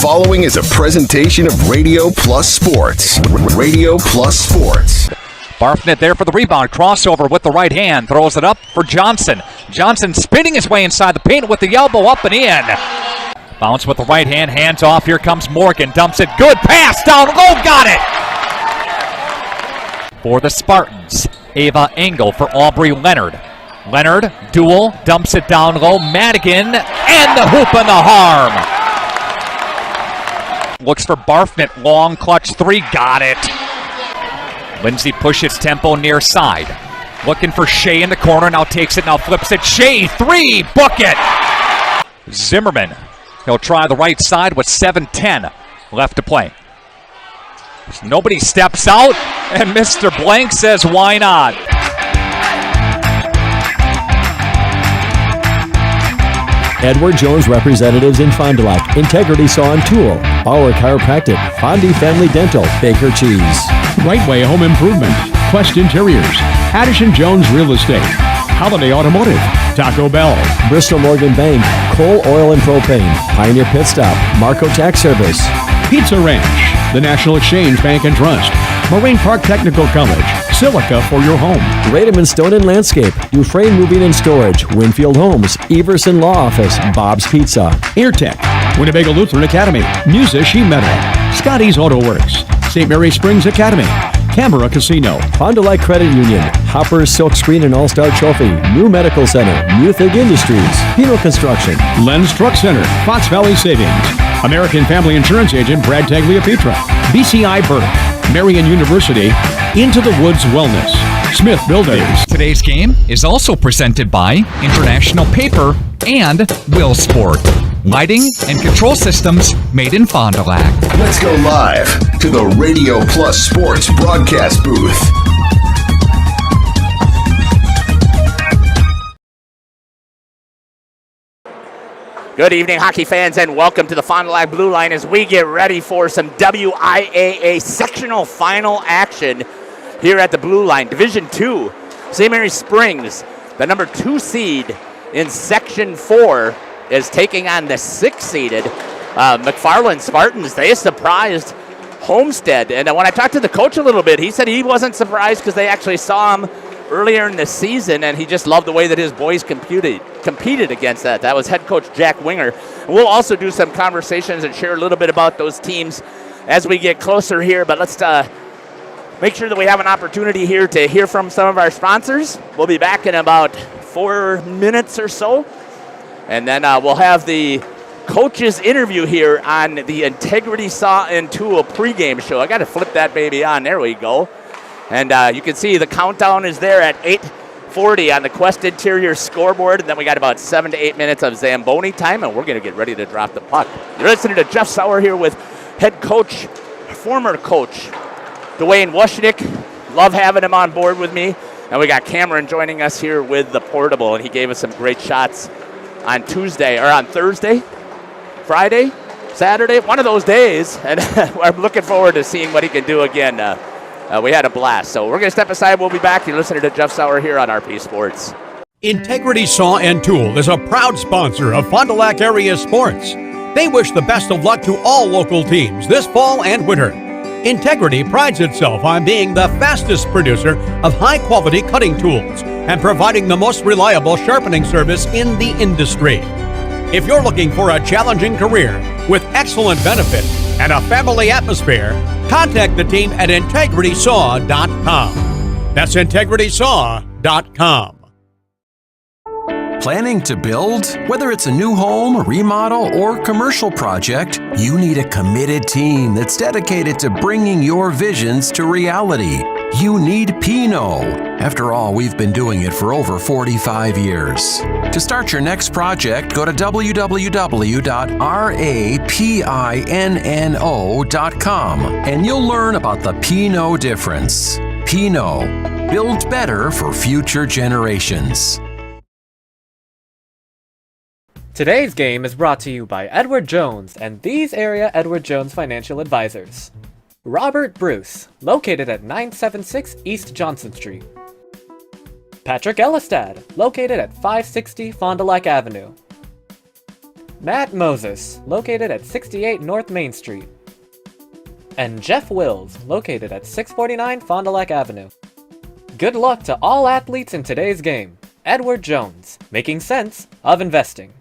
following is a presentation of Radio Plus Sports. Radio Plus Sports. Barfnet there for the rebound. Crossover with the right hand. Throws it up for Johnson. Johnson spinning his way inside the paint with the elbow up and in. Bounce with the right hand. Hands off. Here comes Morgan. Dumps it. Good pass down low. Got it. For the Spartans, Ava Engel for Aubrey Leonard. Leonard, duel. Dumps it down low. Madigan. And the hoop and the harm. Looks for Barfnet. Long clutch three. Got it. Lindsay pushes tempo near side. Looking for Shea in the corner. Now takes it. Now flips it. Shea, three. Book it. Zimmerman. He'll try the right side with 7:10 left to play. Nobody steps out. And Mr. Blank says, why not? Edward Jones representatives in Fond du Lac, Integrity Saw and Tool, Bauer Chiropractic, Fondi Family Dental, Baker Cheese. Rightway Home Improvement, Quest Interiors, Addison Jones Real Estate, Holiday Automotive, Taco Bell, Bristol Morgan Bank, Coal, Oil and Propane, Pioneer Pit Stop, Marco Tax Service, Pizza Ranch, the National Exchange Bank and Trust, Marine Park Technical College, Silica for your home, Rademan Stone and Landscape, Dufresne Moving and Storage, Winfield Homes, Everson Law Office, Bob's Pizza, Airtech, Winnebago Lutheran Academy, Musashi Meadow, Scotty's Auto Works, St. Mary Springs Academy, Canberra Casino, Fond du Lac Credit Union, Hopper's Silk Screen and All-Star Trophy, New Medical Center, Muthig Industries, Pino Construction, Len's Truck Center, Fox Valley Savings, American Family Insurance Agent Brad Tagliapietra, BCI Burke, Marian University, Into the Woods Wellness, Smith Builders. Today's game is also presented by International Paper and Will Sport. Lighting and control systems made in Fond du Lac. Let's go live to the Radio Plus Sports broadcast booth. Good evening, hockey fans, and welcome to the Fond du Lac Blue Line as we get ready for some WIAA sectional final action here at the Blue Line. Division 2, St. Mary Springs, the number 2 seed in Section 4, is taking on the 6th-seeded McFarland Spartans. They surprised Homestead. And when I talked to the coach a little bit, he said he wasn't surprised because they actually saw him earlier in the season, and he just loved the way that his boys competed against that. That was head coach Jack Winger. And we'll also do some conversations and share a little bit about those teams as we get closer here. But let's make sure that we have an opportunity here to hear from some of our sponsors. We'll be back in about 4 minutes or so. And then we'll have the coaches interview here on the Integrity Saw and Tool pregame show. I got to flip that baby on. There we go. And you can see the countdown is there at 8:40 on the Quest Interior scoreboard. And then we got about 7 to 8 minutes of Zamboni time, and we're going to get ready to drop the puck. You're listening to Jeff Sauer here with head coach, former coach, Dwayne Wushnick. Love having him on board with me. And we got Cameron joining us here with the portable, and he gave us some great shots on Tuesday, or on Thursday, Friday, Saturday, one of those days. And I'm looking forward to seeing what he can do again. We had a blast. So we're going to step aside. We'll be back. You're listening to Jeff Sauer here on RP Sports. Integrity Saw and Tool is a proud sponsor of Fond du Lac area sports. They wish the best of luck to all local teams this fall and winter. Integrity prides itself on being the fastest producer of high-quality cutting tools and providing the most reliable sharpening service in the industry. If you're looking for a challenging career with excellent benefits and a family atmosphere, contact the team at integritysaw.com. That's integritysaw.com. Planning to build? Whether it's a new home, remodel, or commercial project, you need a committed team that's dedicated to bringing your visions to reality. You need Pino. After all, we've been doing it for over 45 years. To start your next project, go to www.rapinno.com and you'll learn about the Pino difference. Pino. Build better for future generations. Today's game is brought to you by Edward Jones and these area Edward Jones financial advisors. Robert Bruce, located at 976 East Johnson Street. Patrick Ellistad, located at 560 Fond du Lac Avenue. Matt Moses, located at 68 North Main Street. And Jeff Wills, located at 649 Fond du Lac Avenue. Good luck to all athletes in today's game. Edward Jones, making sense of investing.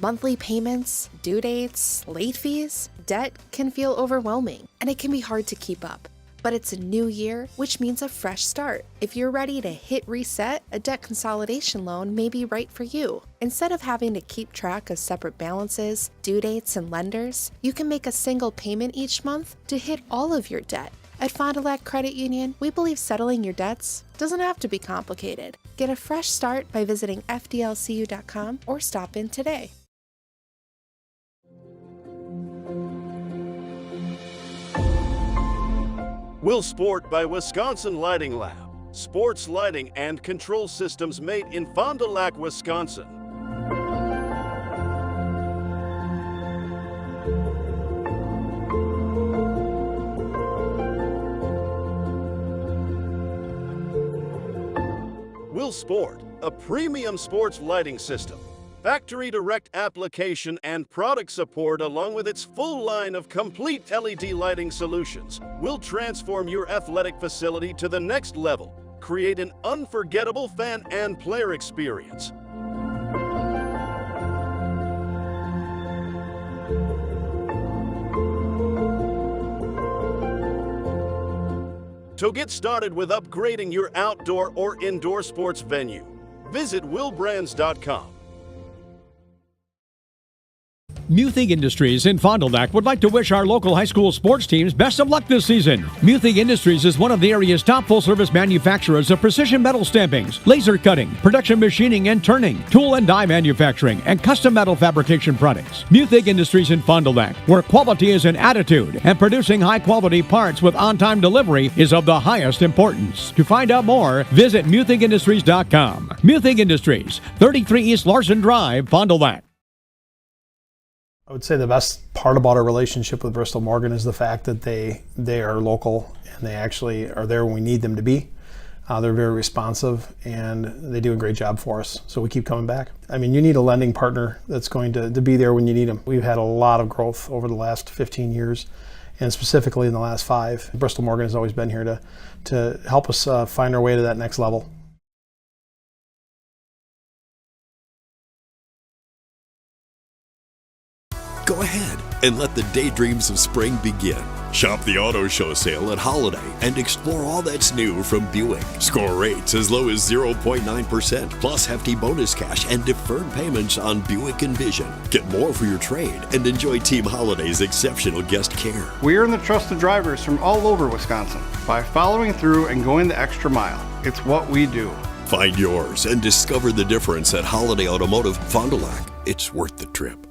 Monthly payments, due dates, late fees, debt can feel overwhelming, and it can be hard to keep up. But it's a new year, which means a fresh start. If you're ready to hit reset, a debt consolidation loan may be right for you. Instead of having to keep track of separate balances, due dates, and lenders, you can make a single payment each month to hit all of your debt. At Fond du Lac Credit Union, we believe settling your debts doesn't have to be complicated. Get a fresh start by visiting fdlcu.com or stop in today. Will Sport by Wisconsin Lighting Lab. Sports lighting and control systems made in Fond du Lac, Wisconsin. Will Sport, a premium sports lighting system. Factory direct application and product support, along with its full line of complete LED lighting solutions, will transform your athletic facility to the next level. Create an unforgettable fan and player experience. To get started with upgrading your outdoor or indoor sports venue, visit willbrands.com. Muthig Industries in Fond du Lac would like to wish our local high school sports teams best of luck this season. Muthig Industries is one of the area's top full-service manufacturers of precision metal stampings, laser cutting, production machining and turning, tool and die manufacturing, and custom metal fabrication products. Muthig Industries in Fond du Lac, where quality is an attitude and producing high-quality parts with on-time delivery is of the highest importance. To find out more, visit MuthigIndustries.com. Muthig Industries, 33 East Larson Drive, Fond du Lac. I would say the best part about our relationship with Bristol Morgan is the fact that they are local and they actually are there when we need them to be. They're very responsive and they do a great job for us, so we keep coming back. I mean, you need a lending partner that's going to be there when you need them. We've had a lot of growth over the last 15 years, and specifically in the last 5. Bristol Morgan has always been here to help us find our way to that next level. Go ahead and let the daydreams of spring begin. Shop the auto show sale at Holiday and explore all that's new from Buick. Score rates as low as 0.9%, plus hefty bonus cash and deferred payments on Buick Envision. Get more for your trade and enjoy Team Holiday's exceptional guest care. We earn the trust of drivers from all over Wisconsin by following through and going the extra mile. It's what we do. Find yours and discover the difference at Holiday Automotive Fond du Lac. It's worth the trip.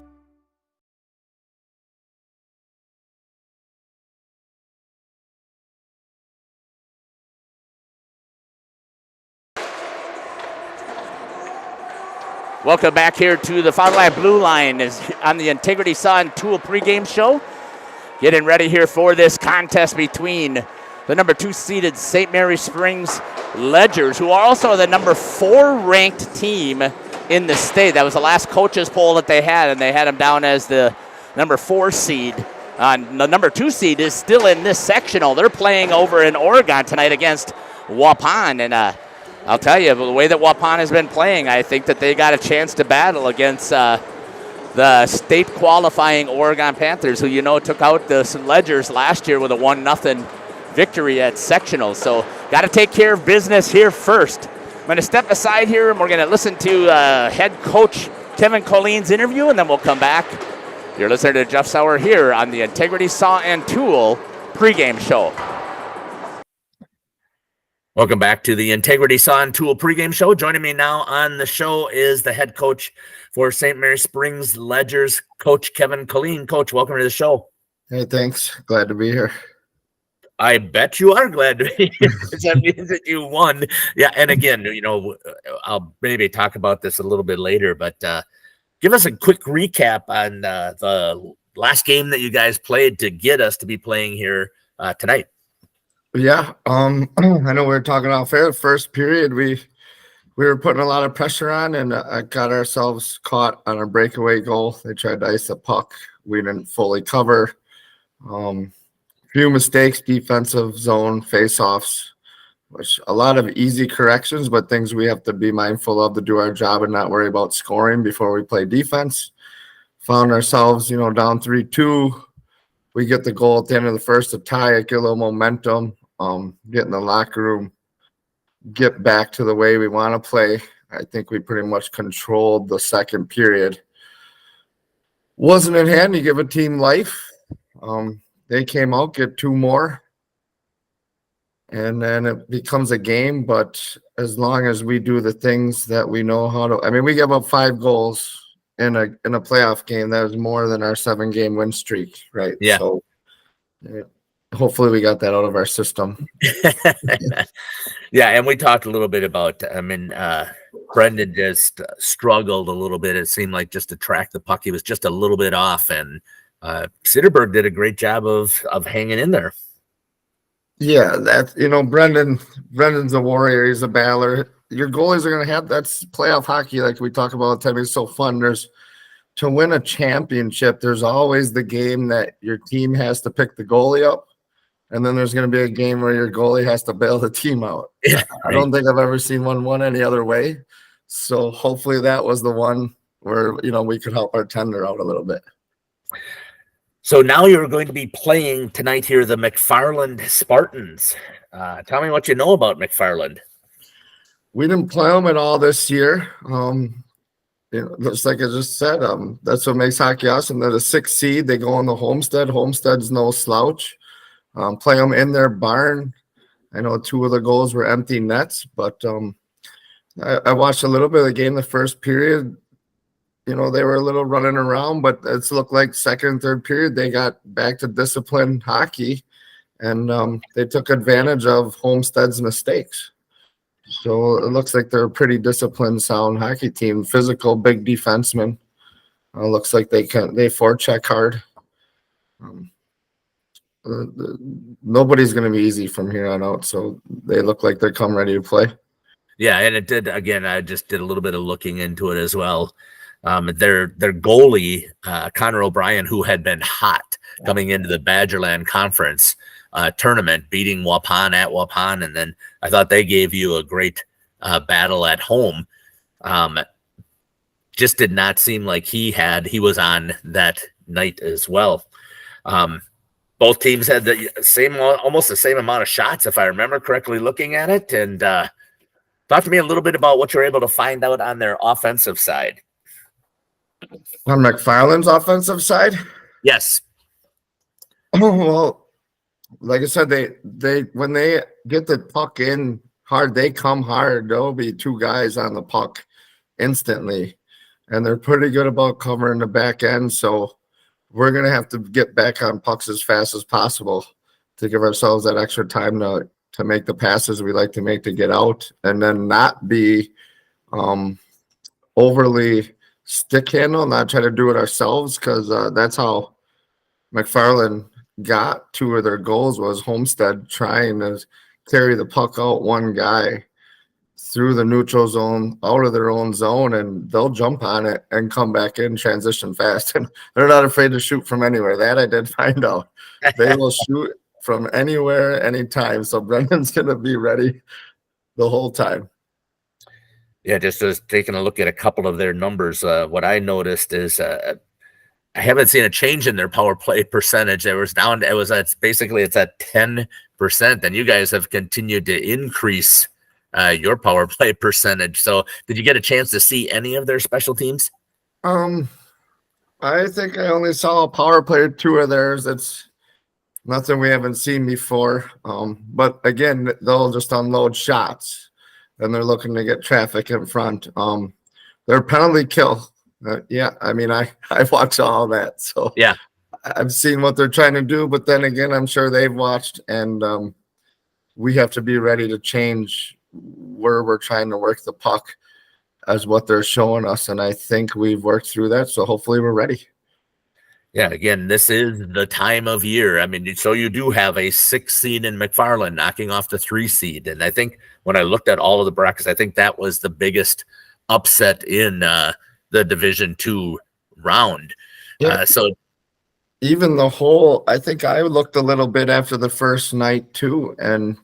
Welcome back here to the Fond du Lac Blue Line is on the Integrity Saw and Tool pregame show. Getting ready here for this contest between the number 2 seeded St. Mary Springs Ledgers, who are also the number 4 ranked team in the state. That was the last coaches poll that they had, and they had them down as the number 4 seed. The number 2 seed is still in this sectional. They're playing over in Oregon tonight against Waupun, and I'll tell you, the way that Waupun has been playing, I think that they got a chance to battle against the state qualifying Oregon Panthers, who took out the Ledgers last year with a 1-0 victory at sectional. So got to take care of business here first. I'm going to step aside here, and we're going to listen to head coach Kevin Colleen's interview, and then we'll come back. You're listening to Jeff Sauer here on the Integrity Saw and Tool pregame show. Welcome back to the Integrity Saw and Tool pregame show. Joining me now on the show is the head coach for St. Mary Springs Ledgers, Coach Kevin Colleen. Coach, welcome to the show. Hey, thanks. Glad to be here. I bet you are glad to be here, because that means that you won. Yeah, and again, I'll maybe talk about this a little bit later, but give us a quick recap on the last game that you guys played to get us to be playing here tonight. Yeah, I know we were talking off air. First period, we we were putting a lot of pressure on, and got ourselves caught on a breakaway goal. They tried to ice the puck. We didn't fully cover. Few mistakes, defensive zone, face-offs, which a lot of easy corrections, but things we have to be mindful of to do our job and not worry about scoring before we play defense. Found ourselves, down 3-2. We get the goal at the end of the first to tie it, get a little momentum, get in the locker room, get back to the way we want to play. I think we pretty much controlled the second period. Wasn't in hand. You give a team life. They came out, get 2 more, and then it becomes a game. But as long as we do the things that we know how to, we gave up 5 goals in a playoff game. That was more than our 7-game win streak, right? Yeah. So hopefully we got that out of our system. Yeah, and we talked a little bit about, Brendan just struggled a little bit. It seemed like just to track the puck, he was just a little bit off, and Sitterberg did a great job of hanging in there. Yeah, that's Brendan's a warrior. He's a battler. Your goalies are going to have, that's playoff hockey, like we talk about all the time. It's so fun. To win a championship, there's always the game that your team has to pick the goalie up, and then there's going to be a game where your goalie has to bail the team out. Yeah, I don't think I've ever seen one any other way. So hopefully that was the one where we could help our tender out a little bit. So now you're going to be playing tonight here, the McFarland Spartans. Tell me what you know about McFarland. We didn't play them at all this year. Just like I just said, that's what makes hockey awesome. They're the 6th seed. They go on the Homestead. Homestead's no slouch. Play them in their barn. I know 2 of the goals were empty nets, but I watched a little bit of the game the first period. They were a little running around, but it's looked like second and third period they got back to disciplined hockey, and they took advantage of Homestead's mistakes. So it looks like they're a pretty disciplined, sound hockey team. Physical, big defensemen. Looks like they forecheck hard. Nobody's going to be easy from here on out. So they look like they're come ready to play. Yeah, and it did. Again, I just did a little bit of looking into it as well. Their goalie, Connor O'Brien, who had been hot coming into the Badgerland Conference tournament, beating Waupun at Waupun, and then I thought they gave you a great battle at home. Just did not seem like he was on that night as well. Both teams had the almost the same amount of shots, if I remember correctly, looking at it. And talk to me a little bit about what you're able to find out on their offensive side. On McFarland's offensive side? Yes. Oh, well, like I said, they when they get the puck in hard, they come hard. There'll be 2 guys on the puck instantly, and they're pretty good about covering the back end. So we're going to have to get back on pucks as fast as possible to give ourselves that extra time to make the passes we like to make to get out, and then not be overly stick handle, not try to do it ourselves, because that's how McFarland got 2 of their goals, was Homestead trying to carry the puck out one guy through the neutral zone, out of their own zone, and they'll jump on it and come back in, transition fast. And they're not afraid to shoot from anywhere. That I did find out. They will shoot from anywhere, anytime. So Brendan's going to be ready the whole time. Yeah, just as taking a look at a couple of their numbers, what I noticed is I haven't seen a change in their power play percentage. It's at 10%, and you guys have continued to increase your power play percentage. So did you get a chance to see any of their special teams? I think I only saw a power play or 2 of theirs. It's nothing we haven't seen before. But again, they'll just unload shots, and they're looking to get traffic in front. Their penalty kill. I watch all that. So yeah, I've seen what they're trying to do, but then again, I'm sure they've watched, and we have to be ready to change where we're trying to work the puck as what they're showing us. And I think we've worked through that. So hopefully we're ready. Yeah, again, this is the time of year. I mean, so you do have a 6 seed in McFarland knocking off the 3 seed. And I think when I looked at all of the brackets, I think that was the biggest upset in the Division 2 round. Yeah. So even I think I looked a little bit after the first night too. And,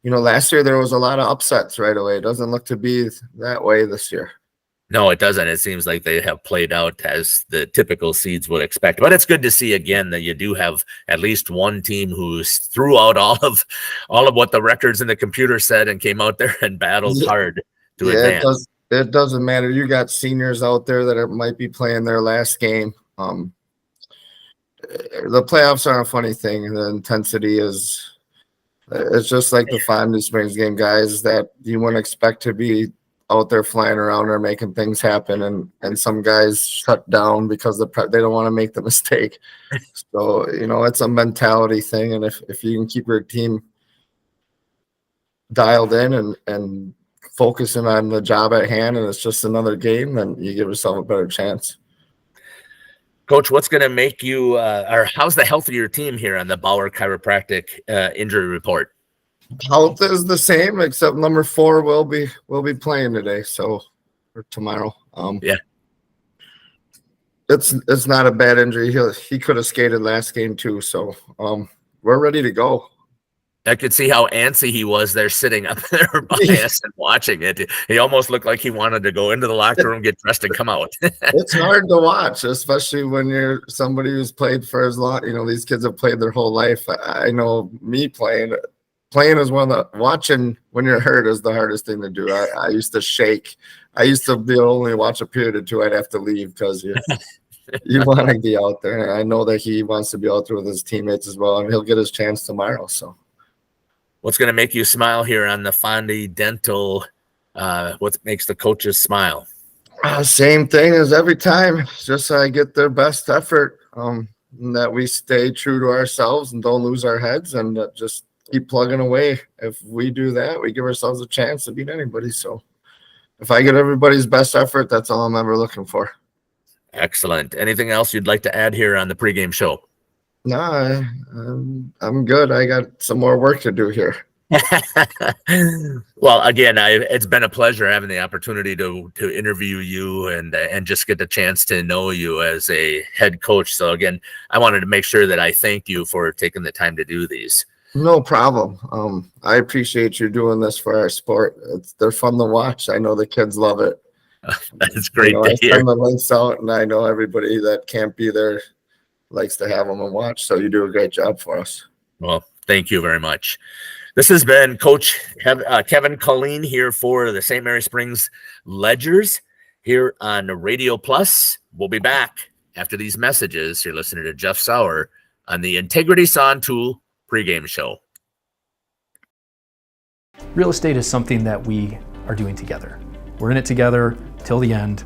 last year there was a lot of upsets right away. It doesn't look to be that way this year. no, it doesn't. It seems like they have played out as the typical seeds would expect. But it's good to see again that you do have at least one team who's threw out all of what the records in the computer said and came out there and battled hard to advance. It doesn't matter. You got seniors out there that might be playing their last game. The playoffs are a funny thing. The intensity it's just like the Fondly Springs game, guys, that you wouldn't expect to be out there flying around or making things happen, and some guys shut down because they don't want to make the mistake. So it's a mentality thing, and if you can keep your team dialed in and focusing on the job at hand, and it's just another game, then you give yourself a better chance. Coach, what's going to make you, or how's the health of your team here on the Bauer Chiropractic injury report? Health is the same, except number 4 will be playing today, or tomorrow. Yeah, it's not a bad injury. He could have skated last game too, so we're ready to go. I could see how antsy he was there sitting up there by us and watching it. He almost looked like he wanted to go into the locker room, get dressed, and come out. It's hard to watch, especially when you're somebody who's played for as long. These kids have played their whole life. I know me playing is one of the watching when you're hurt is the hardest thing to do. I used to shake. I used to be only watch a period or two. I'd have to leave because you want to be out there. And I know that he wants to be out there with his teammates as well, and he'll get his chance tomorrow. So. What's going to make you smile here on the Fondy Dental? What makes the coaches smile? Same thing as every time. Just I get their best effort, that we stay true to ourselves and don't lose our heads, and just keep plugging away. If we do that, we give ourselves a chance to beat anybody. So if I get everybody's best effort, that's all I'm ever looking for. Excellent. Anything else you'd like to add here on the pregame show? No, I'm good. I got some more work to do here. Well, again, it's been a pleasure having the opportunity to interview you and just get the chance to know you as a head coach. So again, I wanted to make sure that I thanked you for taking the time to do these. No problem. I appreciate you doing this for our sport. They're fun to watch. I know the kids love it. That's great to I hear. send the links out, and I know everybody that can't be there likes to have them and watch. So you do a great job for us. Well, thank you very much. This has been Coach Kevin Colleen here for the St. Mary Springs Ledgers here on Radio Plus. We'll be back after these messages. You're listening to Jeff Sauer on the Integrity Saw Tool pregame show. Real estate is something that we are doing together. We're in it together till the end.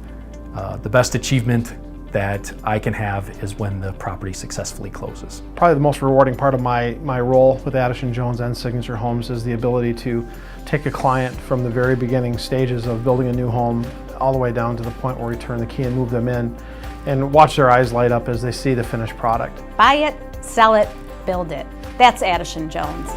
The best achievement that I can have is when the property successfully closes. Probably the most rewarding part of my role with Addison Jones and Signature Homes is the ability to take a client from the very beginning stages of building a new home all the way down to the point where we turn the key and move them in, and watch their eyes light up as they see the finished product. Buy it, sell it, build it. That's Addison Jones.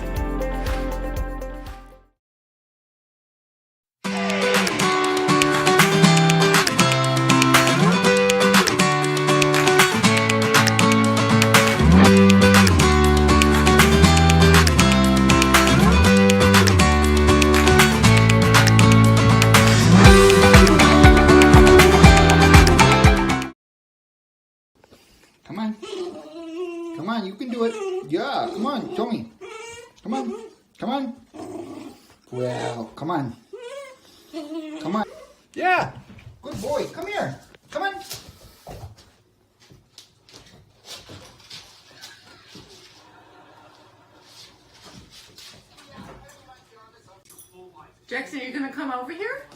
Come on, you can do it. Yeah, come on, show me. Come on. Well, come on. Yeah, good boy. Come here. Come on. Jackson, are you gonna come over here?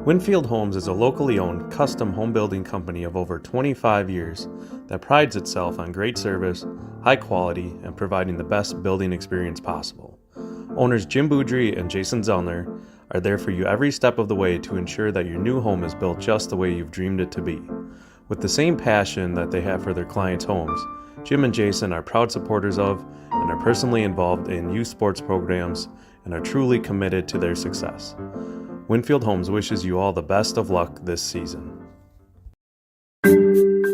Winfield Homes is a locally owned, custom home building company of over 25 years that prides itself on great service, high quality, and providing the best building experience possible. Owners Jim Boudry and Jason Zellner are there for you every step of the way to ensure that your new home is built just the way you've dreamed it to be. With the same passion that they have for their clients' homes, Jim and Jason are proud supporters of and are personally involved in youth sports programs and are truly committed to their success. Winfield Homes wishes you all the best of luck this season.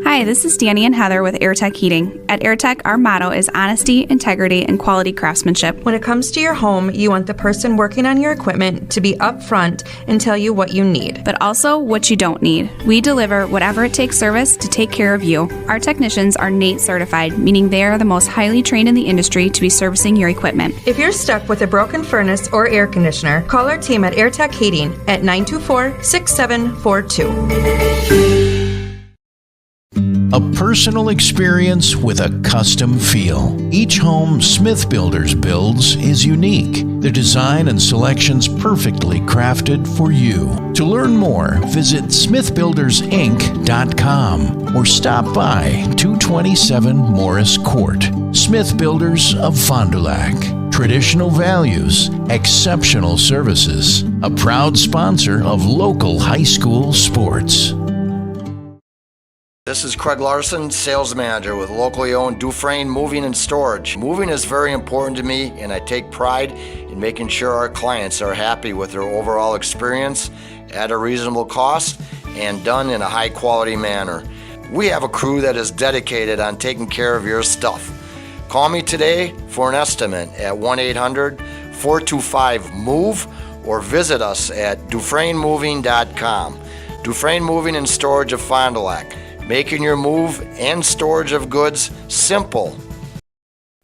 Hi, this is Danny and Heather with AirTech Heating. At AirTech, our motto is honesty, integrity, and quality craftsmanship. When it comes to your home, you want the person working on your equipment to be upfront and tell you what you need. But also what you don't need. We deliver whatever it takes service to take care of you. Our technicians are NATE certified, meaning they are the most highly trained in the industry to be servicing your equipment. If you're stuck with a broken furnace or air conditioner, call our team at AirTech Heating at 924-6742. A personal experience with a custom feel. Each home Smith Builders builds is unique. Their design and selections perfectly crafted for you. To learn more, visit smithbuildersinc.com or stop by 227 Morris Court. Smith Builders of Fond du Lac. Traditional values, exceptional services. A proud sponsor of local high school sports. This is Craig Larson, sales manager with locally owned Dufresne Moving and Storage. Moving is very important to me, and I take pride in making sure our clients are happy with their overall experience at a reasonable cost and done in a high quality manner. We have a crew that is dedicated on taking care of your stuff. Call me today for an estimate at 1-800-425-MOVE or visit us at DufresneMoving.com. Dufresne Moving and Storage of Fond du Lac. Making your move and storage of goods simple.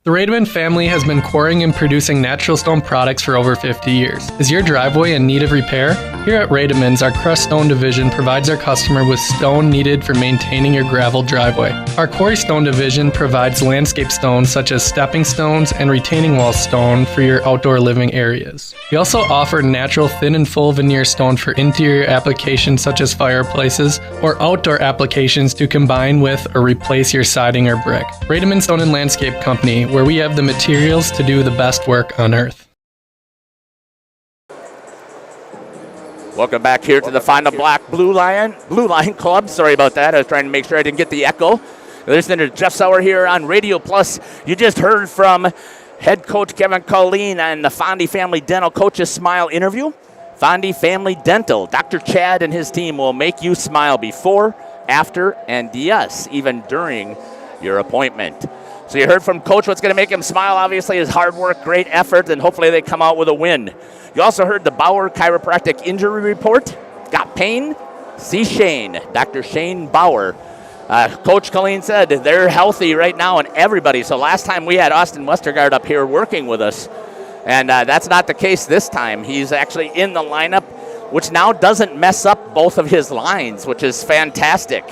The Rademan family has been quarrying and producing natural stone products for over 50 years. Is your driveway in need of repair? Here at Rademan's, our crushed stone division provides our customer with stone needed for maintaining your gravel driveway. Our quarry stone division provides landscape stones such as stepping stones and retaining wall stone for your outdoor living areas. We also offer natural thin and full veneer stone for interior applications such as fireplaces or outdoor applications to combine with or replace your siding or brick. Rademan Stone and Landscape Company, where we have the materials to do the best work on earth. Welcome back here to the Fond du Lac Blue Line Club. Sorry about that. I was trying to make sure I didn't get the echo. Listening to Jeff Sauer here on Radio Plus. You just heard from head coach Kevin Colleen and the Fondy Family Dental Coaches Smile interview. Fondy Family Dental. Dr. Chad and his team will make you smile before, after, and yes, even during your appointment. So you heard from Coach what's going to make him smile, obviously, is hard work, great effort, and hopefully they come out with a win. You also heard the Bauer Chiropractic Injury Report. Got pain? See Shane, Dr. Shane Bauer. Coach Colleen said they're healthy right now and everybody. So last time we had Austin Westergaard up here working with us, and that's not the case this time. He's actually in the lineup, which now doesn't mess up both of his lines, which is fantastic.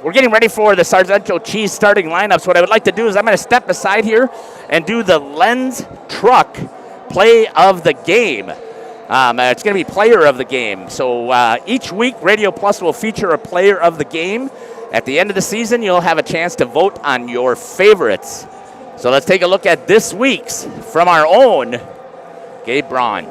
We're getting ready for the Sargento Cheese starting lineups. What I would like to do is I'm going to step aside here and do the Lens Truck play of the game. It's going to be player of the game. So each week, Radio Plus will feature a player of the game. At the end of the season, you'll have a chance to vote on your favorites. So let's take a look at this week's from our own Gabe Braun.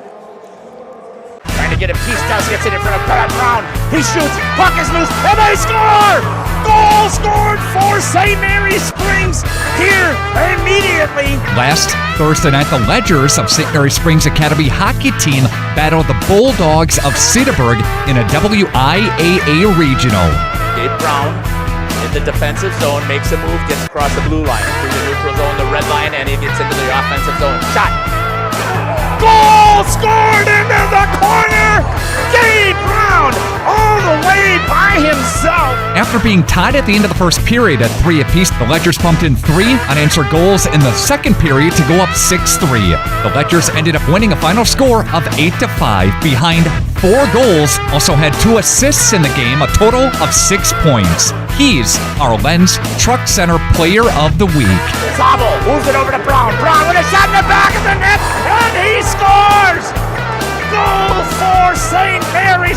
Trying to get him. Peacehouse gets it in front of Brad Brown. He shoots. Puck is loose. And they score! Goal scored for St. Mary Springs here immediately. Last Thursday night, the Ledgers of St. Mary Springs Academy hockey team battled the Bulldogs of Cedarburg in a WIAA regional. Gabe Brown in the defensive zone makes a move, gets across the blue line through the neutral zone, the red line, and he gets into the offensive zone. Shot. Goal scored into the corner! Gabe Brown all the way by himself! After being tied at the end of the first period at 3 apiece, the Ledgers pumped in 3 unanswered goals in the second period to go up 6-3. The Ledgers ended up winning a final score of 8-5 behind 4 goals, also had 2 assists in the game, a total of 6 points. He's our Lens Truck Center Player of the Week. Zabel moves it over to Brown. Brown with a shot in the back of the net, and he scores! Goal for St. Mary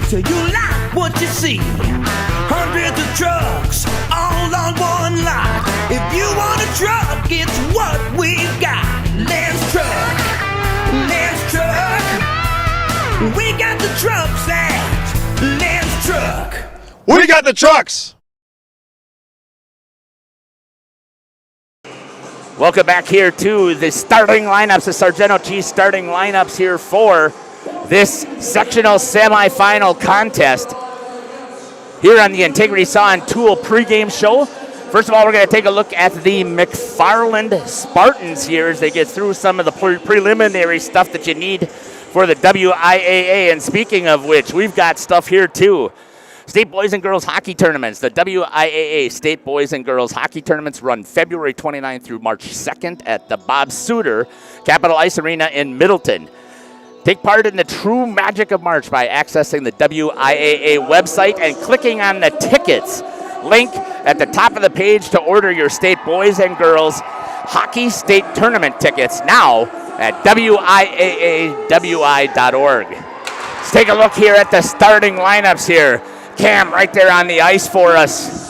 till you like what you see. Hundreds of trucks all on one lot. If you want a truck, it's what we've got. Lance Truck, Lance Truck. We got the trucks at Lance Truck. We got the trucks. Welcome back here to the starting lineups, the Sargento Cheese starting lineups here for this sectional semifinal contest here on the Integrity Saw and Tool pregame show. First of all, we're going to take a look at the McFarland Spartans here as they get through some of the preliminary stuff that you need for the WIAA. And speaking of which, we've got stuff here too. State Boys and Girls Hockey Tournaments. The WIAA State Boys and Girls Hockey Tournaments run February 29th through March 2nd at the Bob Suter Capitol Ice Arena in Middleton. Take part in the true magic of March by accessing the WIAA website and clicking on the tickets link at the top of the page to order your State Boys and Girls Hockey State Tournament tickets now at WIAAWI.org. Let's take a look here at the starting lineups here. Cam right there on the ice for us.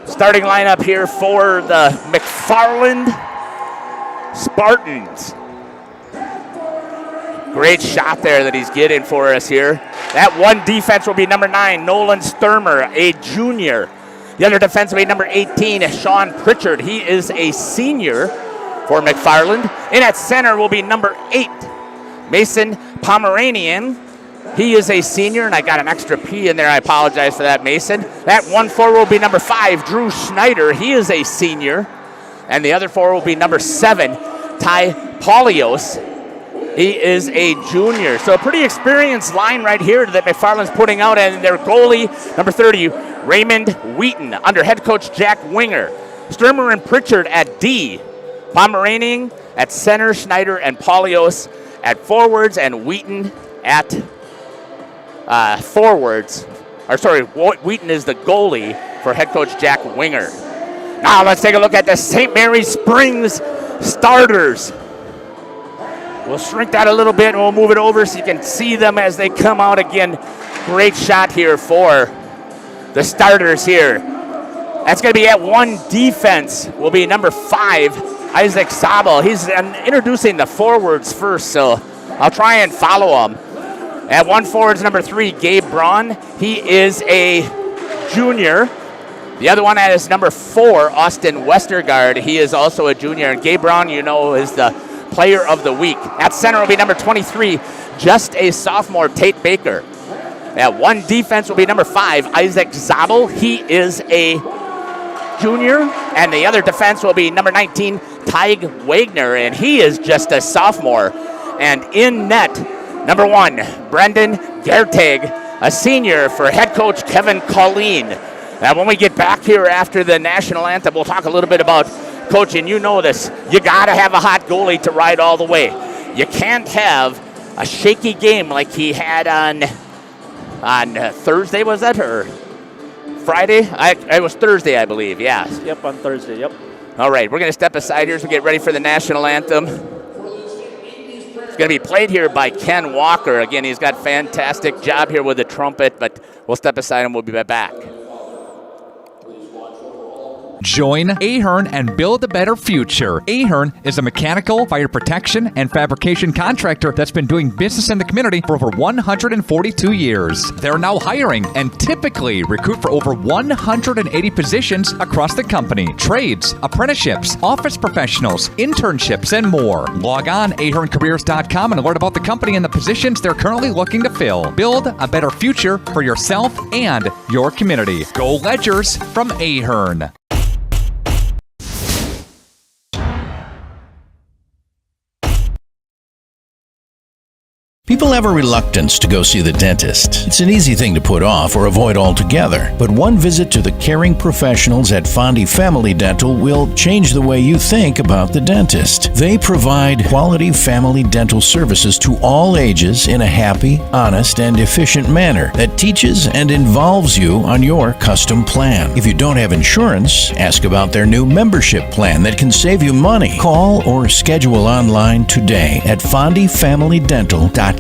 Starting lineup here for the McFarland Spartans. Great shot there that he's getting for us here. That one defense will be number 9, Nolan Sturmer, a junior. The other defense will be number 18, Sean Pritchard. He is a senior for McFarland. In at center will be number 8, Mason Pomeranian. He is a senior, and I got an extra P in there. I apologize for that, Mason. That 1-4 will be number 5, Drew Schneider. He is a senior. And the other 4 will be number 7, Ty Polios. He is a junior. So a pretty experienced line right here that McFarland's putting out. And their goalie, number 30, Raymond Wheaton, under head coach Jack Winger. Sturmer and Pritchard at D. Pomeranian at center, Schneider and Polios at forwards, and Wheaton at forwards. Wheaton is the goalie for head coach Jack Winger. Now let's take a look at the St. Mary Springs starters. We'll shrink that a little bit and we'll move it over so you can see them as they come out again. Great shot here for the starters here. That's going to be at 1 defense will be number 5, Isaac Sabel. He's introducing the forwards first, so I'll try and follow him. At 1 forwards, number 3, Gabe Braun. He is a junior. The other one is number 4, Austin Westergaard. He is also a junior. And Gabe Braun, you know, is the player of the week. At center will be number 23, just a sophomore, Tate Baker. At 1 defense will be number 5, Isaac Zabel. He is a junior. And the other defense will be number 19, Tig Wagner, and he is just a sophomore. And in net, number 1, Brendan Gertig, a senior for head coach Kevin Colleen. Now, when we get back here after the national anthem, we'll talk a little bit about coaching. You know this. You got to have a hot goalie to ride all the way. You can't have a shaky game like he had on Thursday, was that, or Friday? It was Thursday, I believe, yeah. Yep, on Thursday, yep. All right, we're going to step aside here as we get ready for the national anthem. It's going to be played here by Ken Walker. Again, he's got a fantastic job here with the trumpet, but we'll step aside and we'll be back. Join Ahern and build a better future. Ahern is a mechanical, fire protection, and fabrication contractor that's been doing business in the community for over 142 years. They're now hiring and typically recruit for over 180 positions across the company. Trades, apprenticeships, office professionals, internships, and more. Log on aherncareers.com and learn about the company and the positions they're currently looking to fill. Build a better future for yourself and your community. Go Ledgers from Ahern. People have a reluctance to go see the dentist. It's an easy thing to put off or avoid altogether. But one visit to the caring professionals at Fondi Family Dental will change the way you think about the dentist. They provide quality family dental services to all ages in a happy, honest, and efficient manner that teaches and involves you on your custom plan. If you don't have insurance, ask about their new membership plan that can save you money. Call or schedule online today at FondiFamilyDental.com.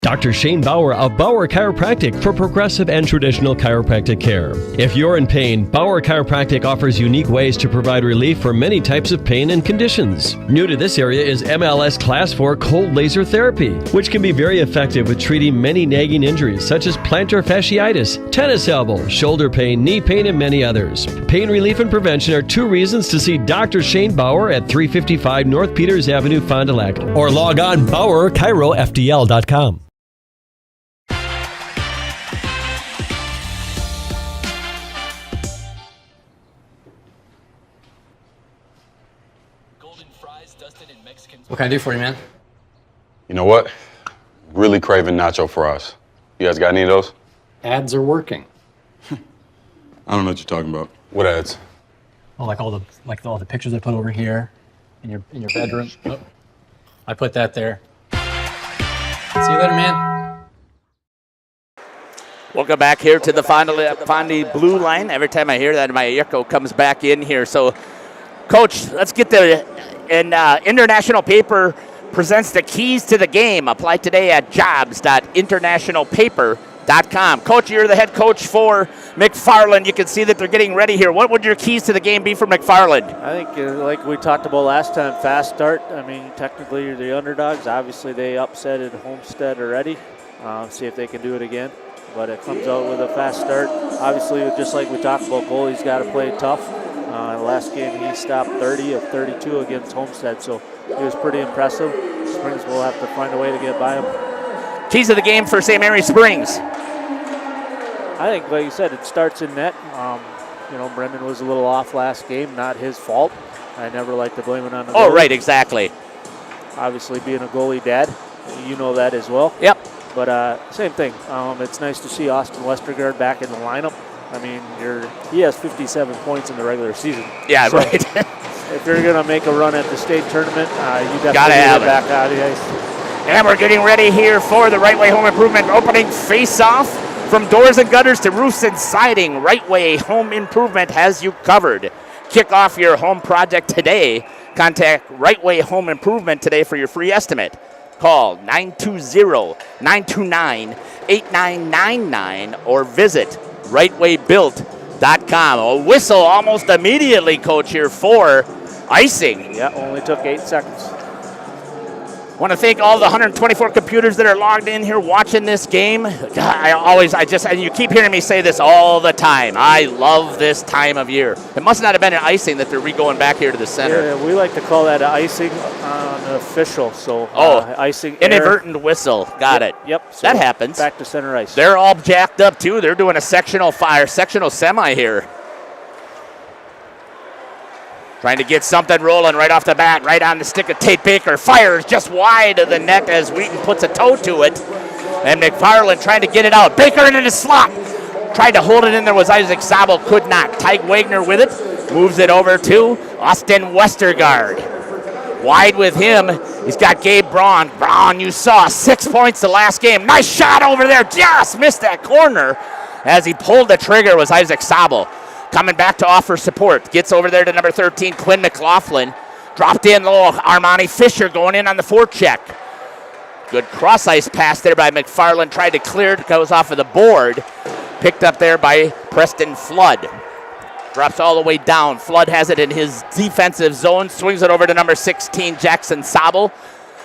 Dr. Shane Bauer of Bauer Chiropractic for progressive and traditional chiropractic care. If you're in pain, Bauer Chiropractic offers unique ways to provide relief for many types of pain and conditions. New to this area is MLS Class 4 cold laser therapy, which can be very effective with treating many nagging injuries such as plantar fasciitis, tennis elbow, shoulder pain, knee pain, and many others. Pain relief and prevention are 2 reasons to see Dr. Shane Bauer at 355 North Peters Avenue, Fond du Lac, or log on BauerChiroFDL.com. What can I do for you, man? You know what? Really craving nacho fries. You guys got any of those? Ads are working. I don't know what you're talking about. What ads? Oh, like all the pictures I put over here in your bedroom. Oh, I put that there. See you later, man. Welcome back here to the Fondy Blue Line. Every time I hear that, my echo comes back in here. So, Coach, let's get the International Paper presents the keys to the game. Apply today at jobs.internationalpaper.com. Coach, you're the head coach for McFarland. You can see that they're getting ready here. What would your keys to the game be for McFarland? I think, like we talked about last time, fast start. I mean, technically you're the underdogs. Obviously, they upsetted Homestead already. See if they can do it again. But it comes out with a fast start. Obviously, just like we talked about, goalie's got to play tough. Last game, he stopped 30 of 32 against Homestead, so he was pretty impressive. Springs will have to find a way to get by him. Keys of the game for St. Mary Springs. I think, like you said, it starts in net. Brendan was a little off last game, not his fault. I never like to blame it on the goalie. Oh, right, exactly. Obviously, being a goalie dad, you know that as well. Yep. But same thing. It's nice to see Austin Westergaard back in the lineup. I mean, he has 57 points in the regular season. Yeah, so right. If you're going to make a run at the state tournament, you definitely Gotta get have it. back out of the ice. And we're getting ready here for the Right Way Home Improvement opening face-off. From doors and gutters to roofs and siding, Right Way Home Improvement has you covered. Kick off your home project today. Contact Right Way Home Improvement today for your free estimate. Call 920-929-8999 or visit rightwaybuilt.com. A whistle almost immediately, Coach, here for icing. Yeah, only took 8 seconds. Want to thank all the 124 computers that are logged in here watching this game. God, and you keep hearing me say this all the time. I love this time of year. It must not have been an icing that they're going back here to the center. Yeah, we like to call that icing unofficial. So icing. Inadvertent whistle. Got it. Yep. So that happens. Back to center ice. They're all jacked up too. They're doing a sectional semi here. Trying to get something rolling right off the bat, right on the stick of Tate Baker. Fires just wide of the net as Wheaton puts a toe to it. And McFarland trying to get it out. Baker into the slot. Tried to hold it in there was Isaac Sabel, could not. Tyke Wagner with it. Moves it over to Austin Westergaard. Wide with him, he's got Gabe Braun. Braun, you saw 6 points the last game. Nice shot over there. Just missed that corner. As he pulled the trigger was Isaac Sabel. Coming back to offer support. Gets over there to number 13, Quinn McLaughlin. Dropped in low, Armani Fisher going in on the forecheck. Good cross-ice pass there by McFarland. Tried to clear it, goes off of the board. Picked up there by Preston Flood. Drops all the way down. Flood has it in his defensive zone. Swings it over to number 16, Jackson Sabel.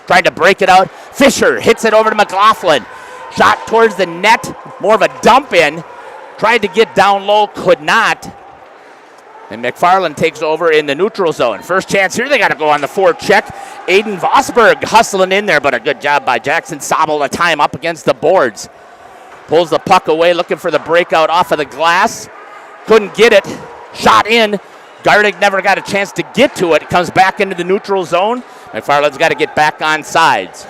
Trying to break it out. Fisher hits it over to McLaughlin. Shot towards the net. More of a dump in. Tried to get down low, could not. And McFarland takes over in the neutral zone. First chance here, they got to go on the forecheck. Aiden Vosberg hustling in there, but a good job by Jackson Sabel to tie him up against the boards. Pulls the puck away, looking for the breakout off of the glass. Couldn't get it. Shot in. Gardig never got a chance to get to it. Comes back into the neutral zone. McFarland's got to get back on sides.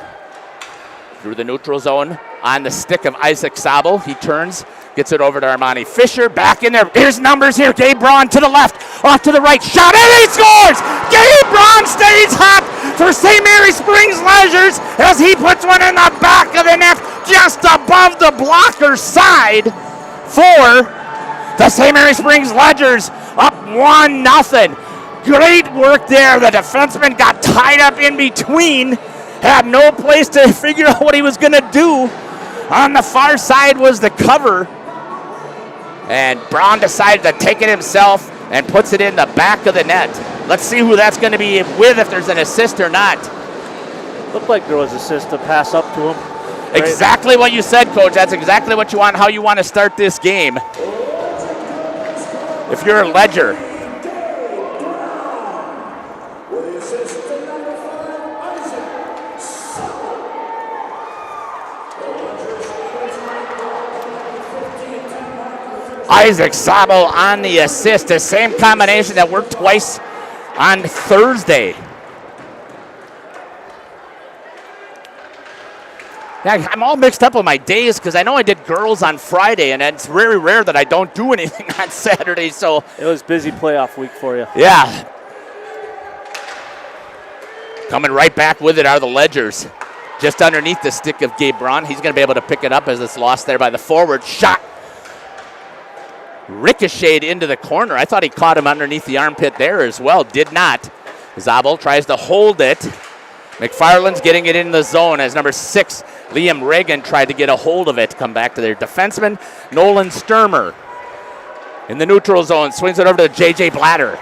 Through the neutral zone on the stick of Isaac Sabel. He turns. Gets it over to Armani Fisher. Back in there. Here's numbers here. Gabe Braun to the left. Off to the right. Shot and he scores! Gabe Braun stays hot for St. Mary Springs Leisures as he puts one in the back of the net just above the blocker's side for the St. Mary Springs Leisures. Up 1-0. Great work there. The defenseman got tied up in between had no place to figure out what he was going to do. On the far side was the cover. And Braun decided to take it himself and puts it in the back of the net. Let's see who that's going to be with, if there's an assist or not. Looked like there was assist to pass up to him. Right. Exactly what you said, Coach. That's exactly what you want, how you want to start this game. If you're a Ledger. Isaac Sabo on the assist, the same combination that worked twice on Thursday. Yeah, I'm all mixed up with my days because I know I did girls on Friday, and it's very rare that I don't do anything on Saturday. So it was busy playoff week for you. Yeah. Coming right back with it are the Ledgers. Just underneath the stick of Gabe Braun. He's going to be able to pick it up as it's lost there by the forward. Shot ricocheted into the corner. I thought he caught him underneath the armpit there as well. Did not. Zabel tries to hold it. McFarland's getting it in the zone as number 6, Liam Reagan, tried to get a hold of it. Come back to their defenseman, Nolan Sturmer. In the neutral zone, swings it over to J.J. Blattner.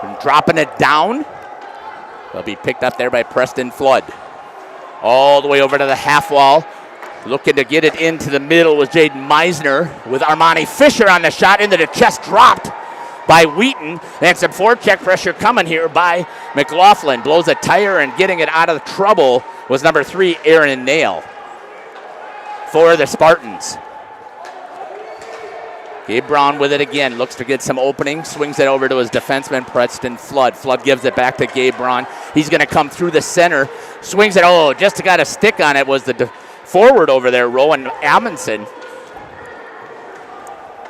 And dropping it down. They'll be picked up there by Preston Flood. All the way over to the half wall. Looking to get it into the middle was Jaden Meisner with Armani Fisher on the shot. Into the chest, dropped by Wheaton. And some forecheck pressure coming here by McLaughlin. Blows a tire, and getting it out of trouble was number 3, Aaron Nail for the Spartans. Gabe Braun with it again. Looks to get some opening. Swings it over to his defenseman, Preston Flood. Flood gives it back to Gabe Braun. He's going to come through the center. Swings it. Oh, just got a stick on it was the forward over there, Rowan Amundsen.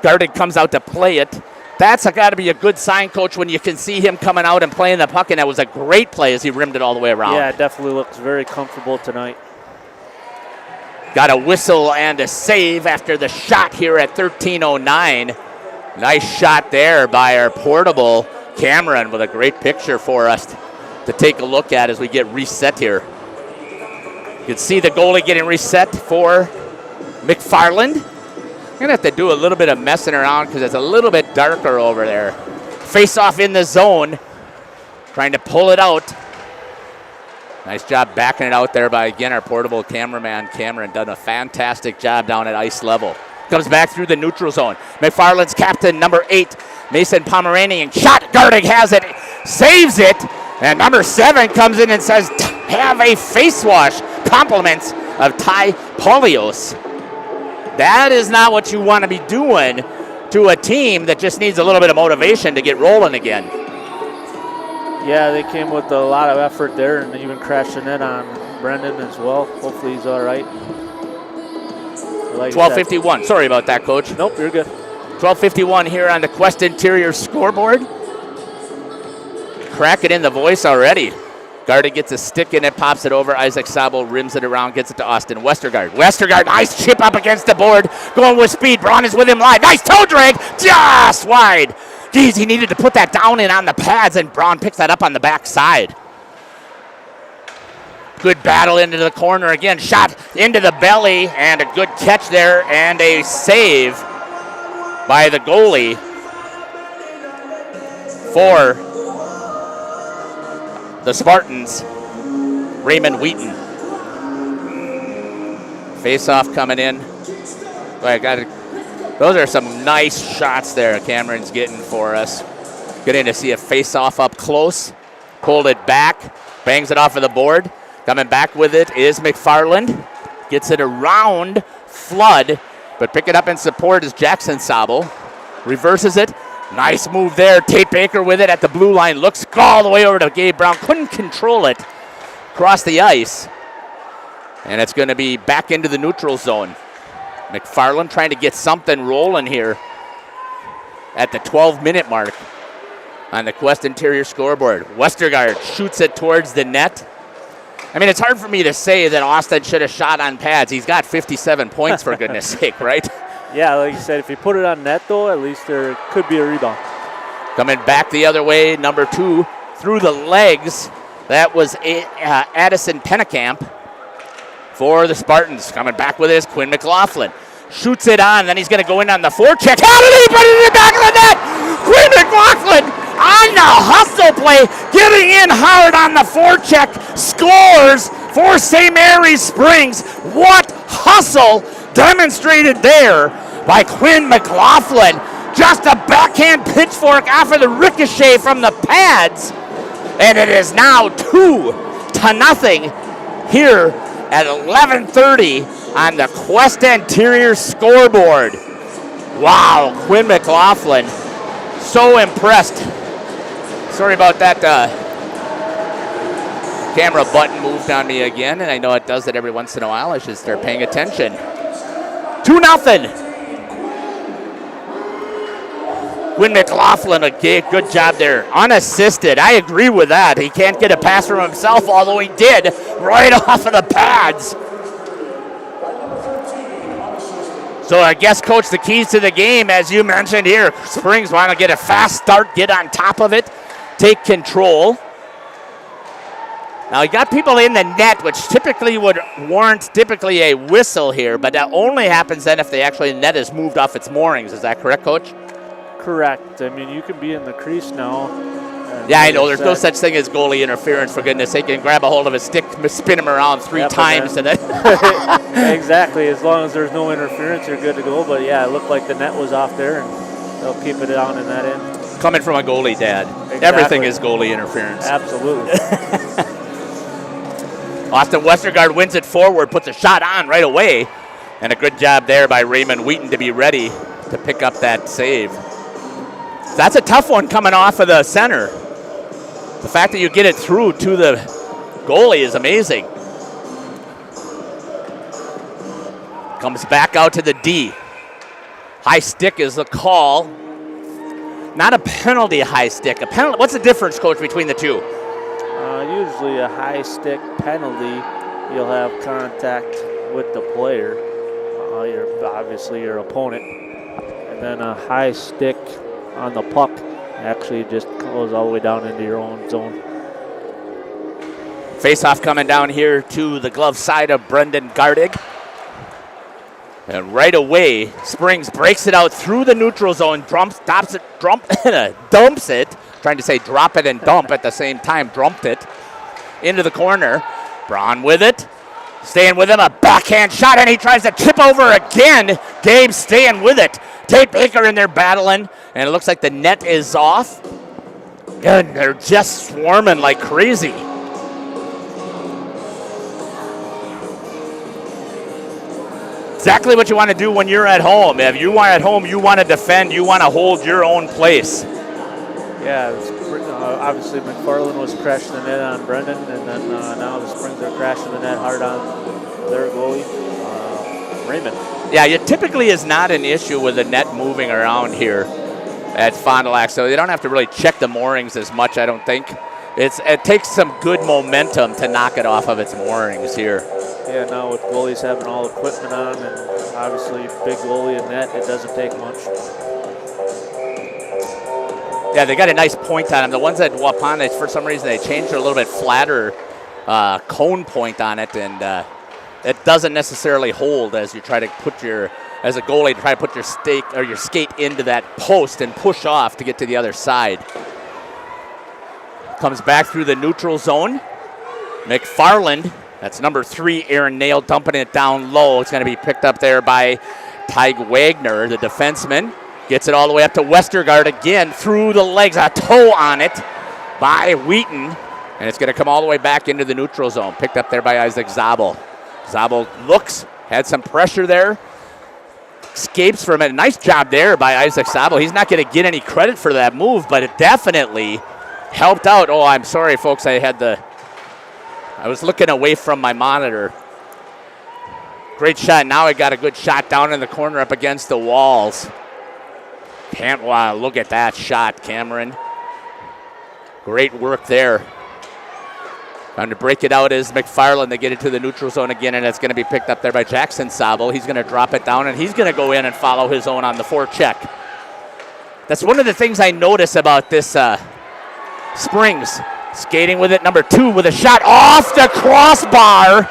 Guarded comes out to play it. That's got to be a good sign, Coach, when you can see him coming out and playing the puck, and that was a great play as he rimmed it all the way around. Yeah, it definitely looks very comfortable tonight. Got a whistle and a save after the shot here at 13:09. Nice shot there by our portable Cameron with a great picture for us to take a look at as we get reset here. You can see the goalie getting reset for McFarland. I'm going to have to do a little bit of messing around because it's a little bit darker over there. Face off in the zone. Trying to pull it out. Nice job backing it out there by, again, our portable cameraman, Cameron. Done a fantastic job down at ice level. Comes back through the neutral zone. McFarland's captain, number 8, Mason Pomeranian. Shot, Gardig has it, saves it. And number 7 comes in and says, have a face wash. Compliments of Ty Polios. That is not what you want to be doing to a team that just needs a little bit of motivation to get rolling again. Yeah, they came with a lot of effort there and even crashing in on Brendan as well. Hopefully he's all right. Like 12:51. Sorry about that, Coach. Nope, you're good. 12:51 here on the Quest Interior scoreboard. Crack it in the voice already. Garda gets a stick in it, pops it over. Isaac Sabo rims it around, gets it to Austin Westergaard. Westergaard, nice chip up against the board, going with speed. Braun is with him live. Nice toe drag, just wide. Geez, he needed to put that down in on the pads, and Braun picks that up on the backside. Good battle into the corner again. Shot into the belly, and a good catch there, and a save by the goalie for the Spartans, Raymond Wheaton. Face-off coming in. Those are some nice shots there Cameron's getting for us. Getting to see a face-off up close. Pulled it back. Bangs it off of the board. Coming back with it is McFarland. Gets it around Flood, but pick it up in support is Jackson Sabo. Reverses it. Nice move there. Tate Baker with it at the blue line. Looks all the way over to Gabe Braun. Couldn't control it. Across the ice. And it's going to be back into the neutral zone. McFarland trying to get something rolling here at the 12-minute mark on the Quest Interior scoreboard. Westergaard shoots it towards the net. I mean, it's hard for me to say that Austin should have shot on pads. He's got 57 points, for goodness sake, right? Yeah, like you said, if you put it on net, though, at least there could be a rebound. Coming back the other way, number 2 through the legs That was Addison Pennekamp for the Spartans. Coming back with it is Quinn McLaughlin. Shoots it on, then he's going to go in on the forecheck. How did he put it in the back of the net? Quinn McLaughlin on the hustle play, getting in hard on the forecheck, scores for St. Mary's Springs. What hustle demonstrated there by Quinn McLaughlin. Just a backhand pitchfork off of the ricochet from the pads. And it is now 2-0 here at 11:30 on the Quest Interior scoreboard. Wow, Quinn McLaughlin, so impressed. Sorry about that. Camera button moved on me again, and I know it does it every once in a while. I should start paying attention. 2-0. Quinn McLaughlin, a good job there. Unassisted. I agree with that. He can't get a pass from himself, although he did right off of the pads. So I guess, Coach, the keys to the game, as you mentioned here, Springs want to get a fast start, get on top of it, take control. Now, he got people in the net, which typically would warrant a whistle here, but that only happens then if the net is moved off its moorings. Is that correct, Coach? Correct. I mean, you can be in the crease now. Yeah, I know. There's no such thing as goalie interference, for goodness sake. You can grab a hold of a stick, spin him around three times. And then exactly. As long as there's no interference, you're good to go. But, yeah, it looked like the net was off there, and they'll keep it down in that end. Coming from a goalie, Dad. Exactly. Everything is goalie interference. Absolutely. Austin Westergaard wins it forward, puts a shot on right away. And a good job there by Raymond Wheaton to be ready to pick up that save. That's a tough one coming off of the center. The fact that you get it through to the goalie is amazing. Comes back out to the D. High stick is the call. Not a penalty high stick. A penalty. What's the difference, Coach, between the two? Usually a high stick penalty, you'll have contact with the player, obviously your opponent. And then a high stick on the puck actually just goes all the way down into your own zone. Face-off coming down here to the glove side of Brendan Gardig. And right away, Springs breaks it out through the neutral zone, dumps it. Trying to say drop it and dump at the same time, dumped it into the corner. Braun with it, staying with him, a backhand shot, and he tries to tip over again. Gabe staying with it. Tate Baker in there battling, and it looks like the net is off. And they're just swarming like crazy. Exactly what you want to do when you're at home. If you are at home, you want to defend, you want to hold your own place. Yeah, obviously McFarland was crashing the net on Brendan, and then now the Springs are crashing the net hard on their goalie, Raymond. Yeah, it typically is not an issue with the net moving around here at Fond du Lac, so they don't have to really check the moorings as much, I don't think. It takes some good momentum to knock it off of its moorings here. Yeah, now with goalies having all equipment on, and obviously big goalie in net, it doesn't take much. Yeah, they got a nice point on them. The ones at Waupun, for some reason, they changed a little bit flatter cone point on it, and it doesn't necessarily hold as you try to as a goalie, try to put your skate into that post and push off to get to the other side. Comes back through the neutral zone. McFarland, that's number 3, Aaron Nail, dumping it down low. It's going to be picked up there by Tyg Wagner, the defenseman. Gets it all the way up to Westergaard again through the legs, a toe on it by Wheaton. And it's going to come all the way back into the neutral zone. Picked up there by Isaac Zabel. Zabel looks, had some pressure there. Escapes from it. Nice job there by Isaac Zabel. He's not going to get any credit for that move, but it definitely helped out. Oh, I'm sorry, folks. I was looking away from my monitor. Great shot. Now I got a good shot down in the corner up against the walls. Wow, look at that shot, Cameron. Great work there. Trying to break it out is McFarland. They get it to the neutral zone again, and it's going to be picked up there by Jackson Zabel. He's going to drop it down, and he's going to go in and follow his own on the forecheck. That's one of the things I notice about this Springs Skating with it, number 2 with a shot off the crossbar.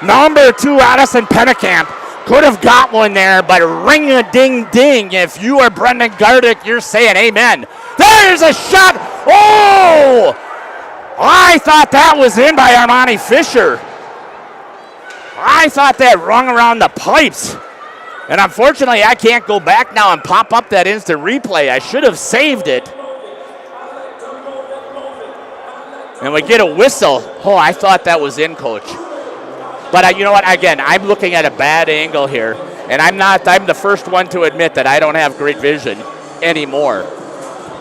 Number 2, Addison Pennekamp. Could have got one there, but ring-a-ding-ding. If you are Brendan Gardick, you're saying amen. There's a shot. Oh! I thought that was in by Armani Fisher. I thought that rung around the pipes. And unfortunately, I can't go back now and pop up that instant replay. I should have saved it. And we get a whistle. Oh, I thought that was in, Coach. But you know what? Again, I'm looking at a bad angle here. And I'm the first one to admit that I don't have great vision anymore.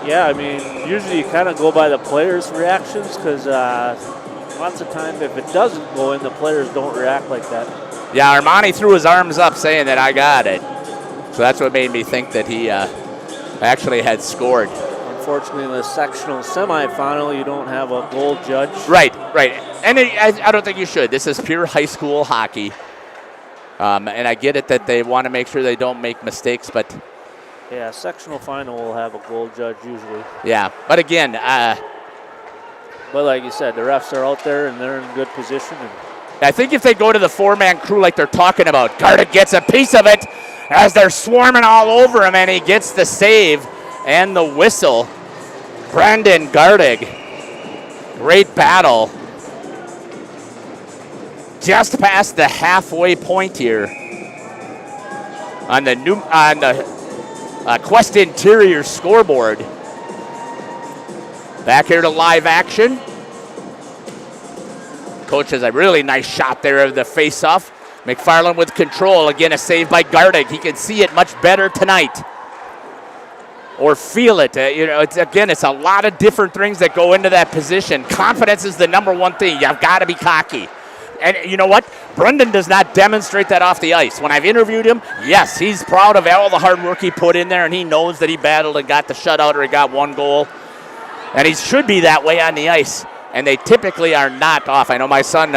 Yeah, I mean, usually you kind of go by the players' reactions because lots of time if it doesn't go in, the players don't react like that. Yeah, Armani threw his arms up saying that I got it. So that's what made me think that he actually had scored. Unfortunately, in the sectional semifinal, you don't have a goal judge. Right. And I don't think you should. This is pure high school hockey. And I get it that they want to make sure they don't make mistakes, but... Yeah, sectional final will have a goal judge usually. Yeah, but again... but like you said, the refs are out there and they're in good position. And I think if they go to the 4-man crew like they're talking about, Gardick gets a piece of it as they're swarming all over him, and he gets the save and the whistle. Brendan Gardick, great battle. Just past the halfway point here on the Quest Interior scoreboard. Back here to live action. Coach has a really nice shot there of the face-off. McFarland with control. Again, a save by Gardick. He can see it much better tonight. Or feel it. It's a lot of different things that go into that position. Confidence is the number one thing. You've got to be cocky. And you know what? Brendan does not demonstrate that off the ice. When I've interviewed him, yes, he's proud of all the hard work he put in there, and he knows that he battled and got the shutout or he got one goal. And he should be that way on the ice. And they typically are not off. I know my son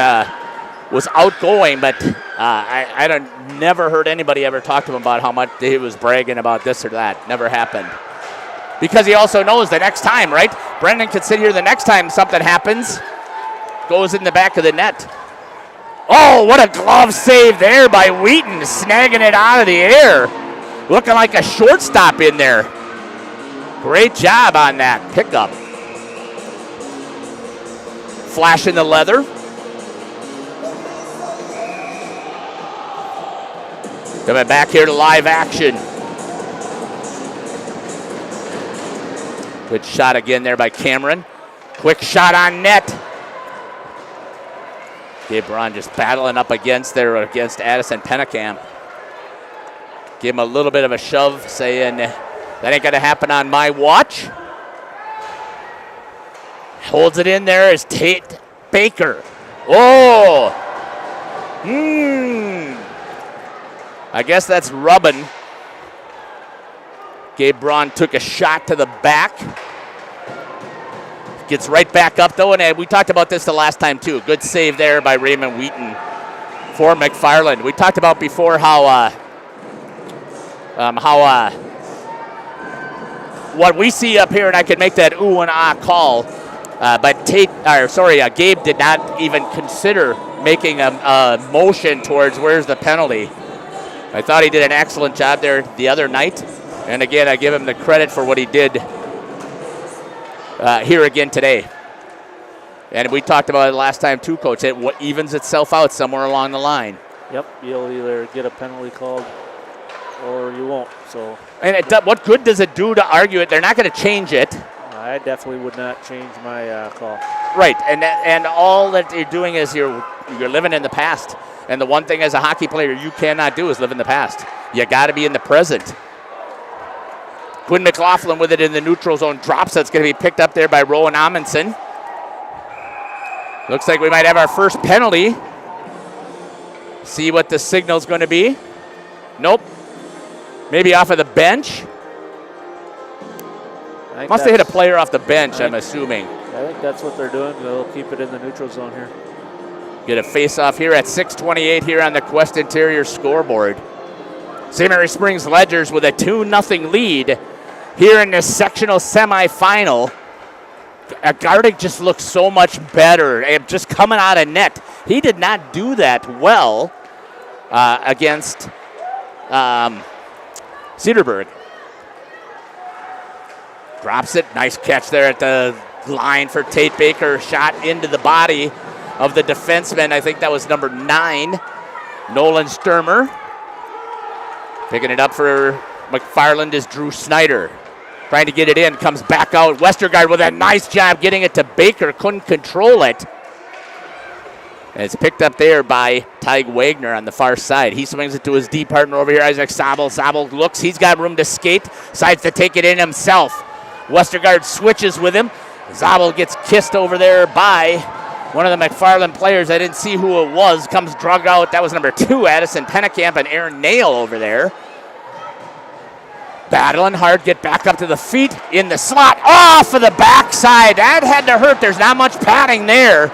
was outgoing, but I never heard anybody ever talk to him about how much he was bragging about this or that. Never happened. Because he also knows the next time, right? Brendan can sit here the next time something happens, goes in the back of the net. Oh, what a glove save there by Wheaton, snagging it out of the air. Looking like a shortstop in there. Great job on that pickup. Flash in the leather. Coming back here to live action. Good shot again there by Cameron. Quick shot on net. Gabe Braun just battling up against Addison Pennekamp. Give him a little bit of a shove, saying that ain't gonna happen on my watch. Holds it in there is Tate Baker. Oh! I guess that's rubbing. Gabe Braun took a shot to the back. Gets right back up though, and we talked about this the last time too. Good save there by Raymond Wheaton for McFarland. We talked about before how what we see up here, and I could make that ooh and ah call, but Gabe did not even consider making a motion towards where's the penalty. I thought he did an excellent job there the other night, and again, I give him the credit for what he did here again today. And we talked about it last time too, Coach. It evens itself out somewhere along the line. Yep, you'll either get a penalty called or you won't. So. And what good does it do to argue it? They're not going to change it. I definitely would not change my call. Right, and all that you're doing is you're living in the past. And the one thing as a hockey player you cannot do is live in the past. You got to be in the present. Quinn McLaughlin with it in the neutral zone. Drops. That's going to be picked up there by Rowan Amundsen. Looks like we might have our first penalty. See what the signal's going to be. Nope. Maybe off of the bench. Must have hit a player off the bench, I'm assuming. I think that's what they're doing. They'll keep it in the neutral zone here. Get a face-off here at 6:28 here on the Quest Interior scoreboard. St. Mary Springs Ledgers with a 2-0 lead here in the sectional semifinal. Gardick just looks so much better, just coming out of net. He did not do that well against Cedarburg. Drops it. Nice catch there at the line for Tate Baker. Shot into the body of the defenseman. I think that was number 9, Nolan Sturmer. Picking it up for McFarland is Drew Snyder. Trying to get it in. Comes back out. Westergaard with a nice job getting it to Baker. Couldn't control it. And it's picked up there by Tyg Wagner on the far side. He swings it to his D partner over here, Isaac Zabel. Zabel looks. He's got room to skate. Decides to take it in himself. Westergaard switches with him. Zabel gets kissed over there by one of the McFarland players. I didn't see who it was. Comes drug out. That was number 2, Addison Pennekamp, and Aaron Nail over there. Battling hard, get back up to the feet in the slot. Off of the backside. That had to hurt. There's not much padding there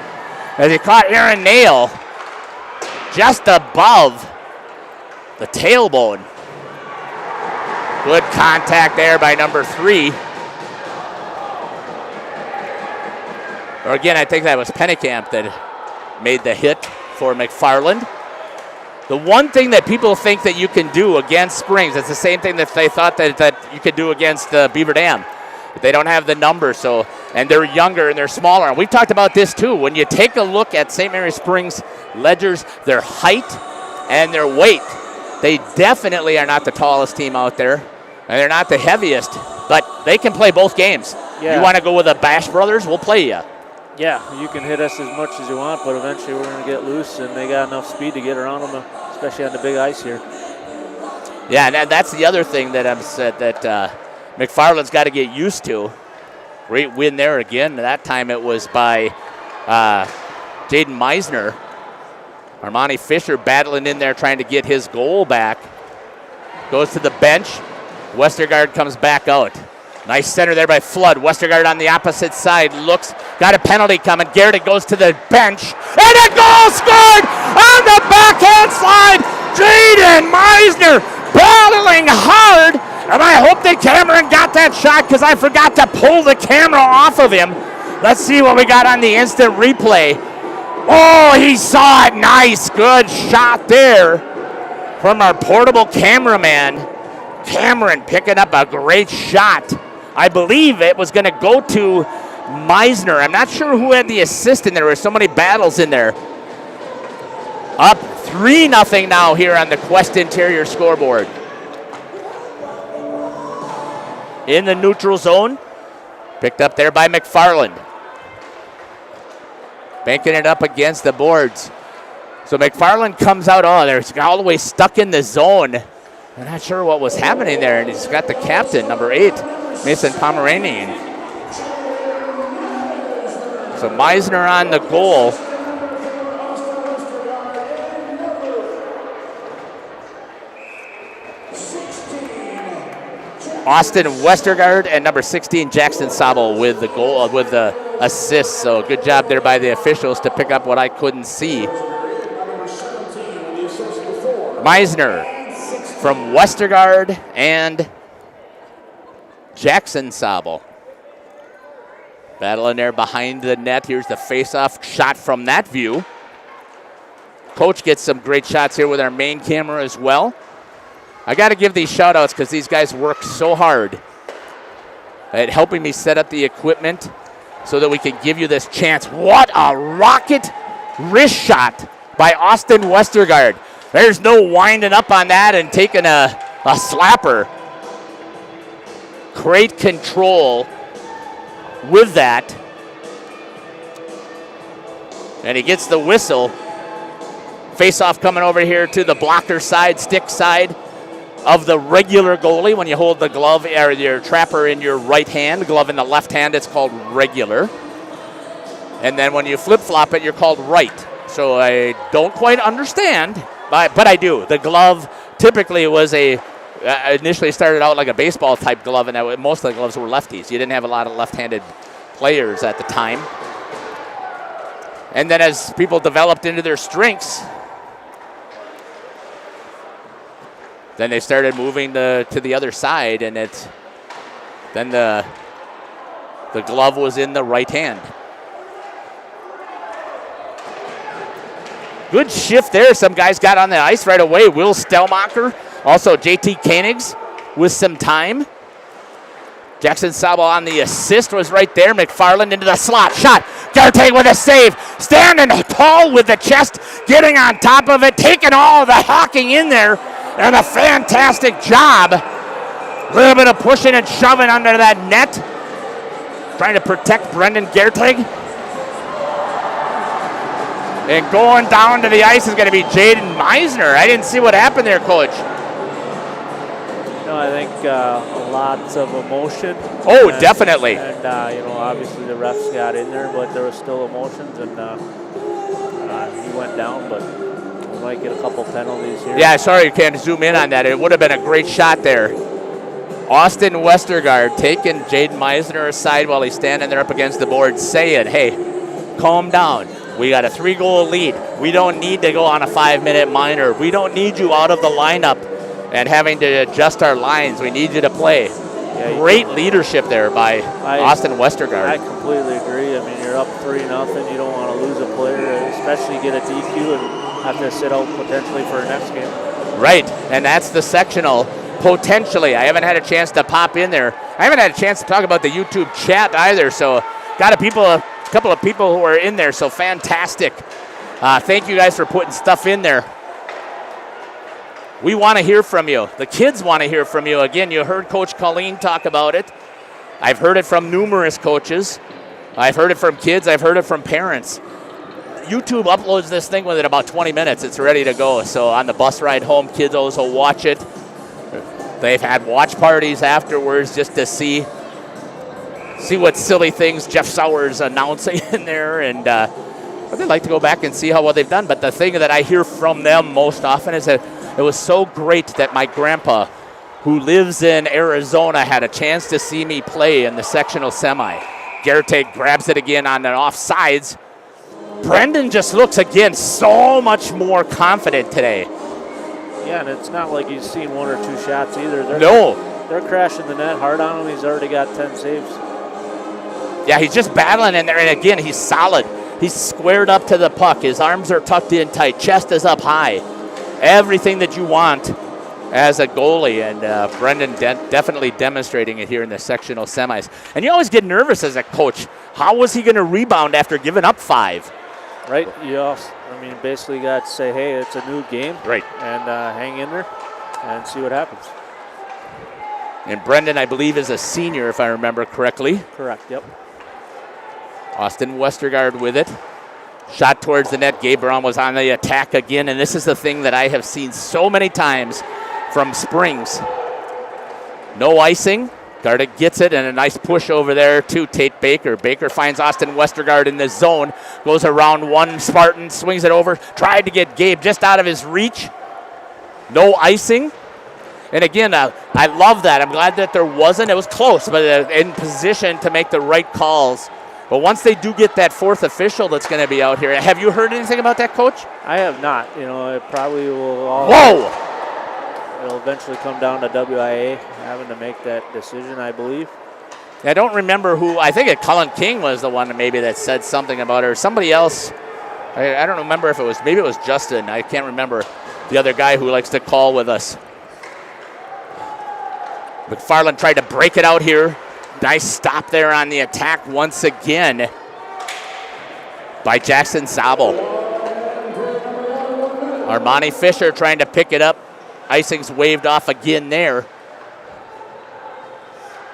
as he caught Aaron Nail just above the tailbone. Good contact there by number 3. Or again, I think that was Pennekamp that made the hit for McFarland. The one thing that people think that you can do against Springs, it's the same thing that they thought that you could do against Beaver Dam. But they don't have the numbers, and they're younger and they're smaller. And we've talked about this too. When you take a look at St. Mary Springs Ledgers, their height and their weight, they definitely are not the tallest team out there, and they're not the heaviest, but they can play both games. Yeah. You want to go with the Bash Brothers, we'll play you. Yeah, you can hit us as much as you want, but eventually we're going to get loose, and they got enough speed to get around them, especially on the big ice here. Yeah, and that's the other thing that I'm said that McFarland's got to get used to. Great win there again. That time it was by Jaden Meisner. Armani Fisher battling in there trying to get his goal back. Goes to the bench. Westergaard comes back out. Nice center there by Flood. Westergaard on the opposite side looks, got a penalty coming. Garrett goes to the bench, and a goal scored on the backhand slide. Jaden Meisner battling hard, and I hope that Cameron got that shot because I forgot to pull the camera off of him. Let's see what we got on the instant replay. Oh, he saw it. Nice, good shot there from our portable cameraman. Cameron picking up a great shot. I believe it was going to go to Meisner. I'm not sure who had the assist in there. There were so many battles in there. Up 3-0 now here on the Quest Interior scoreboard. In the neutral zone. Picked up there by McFarland. Banking it up against the boards. So McFarland comes out. Oh, they're all the way stuck in the zone. I'm not sure what was happening there. And he's got the captain, number 8. Mason Pomeranian. So Meisner on the goal. Austin Westergaard and number 16 Jackson Sabel with the goal, with the assist. So good job there by the officials to pick up what I couldn't see. Meisner from Westergaard and Jackson Sabel. Battling there behind the net. Here's the face-off shot from that view. Coach gets some great shots here with our main camera as well. I got to give these shout-outs because these guys work so hard at helping me set up the equipment so that we can give you this chance. What a rocket wrist shot by Austin Westergaard. There's no winding up on that and taking a slapper. Great control with that. And he gets the whistle. Face-off coming over here to the blocker side, stick side of the regular goalie. When you hold the glove or your trapper in your right hand, glove in the left hand, it's called regular. And then when you flip-flop it, you're called right. So I don't quite understand, but I do. The glove typically was initially started out like a baseball type glove, and most of the gloves were lefties. You didn't have a lot of left-handed players at the time. And then as people developed into their strengths, then they started moving to the other side, and then the The glove was in the right hand. Good shift there. Some guys got on the ice right away. Will Stelmacher, also JT Koenigs with some time. Jackson Sabo on the assist was right there. McFarland into the slot. Shot. Garteg with a save. Standing tall with the chest. Getting on top of it. Taking all the hawking in there. And a fantastic job. A little bit of pushing and shoving under that net. Trying to protect Brendan Garteg. And going down to the ice is going to be Jaden Meisner. I didn't see what happened there, Coach. No, I think lots of emotion. Oh, definitely. And obviously the refs got in there, but there was still emotions, and he went down, but we might get a couple penalties here. Yeah, sorry you can't zoom in on that. It would have been a great shot there. Austin Westergaard taking Jaden Meisner aside while he's standing there up against the board saying, hey, calm down. We got a 3-goal lead. We don't need to go on a 5-minute minor. We don't need you out of the lineup and having to adjust our lines. We need you to play. Yeah, great leadership there by Austin Westergaard. I completely agree. I mean, you're up 3-0. You don't want to lose a player, especially get a DQ and have to sit out potentially for a next game. Right, and that's the sectional. Potentially. I haven't had a chance to pop in there. I haven't had a chance to talk about the YouTube chat either, so got a couple of people who are in there, so fantastic. Thank you guys for putting stuff in there. We want to hear from you. The kids want to hear from you. Again, you heard Coach Colleen talk about it. I've heard it from numerous coaches. I've heard it from kids. I've heard it from parents. YouTube uploads this thing within about 20 minutes. It's ready to go. So on the bus ride home, kids always will watch it. They've had watch parties afterwards just to see what silly things Jeff Sauer's announcing in there. And but they like to go back and see how well they've done. But the thing that I hear from them most often is that it was so great that my grandpa, who lives in Arizona, had a chance to see me play in the sectional semi. Garteg grabs it again on an offsides. Brendan just looks, again, so much more confident today. Yeah, and it's not like he's seen 1 or 2 shots either. They're crashing the net hard on him. He's already got 10 saves. Yeah, he's just battling in there, and again, he's solid. He's squared up to the puck. His arms are tucked in tight. Chest is up high. Everything that you want as a goalie, and Brendan definitely demonstrating it here in the sectional semis. And you always get nervous as a coach. How was he going to rebound after giving up 5? Right. You also, basically got to say, hey, it's a new game. Right. And hang in there and see what happens. And Brendan, I believe, is a senior, if I remember correctly. Correct, yep. Austin Westergaard with it. Shot towards the net. Gabe Brown was on the attack again, and this is the thing that I have seen so many times from Springs. No icing. Garda gets it, and a nice push over there to Tate Baker. Baker finds Austin Westergaard in the zone. Goes around one Spartan, swings it over. Tried to get Gabe just out of his reach. No icing. And again, I love that. I'm glad that there wasn't. It was close, but in position to make the right calls. But once they do get that 4th official that's going to be out here, have you heard anything about that, Coach? I have not. It probably will all... Whoa! It'll eventually come down to WIA having to make that decision, I believe. I don't remember who. I think Cullen King was the one maybe that said something about it, or somebody else. I don't remember if it was, maybe it was Justin. I can't remember the other guy who likes to call with us. McFarland tried to break it out here. Nice stop there on the attack once again by Jackson Sabo. Armani Fisher trying to pick it up. Icing's waved off again there.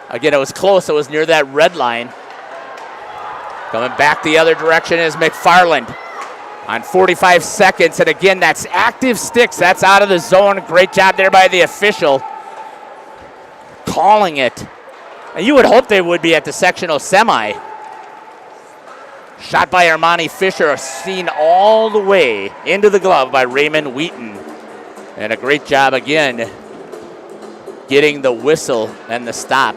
Again, it was close. It was near that red line. Coming back the other direction is McFarland on 45 seconds. And again, that's active sticks. That's out of the zone. Great job there by the official. Calling it. And you would hope they would be at the sectional semi. Shot by Armani Fisher, seen all the way into the glove by Raymond Wheaton. And a great job again getting the whistle and the stop.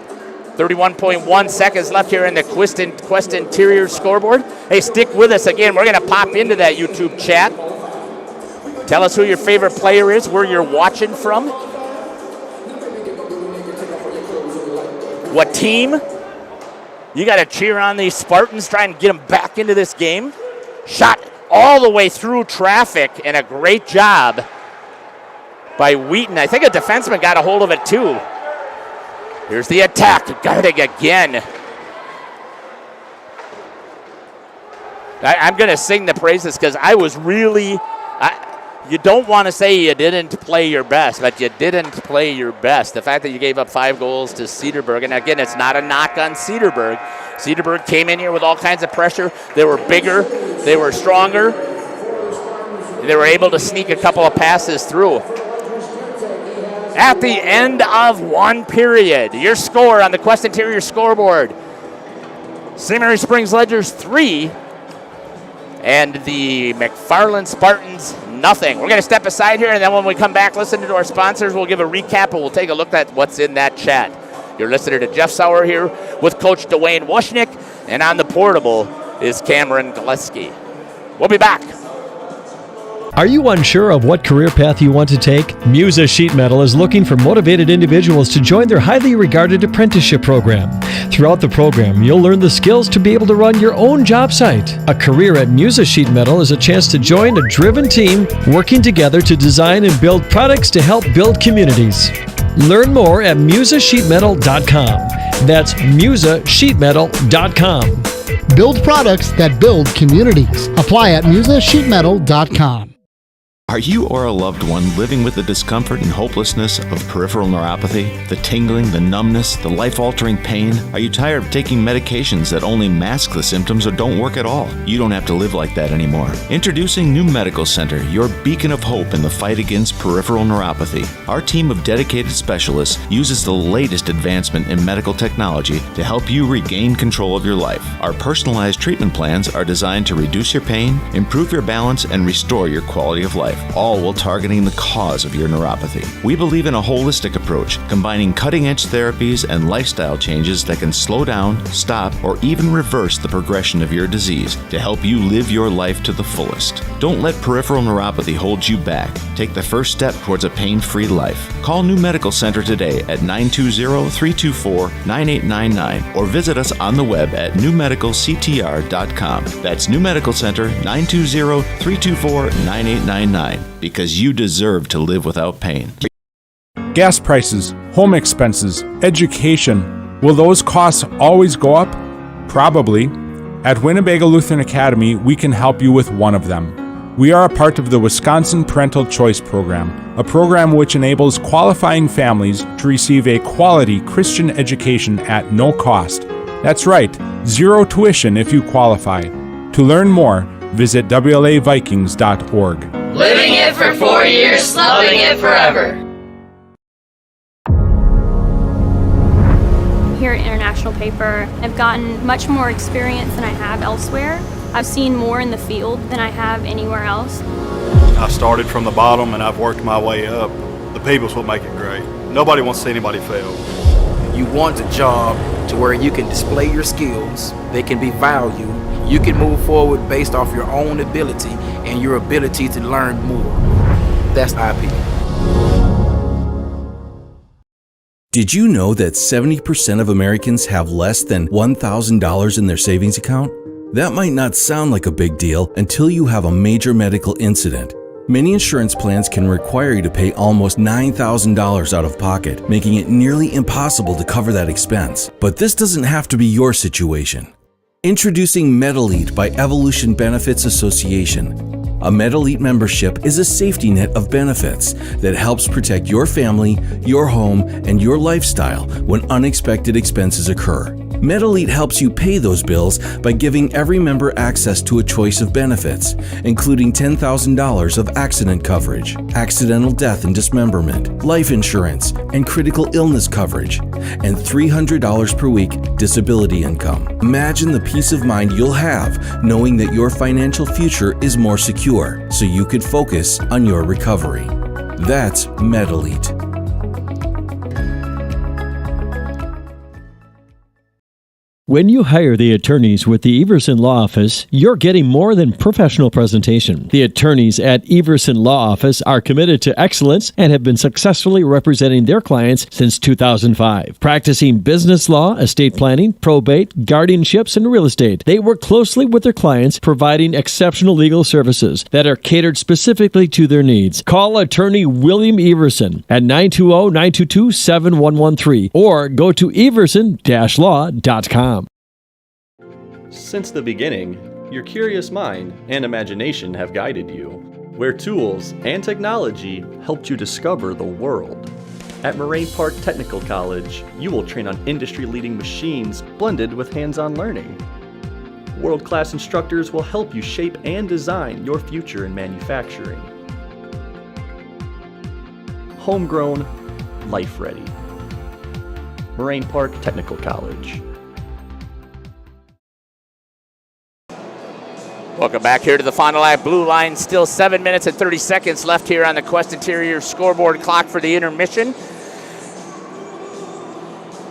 31.1 seconds left here in the Quest Interior scoreboard. Hey, stick with us again. We're going to pop into that YouTube chat. Tell us who your favorite player is, where you're watching from. What team You got to cheer on these Spartans, try and get them back into this game. Shot all the way through traffic, and a great job by Wheaton. I think a defenseman got a hold of it too. Here's the attack. Guarding again. I'm going to sing the praises because I was really, you don't want to say you didn't play your best, but you didn't play your best. The fact that you gave up 5 goals to Cedarburg, and again, it's not a knock on Cedarburg. Cedarburg came in here with all kinds of pressure. They were bigger. They were stronger. They were able to sneak a couple of passes through. At the end of 1 period, your score on the Quest Interior scoreboard, St. Mary Springs Ledgers 3, and the McFarland Spartans, nothing. We're going to step aside here, and then when we come back, listen to our sponsors. We'll give a recap, and we'll take a look at what's in that chat. You're listening to Jeff Sauer here with Coach Dwayne Wushnick, and on the portable is Cameron Gillespie. We'll be back. Are you unsure of what career path you want to take? Musa Sheet Metal is looking for motivated individuals to join their highly regarded apprenticeship program. Throughout the program, you'll learn the skills to be able to run your own job site. A career at Musa Sheet Metal is a chance to join a driven team working together to design and build products to help build communities. Learn more at musasheetmetal.com. That's musasheetmetal.com. Build products that build communities. Apply at musasheetmetal.com. Are you or a loved one living with the discomfort and hopelessness of peripheral neuropathy? The tingling, the numbness, the life-altering pain? Are you tired of taking medications that only mask the symptoms or don't work at all? You don't have to live like that anymore. Introducing New Medical Center, your beacon of hope in the fight against peripheral neuropathy. Our team of dedicated specialists uses the latest advancement in medical technology to help you regain control of your life. Our personalized treatment plans are designed to reduce your pain, improve your balance, and restore your quality of life, all while targeting the cause of your neuropathy. We believe in a holistic approach, combining cutting-edge therapies and lifestyle changes that can slow down, stop, or even reverse the progression of your disease to help you live your life to the fullest. Don't let peripheral neuropathy hold you back. Take the first step towards a pain-free life. Call New Medical Center today at 920-324-9899 or visit us on the web at newmedicalctr.com. That's New Medical Center, 920-324-9899. Because you deserve to live without pain. Gas prices, home expenses, education. Will those costs always go up? Probably. At Winnebago Lutheran Academy, we can help you with one of them. We are a part of the Wisconsin Parental Choice Program, a program which enables qualifying families to receive a quality Christian education at no cost. That's right, 0 tuition if you qualify. To learn more, visit WLAVikings.org. Living it for 4 years, loving it forever. Here at International Paper, I've gotten much more experience than I have elsewhere. I've seen more in the field than I have anywhere else. I started from the bottom and I've worked my way up. The people's what make it great. Nobody wants to see anybody fail. You want a job to where you can display your skills, they can be valued, you can move forward based off your own ability and your ability to learn more. That's IP. Did you know that 70% of Americans have less than $1,000 in their savings account? That might not sound like a big deal until you have a major medical incident. Many insurance plans can require you to pay almost $9,000 out of pocket, making it nearly impossible to cover that expense. But this doesn't have to be your situation. Introducing MedElite by Evolution Benefits Association. A MedElite membership is a safety net of benefits that helps protect your family, your home, and your lifestyle when unexpected expenses occur. MedElite helps you pay those bills by giving every member access to a choice of benefits, including $10,000 of accident coverage, accidental death and dismemberment, life insurance, and critical illness coverage, and $300 per week disability income. Imagine the peace of mind you'll have knowing that your financial future is more secure, so you could focus on your recovery. That's MedElite. When you hire the attorneys with the Everson Law Office, you're getting more than professional presentation. The attorneys at Everson Law Office are committed to excellence and have been successfully representing their clients since 2005. Practicing business law, estate planning, probate, guardianships, and real estate, they work closely with their clients, providing exceptional legal services that are catered specifically to their needs. Call attorney William Everson at 920-922-7113 or go to everson-law.com. Since the beginning, your curious mind and imagination have guided you, where tools and technology helped you discover the world. At Moraine Park Technical College, you will train on industry-leading machines blended with hands-on learning. World-class instructors will help you shape and design your future in manufacturing. Homegrown, life-ready. Moraine Park Technical College. Welcome back here to the Fond du Lac Blue Line. Still 7 minutes and 30 seconds left here on the Quest Interior scoreboard clock for the intermission.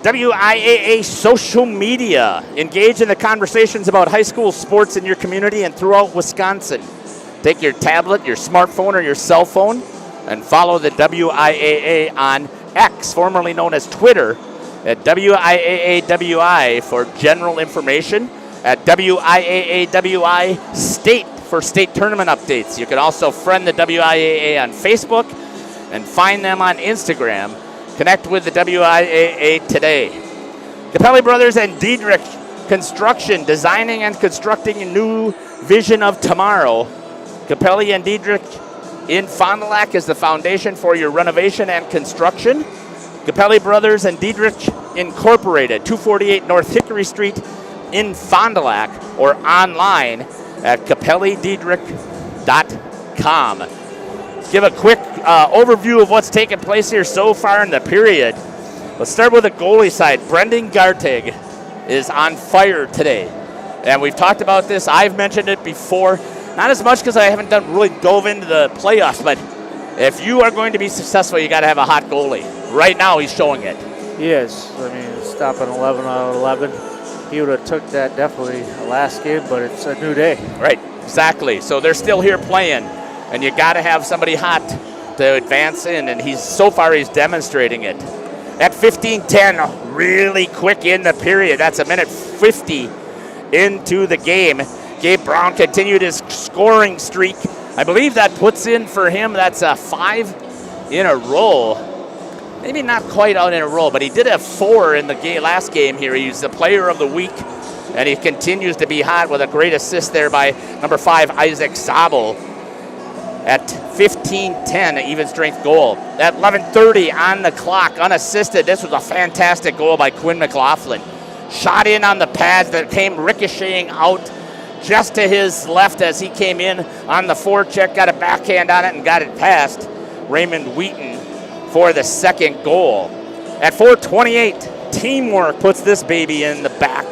WIAA social media. Engage in the conversations about high school sports in your community and throughout Wisconsin. Take your tablet, your smartphone, or your cell phone and follow the WIAA on X, formerly known as Twitter, at WIAAWI for general information. At WIAAWI State for state tournament updates. You can also friend the WIAA on Facebook and find them on Instagram. Connect with the WIAA today. Capelli Brothers and Diedrich Construction, designing and constructing a new vision of tomorrow. Capelli and Diedrich in Fond du Lac is the foundation for your renovation and construction. Capelli Brothers and Diedrich Incorporated, 248 North Hickory Street in Fond du Lac, or online at capellidiedrich.com. Give a quick overview of what's taken place here so far in the period. Let's start with the goalie side. Brendan Gartig is on fire today. And we've talked about this. I've mentioned it before. Not as much because I haven't really dove into the playoffs, but if you are going to be successful, you got to have a hot goalie. Right now, he's showing it. He is. I mean, stopping 11 out of 11. He would have took that definitely last game, but it's a new day. Right, exactly. So they're still here playing, and you got to have somebody hot to advance in, and so far he's demonstrating it. At 15-10, really quick in the period. That's a minute 50 into the game. Gabe Brown continued his scoring streak. I believe that puts in for him, that's 5 in a row. Maybe not quite out in a row, but he did have 4 in the last game here. He's the player of the week, and he continues to be hot with a great assist there by number 5, Isaac Zabel. At 15-10, an even strength goal. At 11:30 on the clock, unassisted. This was a fantastic goal by Quinn McLaughlin. Shot in on the pads that came ricocheting out just to his left as he came in on the forecheck, got a backhand on it and got it past Raymond Wheaton for the second goal. At 4:28, teamwork puts this baby in the back.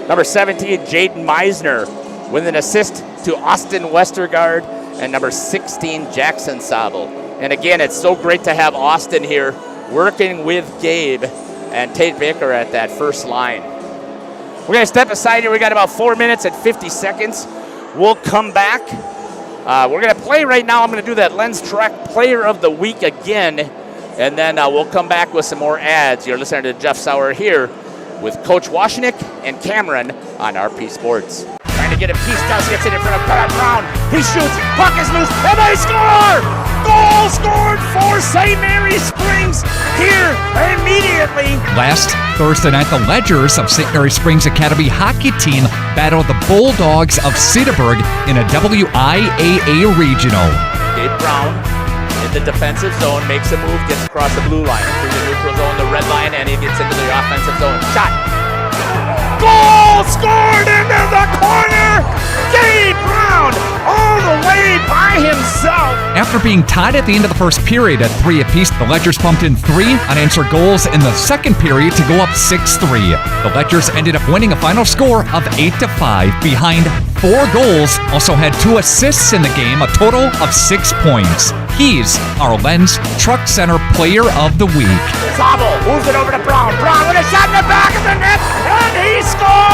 Number 17, Jaden Meisner with an assist to Austin Westergaard, and number 16, Jackson Sabel. And again, it's so great to have Austin here working with Gabe and Tate Baker at that first line. We're going to step aside here. We got about 4 minutes and 50 seconds. We'll come back. We're going to play right now. I'm going to do that Lens Track Player of the Week again, and then we'll come back with some more ads. You're listening to Jeff Sauer here with Coach Washnick and Cameron on RP Sports. Trying to get a piece, does gets it in front of Brad Brown. He shoots, puck is loose, and they score! Goal scored for St. Mary's Springs here immediately. Last Thursday night, the Ledgers of St. Mary Springs Academy hockey team battled the Bulldogs of Cedarburg in a WIAA regional. Gabe Brown in the defensive zone, makes a move, gets across the blue line, through the neutral zone, the red line, and he gets into the offensive zone. Shot! Goal scored into the corner! Gabe Brown all the way by himself! After being tied at the end of the first period at 3 apiece, the Ledgers pumped in 3 unanswered goals in the second period to go up 6-3. The Ledgers ended up winning a final score of 8-5 behind 4 goals, also had 2 assists in the game, a total of 6 points. He's our Lens Truck Center Player of the Week. Zabel moves it over to Brown. Brown with a shot in the back of the net, and he scores!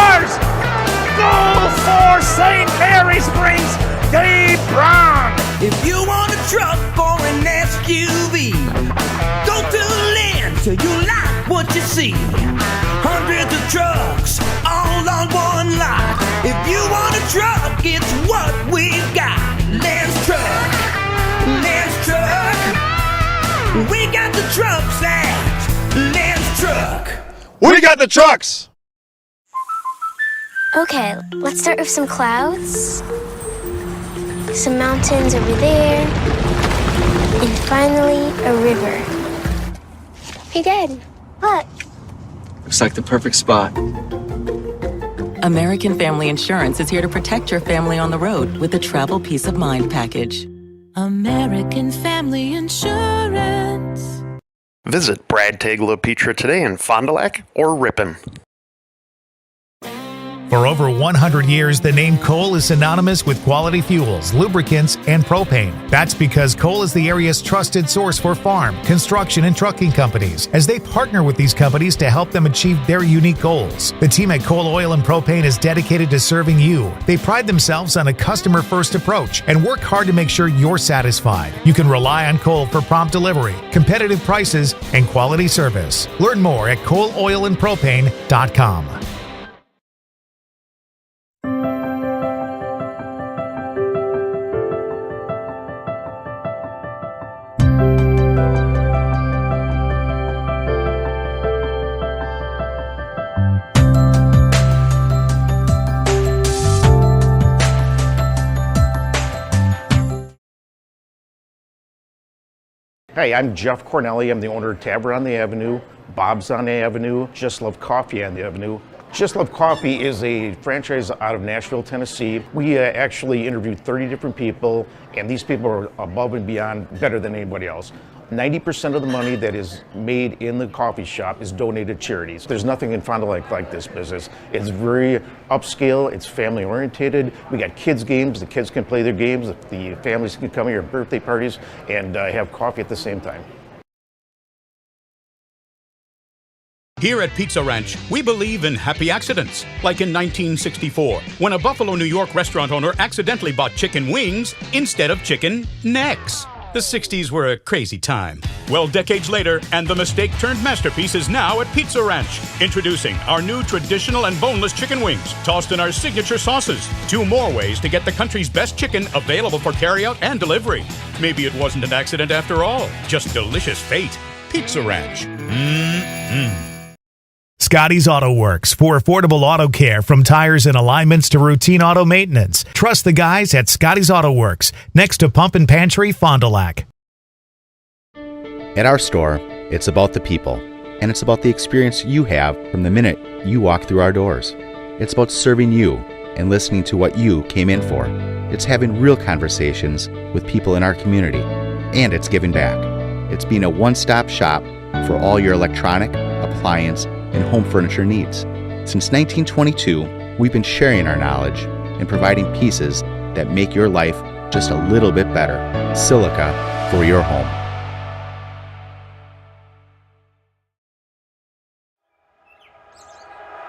trucks all on one lot. If you want a truck, it's what we've got. Lance Truck, Lance Truck. We got the trucks at Lance Truck. We got the trucks. Okay, let's start with some clouds, some mountains over there, and finally a river. Hey, Dad, what? Looks like the perfect spot. American Family Insurance is here to protect your family on the road with the Travel Peace of Mind package. American Family Insurance. Visit Brad Tagle Petra today in Fond du Lac or Ripon. For over 100 years, the name Cole is synonymous with quality fuels, lubricants, and propane. That's because Cole is the area's trusted source for farm, construction, and trucking companies, as they partner with these companies to help them achieve their unique goals. The team at Cole Oil and Propane is dedicated to serving you. They pride themselves on a customer-first approach and work hard to make sure you're satisfied. You can rely on Cole for prompt delivery, competitive prices, and quality service. Learn more at ColeOilAndPropane.com. Hey, I'm Jeff Cornelli. I'm the owner of Tavern on the Avenue, Bob's on the Avenue, Just Love Coffee on the Avenue. Just Love Coffee is a franchise out of Nashville, Tennessee. We actually interviewed 30 different people, and these people are above and beyond better than anybody else. 90% of the money that is made in the coffee shop is donated to charities. There's nothing in Fond du Lac like this business. It's very upscale, it's family oriented. We got kids games, the kids can play their games, the families can come here at birthday parties and have coffee at the same time. Here at Pizza Ranch, we believe in happy accidents, like in 1964, when a Buffalo, New York restaurant owner accidentally bought chicken wings instead of chicken necks. The 60s were a crazy time. Well, decades later, and the mistake turned masterpiece is now at Pizza Ranch. Introducing our new traditional and boneless chicken wings, tossed in our signature sauces. 2 more ways to get the country's best chicken available for carryout and delivery. Maybe it wasn't an accident after all, just delicious fate. Pizza Ranch. Mmm. Scotty's Auto Works for affordable auto care, from tires and alignments to routine auto maintenance. Trust the guys at Scotty's Auto Works, next to Pump and Pantry, Fond du Lac. At our store, it's about the people, and it's about the experience you have from the minute you walk through our doors. It's about serving you and listening to what you came in for. It's having real conversations with people in our community, and it's giving back. It's being a one-stop shop for all your electronic, appliance, and home furniture needs. Since 1922, we've been sharing our knowledge and providing pieces that make your life just a little bit better. Silica for your home.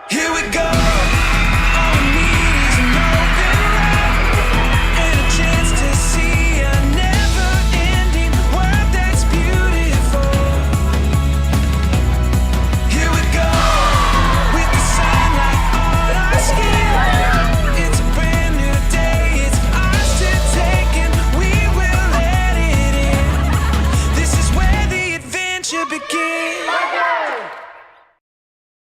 Here we go. All we need is an open road and a chance to see a never-ending world that's beautiful. Here we go, with the sunlight on our skin. It's a brand new day, it's ours to take, and we will let it in. This is where the adventure begins.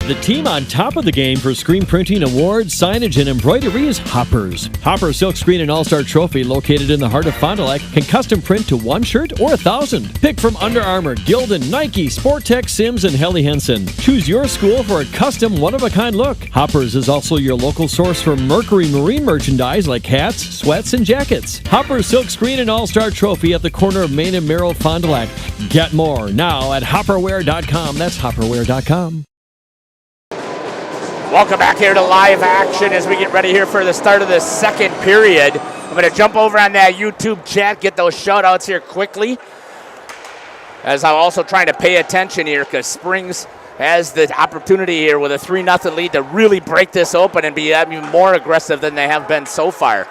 The team on top of the game for screen printing, awards, signage, and embroidery is Hoppers. Hopper Silk Screen and All-Star Trophy, located in the heart of Fond du Lac, can custom print to 1 shirt or 1,000. Pick from Under Armour, Gildan, Nike, Sportech, Sims, and Helly Hansen. Choose your school for a custom, one-of-a-kind look. Hoppers is also your local source for Mercury Marine merchandise like hats, sweats, and jackets. Hopper Silk Screen and All-Star Trophy at the corner of Main and Merrill, Fond du Lac. Get more now at hopperware.com. That's hopperware.com. Welcome back here to live action as we get ready here for the start of the second period. I'm going to jump over on that YouTube chat, get those shout-outs here quickly, as I'm also trying to pay attention here because Springs has the opportunity here with a 3-0 lead to really break this open and be even more aggressive than they have been so far.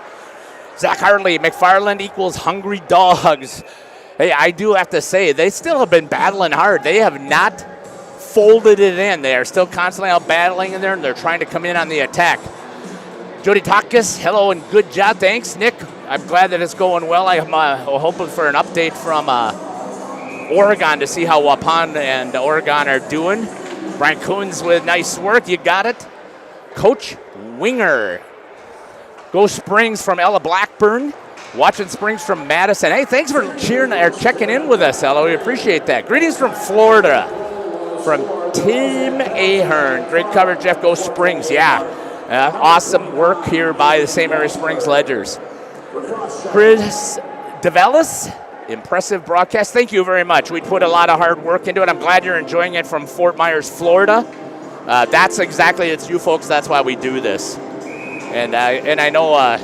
Zach Hartley, McFarland equals Hungry Dogs. Hey, I do have to say, they still have been battling hard. They have not folded it in. They are still constantly out battling in there, and they're trying to come in on the attack. Jody Takis, hello and good job. Thanks, Nick. I'm glad that it's going well. I'm hoping for an update from Oregon to see how Waupun and Oregon are doing. Brian Coons with nice work. You got it. Coach Winger. Go Springs from Ella Blackburn. Watching Springs from Madison. Hey, thanks for cheering or checking in with us, Ella. We appreciate that. Greetings from Florida. From Tim Ahern. Great coverage, Jeff. Go Springs. Yeah. Awesome work here by the St. Mary Springs Ledgers. Chris DeVellis, impressive broadcast. Thank you very much. We put a lot of hard work into it. I'm glad you're enjoying it from Fort Myers, Florida. That's exactly, it's you folks. That's why we do this. And I know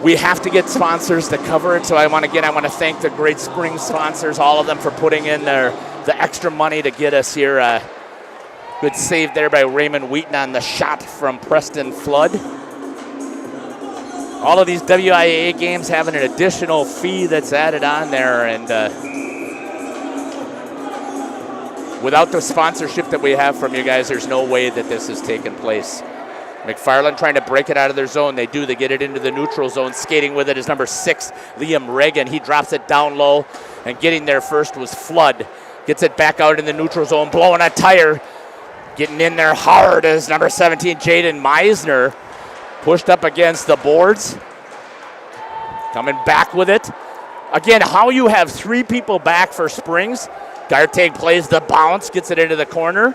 we have to get sponsors to cover it. So I want to thank the Great Springs sponsors, all of them, for putting in the extra money to get us here. Good save there by Raymond Wheaton on the shot from Preston Flood. All of these WIAA games have an additional fee that's added on there, and without the sponsorship that we have from you guys, there's no way that this has taken place. McFarland trying to break it out of their zone. They do. They get it into the neutral zone. Skating with it is number 6, Liam Reagan. He drops it down low, and getting there first was Flood. Gets it back out in the neutral zone, blowing a tire. Getting in there hard is number 17, Jaden Meisner. Pushed up against the boards. Coming back with it. Again, how you have 3 people back for Springs. Garteg plays the bounce, gets it into the corner.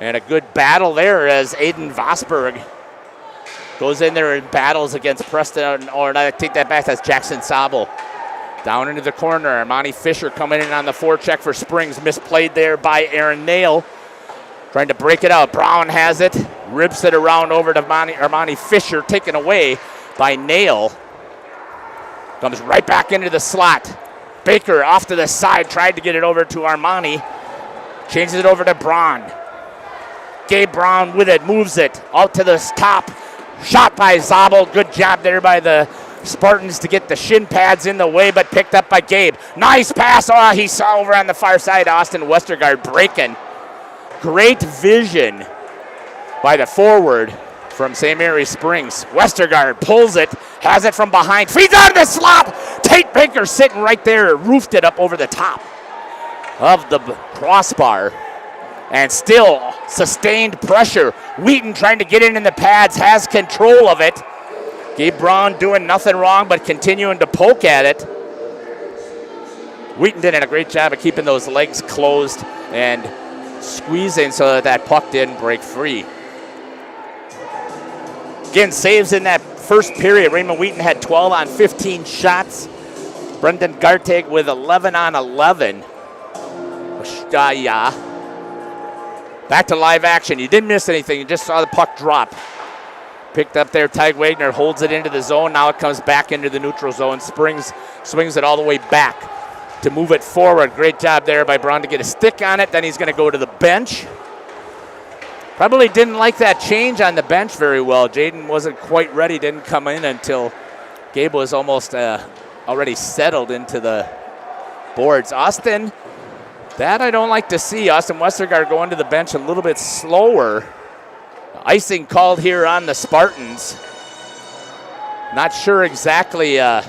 And a good battle there as Aiden Vosberg goes in there and battles against Preston. Or I take that back, that's Jackson Sabel. Down into the corner, Armani Fisher coming in on the forecheck for Springs. Misplayed there by Aaron Nail. Trying to break it out. Brown has it. Rips it around over to Armani Fisher. Taken away by Nail. Comes right back into the slot. Baker off to the side. Tried to get it over to Armani. Changes it over to Braun. Gabe Brown with it. Moves it out to the top. Shot by Zabel. Good job there by the Spartans to get the shin pads in the way, but picked up by Gabe. Nice pass. Oh, he saw over on the far side. Austin Westergaard breaking. Great vision by the forward from St. Mary Springs. Westergaard pulls it, has it from behind, feeds out of the slot. Tate Baker sitting right there, roofed it up over the top of the crossbar. And still sustained pressure. Wheaton trying to get in the pads, has control of it. Gabe Brown doing nothing wrong but continuing to poke at it. Wheaton did a great job of keeping those legs closed and squeezing so that puck didn't break free. Again, saves in that first period. Raymond Wheaton had 12 on 15 shots. Brendan Garteg with 11 on 11. Back to live action. You didn't miss anything. You just saw the puck drop. Picked up there. Tyg Wagner holds it into the zone. Now it comes back into the neutral zone. Springs swings it all the way back to move it forward. Great job there by Brown to get a stick on it. Then he's going to go to the bench. Probably didn't like that change on the bench very well. Jaden wasn't quite ready. Didn't come in until Gabe was almost already settled into the boards. Austin, that I don't like to see. Austin Westergaard going to the bench a little bit slower. Icing called here on the Spartans. Not sure exactly. I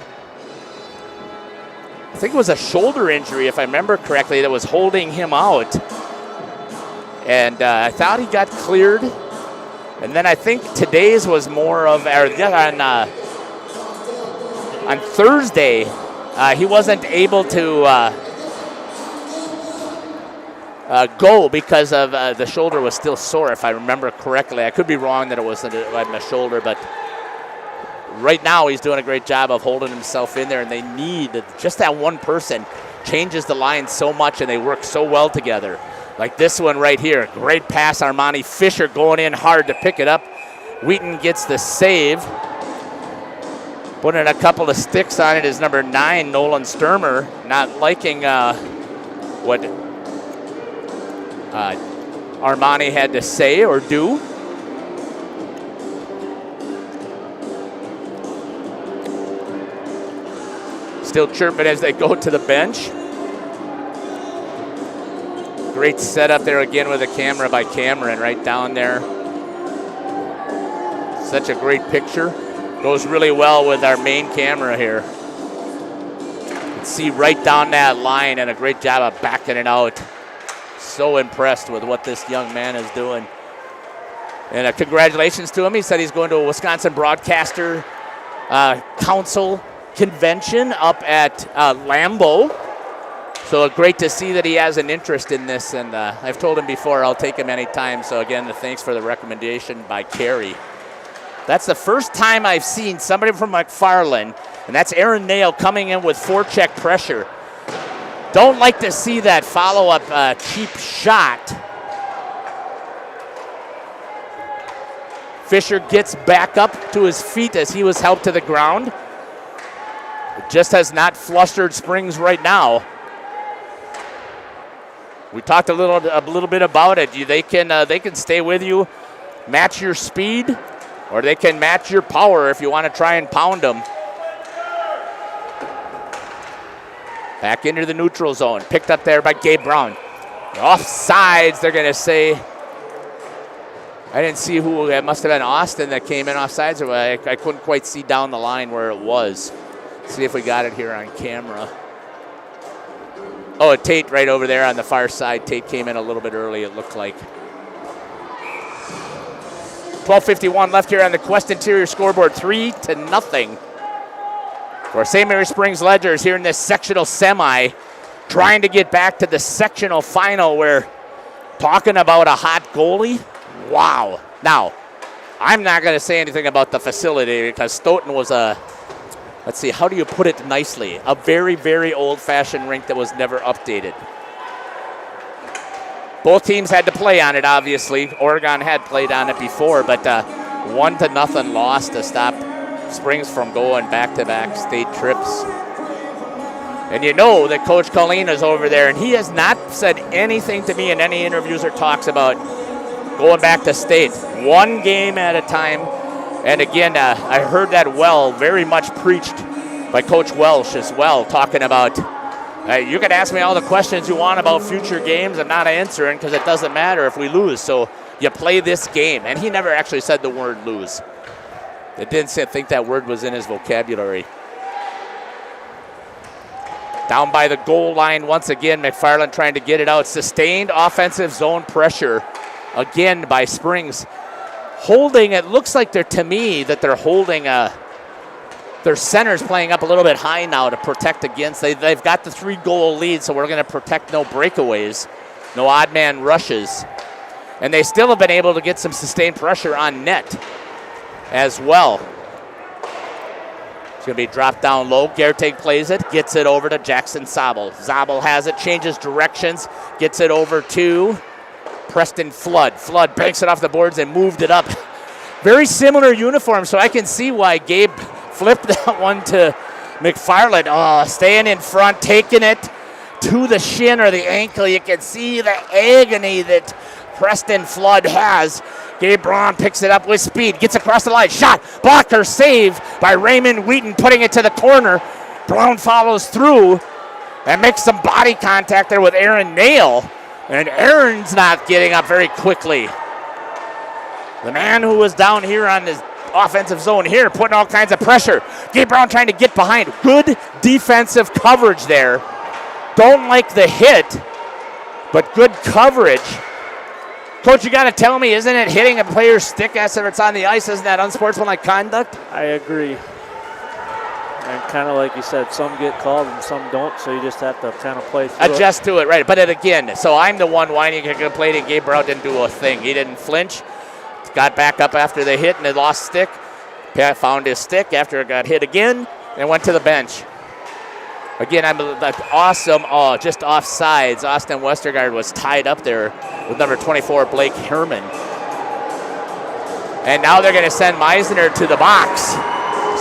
think it was a shoulder injury, if I remember correctly, that was holding him out. And I thought he got cleared. And then I think today's was more of, on Thursday, he wasn't able to go because of the shoulder was still sore, if I remember correctly. I could be wrong that it wasn't the shoulder, but right now he's doing a great job of holding himself in there, and they need just that one person changes the line so much, and they work so well together. Like this one right here. Great pass, Armani Fisher going in hard to pick it up. Wheaton gets the save. Putting a couple of sticks on it is number 9, Nolan Sturmer. Not liking what Armani had to say or do. Still chirping as they go to the bench. Great setup there again with the camera by Cameron right down there. Such a great picture. Goes really well with our main camera here. You can see right down that line, and a great job of backing it out. So impressed with what this young man is doing. And congratulations to him. He said he's going to a Wisconsin Broadcaster Council convention up at Lambeau. So great to see that he has an interest in this, and I've told him before I'll take him anytime. So again, thanks for the recommendation by Carey. That's the first time I've seen somebody from McFarland, and that's Aaron Nail coming in with forecheck pressure. Don't like to see that follow-up cheap shot. Fisher gets back up to his feet as he was helped to the ground. It just has not flustered Springs right now. We talked a little bit about it. They can stay with you, match your speed, or they can match your power if you want to try and pound them. Back into the neutral zone, picked up there by Gabe Brown. Offsides, they're going to say. I didn't see who. It must have been Austin that came in offsides. I couldn't quite see down the line where it was. See if we got it here on camera. Oh, Tate right over there on the far side. Tate came in a little bit early, it looked like. 12:51 left here on the Quest Interior scoreboard, 3-0. For St. Mary Springs Ledgers here in this sectional semi, trying to get back to the sectional final. We're talking about a hot goalie. Wow. Now, I'm not going to say anything about the facility because Stoughton was let's see, how do you put it nicely? A very, very old-fashioned rink that was never updated. Both teams had to play on it, obviously. Oregon had played on it before, but 1-0 loss to stop Springs from going back-to-back state trips. And you know that Coach Colleen is over there, and he has not said anything to me in any interviews or talks about going back to state. One game at a time. And again, I heard that very much preached by Coach Welsh as well, talking about, you can ask me all the questions you want about future games. I'm not answering because it doesn't matter if we lose. So you play this game. And he never actually said the word lose. I didn't think that word was in his vocabulary. Down by the goal line once again, McFarland trying to get it out. Sustained offensive zone pressure again by Springs. Holding, it looks like they're holding their center's playing up a little bit high now to protect against. They've got the 3-goal lead, so we're going to protect no breakaways, no odd man rushes. And they still have been able to get some sustained pressure on net as well. It's going to be dropped down low. Gertig plays it, gets it over to Jackson Zabel. Zabel has it, changes directions, gets it over to Preston Flood. Flood banks it off the boards and moved it up. Very similar uniform, so I can see why Gabe flipped that one to McFarland. Oh, staying in front, taking it to the shin or the ankle. You can see the agony that Preston Flood has. Gabe Brown picks it up with speed, gets across the line. Shot, blocker, save by Raymond Wheaton, putting it to the corner. Brown follows through and makes some body contact there with Aaron Nail. And Aaron's not getting up very quickly. The man who was down here on his offensive zone here, putting all kinds of pressure. Gabe Brown trying to get behind. Good defensive coverage there. Don't like the hit, but good coverage. Coach, you got to tell me, isn't it hitting a player's stick as if it's on the ice? Isn't that unsportsmanlike conduct? I agree. And kind of like you said, some get called and some don't, so you just have to kind of play through Adjust to it, right. But again, so I'm the one whining and complaining. Gabe Brown didn't do a thing. He didn't flinch. Got back up after the hit and they lost stick. Found his stick after it got hit again and went to the bench. Again, awesome. Oh, just offsides. Austin Westergaard was tied up there with number 24, Blake Herman. And now they're going to send Meisner to the box.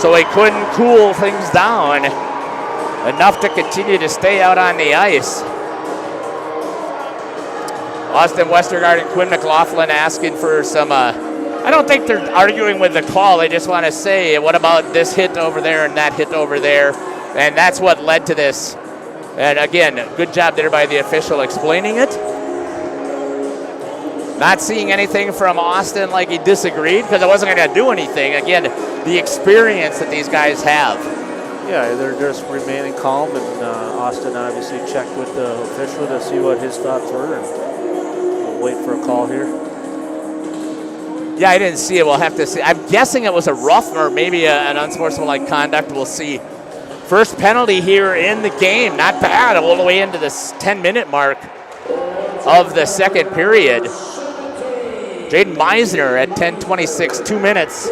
So he couldn't cool things down enough to continue to stay out on the ice. Austin Westergaard and Quinn McLaughlin asking for some, I don't think they're arguing with the call. They just want to say, what about this hit over there and that hit over there? And that's what led to this. And again, good job there by the official explaining it. Not seeing anything from Austin like he disagreed because it wasn't going to do anything. Again, the experience that these guys have. Yeah, they're just remaining calm, and Austin obviously checked with the official to see what his thoughts were, and we'll wait for a call here. Yeah, I didn't see it. We'll have to see. I'm guessing it was a rough or maybe an unsportsmanlike conduct. We'll see. First penalty here in the game. Not bad all the way into this 10-minute mark of the second period. Jaden Meisner at 10:26, 2 minutes.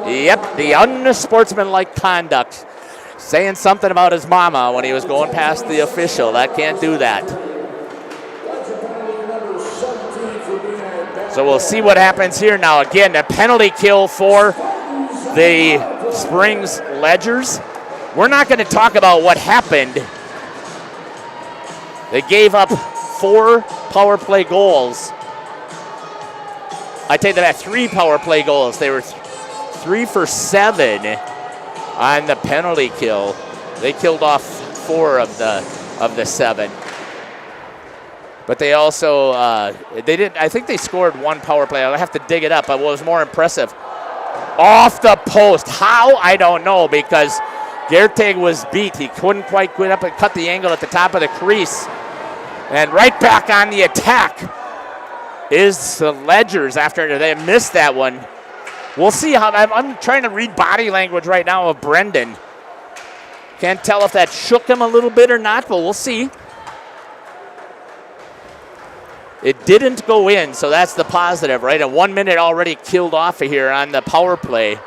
Yep, the unsportsmanlike conduct. Saying something about his mama when he was going past the official. That can't do that. So we'll see what happens here now. Again, a penalty kill for the Springs Ledgers. We're not going to talk about what happened. They gave up 4 power play goals. I take that back, 3 power play goals. They were 3 for 7 on the penalty kill. They killed off 4 of the 7. But they also, they didn't, I think they scored 1 power play. I'll have to dig it up, but what was more impressive, off the post. How? I don't know, because Gertig was beat. He couldn't quite get up and cut the angle at the top of the crease. And right back on the attack is the Ledgers after they missed that one. We'll see how, I'm trying to read body language right now of Brendan. Can't tell if that shook him a little bit or not, but we'll see. It didn't go in, so that's the positive, right? And 1 minute already killed off of here on the power play.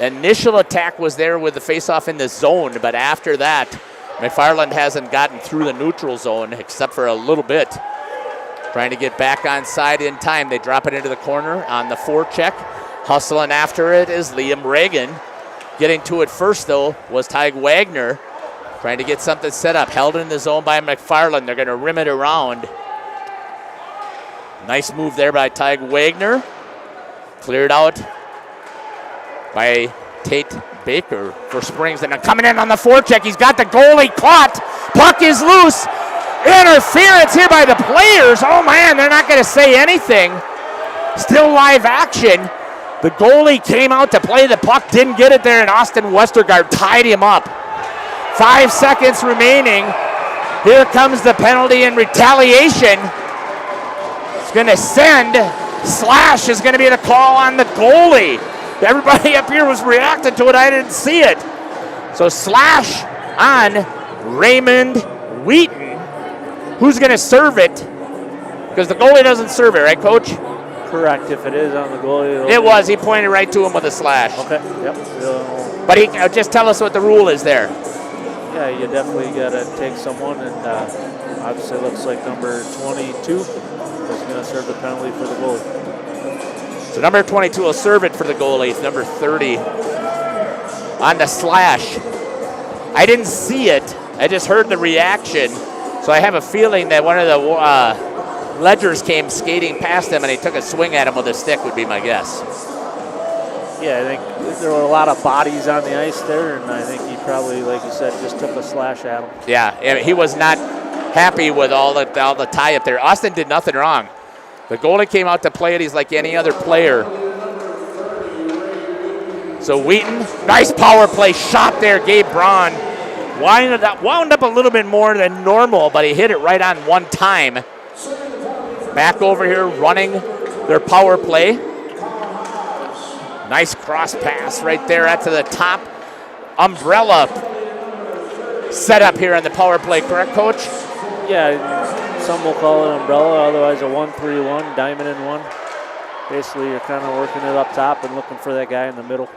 Initial attack was there with the faceoff in the zone, but after that, McFarland hasn't gotten through the neutral zone except for a little bit. Trying to get back on side in time. They drop it into the corner on the forecheck. Hustling after it is Liam Reagan. Getting to it first, though, was Tyg Wagner. Trying to get something set up. Held in the zone by McFarland. They're going to rim it around. Nice move there by Tyg Wagner. Cleared out by Tate Baker for Springs. And coming in on the forecheck. He's got the goalie caught. Puck is loose. Interference here by the players. Oh, man, they're not going to say anything. Still live action. The goalie came out to play the puck, didn't get it there, and Austin Westergaard tied him up. 5 seconds remaining. Here comes the penalty in retaliation. It's going to send. Slash is going to be the call on the goalie. Everybody up here was reacting to it. I didn't see it. So Slash on Raymond Wheaton. Who's going to serve it? Because the goalie doesn't serve it, right, Coach? Correct. If it is on the goalie. It was. He pointed right to him with a slash. Okay. Yep. But he just tell us what the rule is there. Yeah, you definitely got to take someone, and obviously it looks like number 22 is going to serve the penalty for the goalie. So number 22 will serve it for the goalie. It's number 30 on the slash. I didn't see it. I just heard the reaction. So I have a feeling that one of the Ledgers came skating past him and he took a swing at him with a stick would be my guess. Yeah, I think there were a lot of bodies on the ice there, and I think he probably, like you said, just took a slash at him. Yeah, he was not happy with all the tie up there. Austin did nothing wrong. The goalie came out to play it. He's like any other player. So Wheaton, nice power play shot there. Gabe Braun wound up a little bit more than normal, but he hit it right on one time. Back over here running their power play. Nice cross pass right there out to the top. Umbrella set up here on the power play, correct, Coach? Yeah, some will call it umbrella, otherwise a 1-3-1, diamond in one. Basically, you're kind of working it up top and looking for that guy in the middle.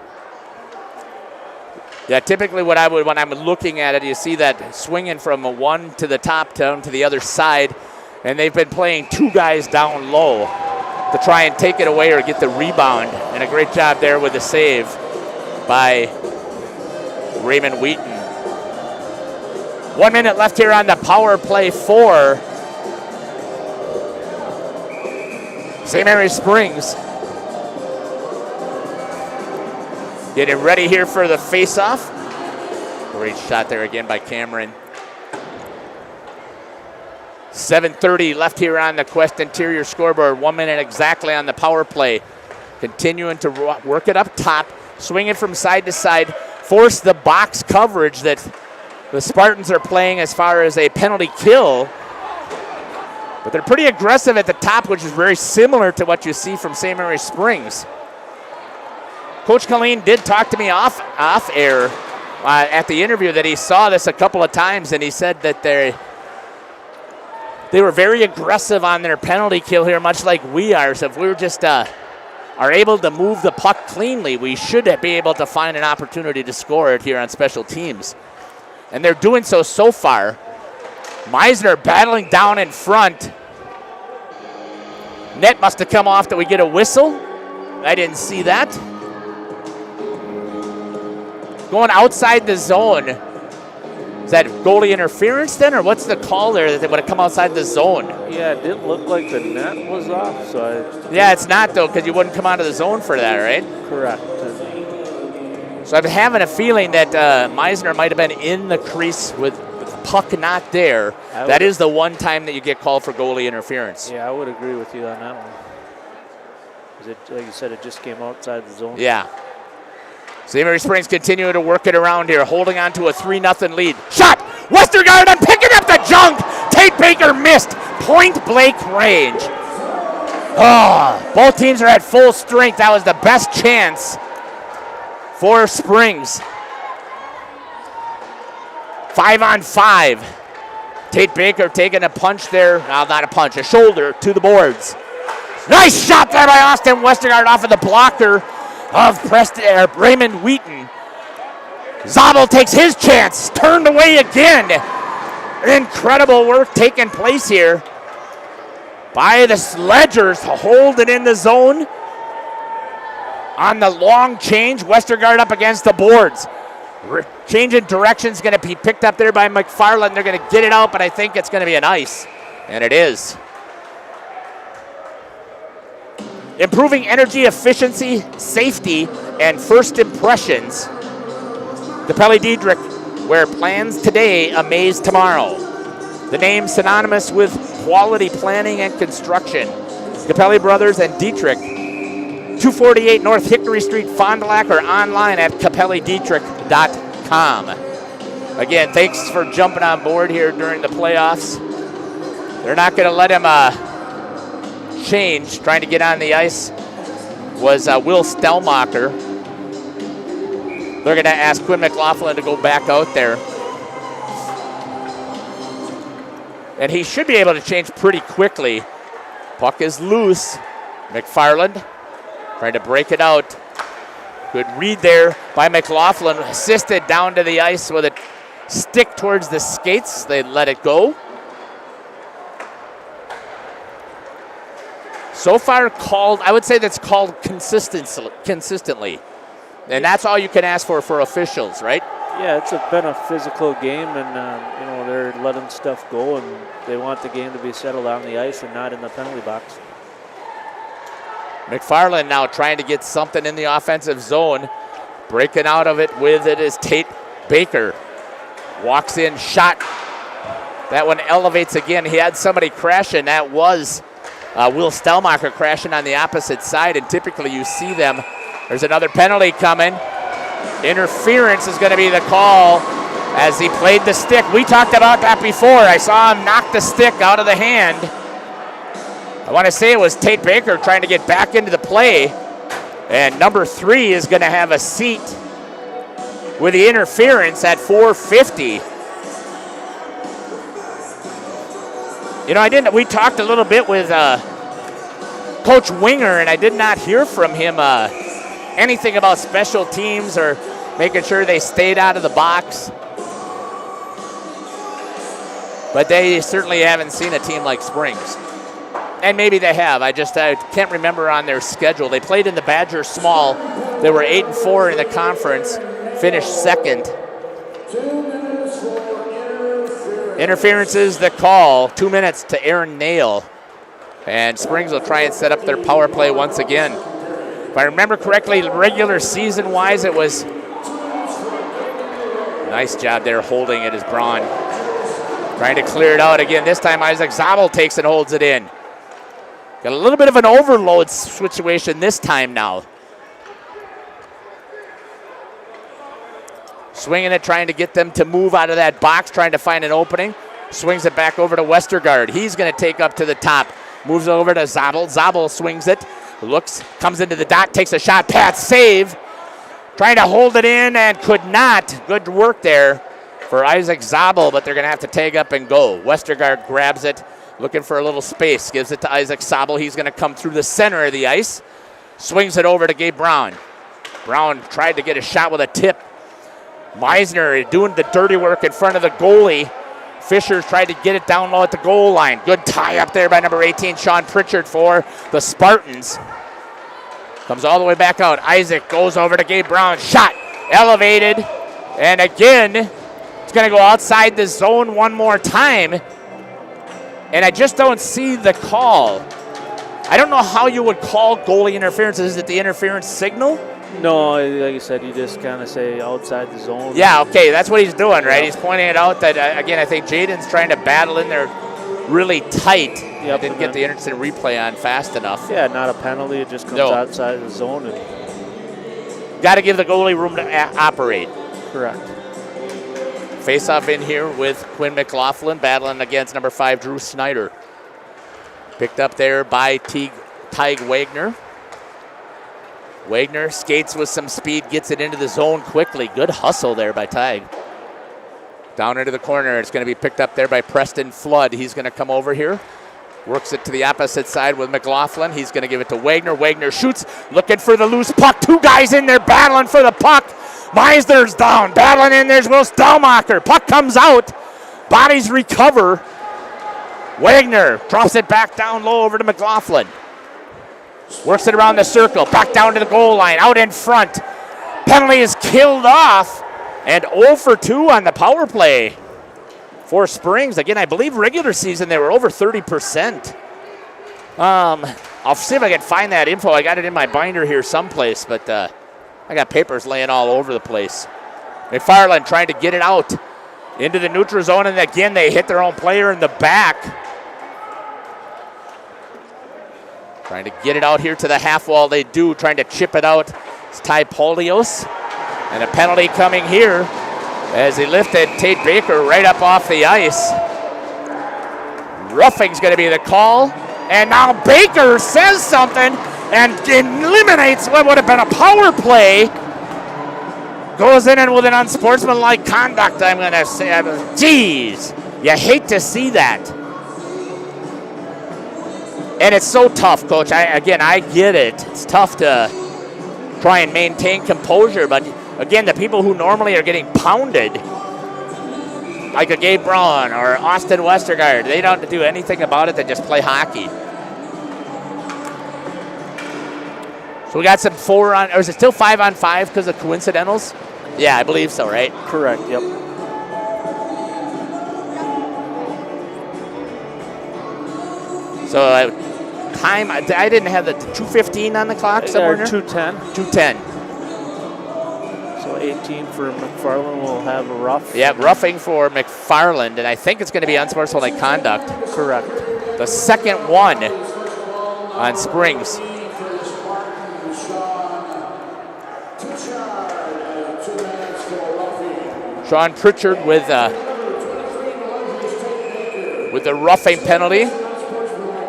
Yeah, typically when I'm looking at it, you see that swinging from a one to the top down to the other side, and they've been playing 2 guys down low to try and take it away or get the rebound. And a great job there with the save by Raymond Wheaton. 1 minute left here on the power play for St. Mary's Springs. Getting ready here for the face-off. Great shot there again by Cameron 7:30 left here on the Quest Interior scoreboard. 1 minute exactly on the power play. Continuing to work it up top, swing it from side to side, force the box coverage that the Spartans are playing as far as a penalty kill. But they're pretty aggressive at the top, which is very similar to what you see from St. Mary Springs. Coach Colleen did talk to me off air at the interview that he saw this a couple of times, and he said that they were very aggressive on their penalty kill here, much like we are. So if we're just are able to move the puck cleanly, we should be able to find an opportunity to score it here on special teams. And they're doing so far. Meisner battling down in front. Net must have come off. Did we get a whistle? I didn't see that. Going outside the zone. Is that goalie interference then, or what's the call there that they would have come outside the zone? Yeah, it didn't look like the net was off. Yeah, it's not though, because you wouldn't come out of the zone for that, right? Correct. So I'm having a feeling that Meisner might have been in the crease with the puck not there. That is the one time that you get called for goalie interference. Yeah, I would agree with you on that one. 'Cause like you said, it just came outside the zone. Yeah. St. Mary Springs continuing to work it around here, holding on to a 3-0 lead. Shot! Westergaard on picking up the junk! Tate Baker missed. Point blank range. Oh, both teams are at full strength. That was the best chance for Springs. 5-on-5. Tate Baker taking a punch there. No, not a punch, a shoulder to the boards. Nice shot there by Austin Westergaard off of the blocker of Raymond Wheaton. Zabel takes his chance, turned away again. Incredible work taking place here by the Sledgers to hold it in the zone. On the long change, Westergaard up against the boards. Change in direction is going to be picked up there by McFarland. They're going to get it out, but I think it's going to be an ice, and it is. Improving energy efficiency, safety, and first impressions. Capelli Diedrich, where plans today amaze tomorrow. The name synonymous with quality planning and construction. Capelli Brothers and Dietrich, 248 North Hickory Street, Fond du Lac, or online at capellidietrich.com. Again, thanks for jumping on board here during the playoffs. They're not going to let him change. Trying to get on the ice was Will Stellmacher. They're going to ask Quinn McLaughlin to go back out there. And he should be able to change pretty quickly. Puck is loose. McFarland trying to break it out. Good read there by McLaughlin. Assisted down to the ice with a stick towards the skates. They let it go. So far called, I would say that's called consistently. And that's all you can ask for officials, right? Yeah, it's been a physical game, and they're letting stuff go, and they want the game to be settled on the ice and not in the penalty box. McFarland now trying to get something in the offensive zone. Breaking out of it with it is Tate Baker. Walks in, shot. That one elevates again. He had somebody crashing. That was Will Stellmacher crashing on the opposite side, and typically you see them. There's another penalty coming. Interference is going to be the call as he played the stick. We talked about that before. I saw him knock the stick out of the hand. I want to say it was Tate Baker trying to get back into the play, and number 3 is going to have a seat with the interference at 4:50. We talked a little bit with Coach Winger, and I did not hear from him anything about special teams or making sure they stayed out of the box. But they certainly haven't seen a team like Springs. And maybe they have. I can't remember on their schedule. They played in the Badger Small. They were 8-4 in the conference, finished second. Interference is the call. 2 minutes to Aaron Nail. And Springs will try and set up their power play once again. If I remember correctly, regular season-wise, it was nice job there holding it as Braun. Trying to clear it out again. This time Isaac Zabel takes and holds it in. Got a little bit of an overload situation this time now. Swinging it, trying to get them to move out of that box, trying to find an opening. Swings it back over to Westergaard. He's going to take up to the top. Moves over to Zabel. Zabel swings it. Looks, comes into the dot, takes a shot. Pat save. Trying to hold it in and could not. Good work there for Isaac Zabel, but they're going to have to tag up and go. Westergaard grabs it, looking for a little space. Gives it to Isaac Zabel. He's going to come through the center of the ice. Swings it over to Gabe Brown. Brown tried to get a shot with a tip. Meisner doing the dirty work in front of the goalie. Fisher tried to get it down low at the goal line. Good tie up there by number 18, Sean Pritchard for the Spartans. Comes all the way back out. Isaac goes over to Gabe Brown. Shot elevated. And again, it's going to go outside the zone one more time. And I just don't see the call. I don't know how you would call goalie interference. Is it the interference signal? No, like you said, you just kind of say outside the zone. Yeah, okay, that's what he's doing, right? He's pointing it out that, again, I think Jaden's trying to battle in there really tight. Yep, didn't get the instant replay on fast enough. Yeah, not a penalty. It just comes outside the zone. And got to give the goalie room to operate. Correct. Face-off in here with Quinn McLaughlin battling against number 5, Drew Snyder. Picked up there by Tig Wagner. Wagner skates with some speed, gets it into the zone quickly. Good hustle there by Tig. Down into the corner. It's going to be picked up there by Preston Flood. He's going to come over here. Works it to the opposite side with McLaughlin. He's going to give it to Wagner. Wagner shoots, looking for the loose puck. Two guys in there battling for the puck. Meisner's down. Battling in there's Will Stelmacher. Puck comes out. Bodies recover. Wagner drops it back down low over to McLaughlin. Works it around the circle, back down to the goal line, out in front. Penalty is killed off, and 0 for 2 on the power play for Springs. Again, I believe regular season they were over 30%. I'll see if I can find that info. I got it in my binder here someplace, but I got papers laying all over the place. McFarland trying to get it out into the neutral zone, and again they hit their own player in the back. Trying to get it out here to the half wall. They do, trying to chip it out. It's Ty Polios. And a penalty coming here as he lifted Tate Baker right up off the ice. Roughing's going to be the call. And now Baker says something and eliminates what would have been a power play. Goes in and with an unsportsmanlike conduct, I'm going to say. Geez, you hate to see that. And it's so tough, Coach. I get it. It's tough to try and maintain composure. But, again, the people who normally are getting pounded, like a Gabe Braun or Austin Westergaard, they don't do anything about it. They just play hockey. So we got some 4 on, or is it still 5 on 5 because of coincidentals? Yeah, I believe so, right? Correct, yep. So time, I didn't have the 2:15 on the clock somewhere there? 2:10. 2:10. So 18 for McFarland will have a rough. Yeah, roughing for McFarland, and I think it's going to be unsportsmanlike conduct. Correct. The second one on Springs. Sean Pritchard with the roughing penalty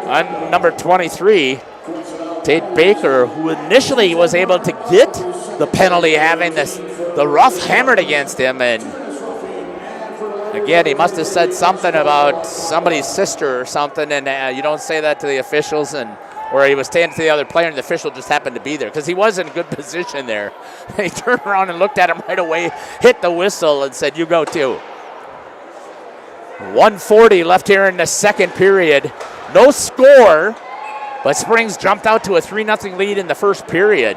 on number 23, Tate Baker, who initially was able to get the penalty, having the rough hammered against him, and again, he must have said something about somebody's sister or something, and you don't say that to the officials, or he was standing to the other player, and the official just happened to be there because he was in good position there. He turned around and looked at him right away, hit the whistle, and said, "You go too." 1:40 left here in the second period. No score, but Springs jumped out to a 3-0 lead in the first period.